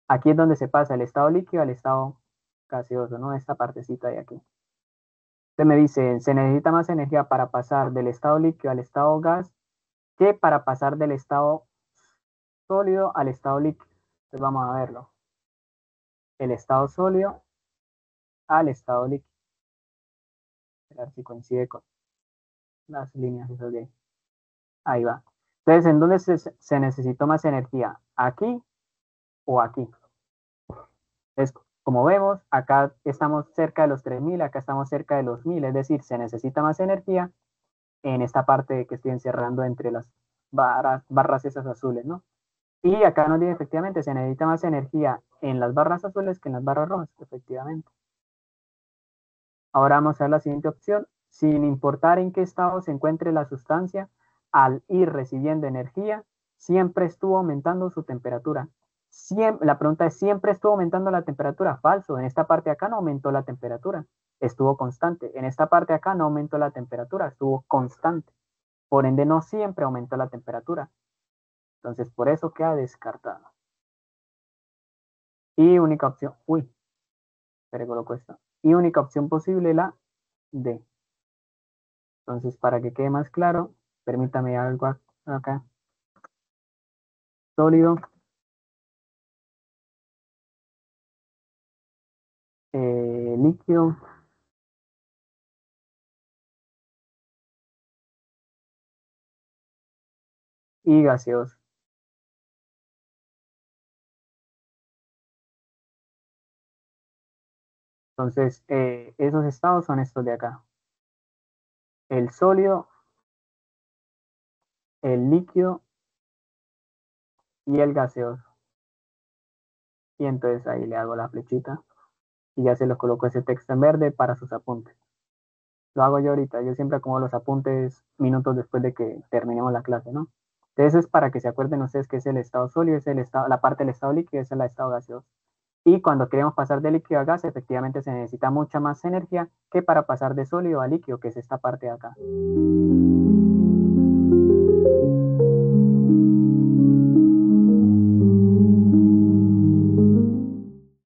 [SPEAKER 1] Aquí es donde se pasa el estado líquido al estado gaseoso, ¿no? Esta partecita de aquí. Entonces me dice, se necesita más energía para pasar del estado líquido al estado gas que para pasar del estado sólido al estado líquido. Entonces vamos a verlo. El estado sólido al estado líquido. A ver si coincide con las líneas esas de ahí. Ahí va. Entonces, ¿en dónde se necesitó más energía? ¿Aquí o aquí? Entonces, como vemos, acá estamos cerca de los 3000, acá estamos cerca de los 1000, es decir, se necesita más energía en esta parte que estoy encerrando entre las barras esas azules, ¿no? Y acá nos dice efectivamente, se necesita más energía en las barras azules que en las barras rojas, efectivamente. Ahora vamos a ver la siguiente opción. Sin importar en qué estado se encuentre la sustancia, al ir recibiendo energía, siempre estuvo aumentando su temperatura. La pregunta es, ¿siempre estuvo aumentando la temperatura? Falso. En esta parte de acá no aumentó la temperatura. Estuvo constante. En esta parte de acá no aumentó la temperatura. Estuvo constante. Por ende, no siempre aumentó la temperatura. Entonces, por eso queda descartado. Y única opción, uy, se coloco esto. Y única opción posible, la D. Entonces, para que quede más claro, permítame algo acá. Sólido, líquido y gaseoso. Entonces, esos estados son estos de acá. El sólido, el líquido y el gaseoso. Y entonces ahí le hago la flechita y ya se los coloco ese texto en verde para sus apuntes. Lo hago yo ahorita, yo siempre acomodo los apuntes minutos después de que terminemos la clase, ¿no? Entonces es para que se acuerden ustedes que es el estado sólido, es el estado, la parte del estado líquido, es el estado gaseoso. Y cuando queremos pasar de líquido a gas, efectivamente se necesita mucha más energía que para pasar de sólido a líquido, que es esta parte de acá.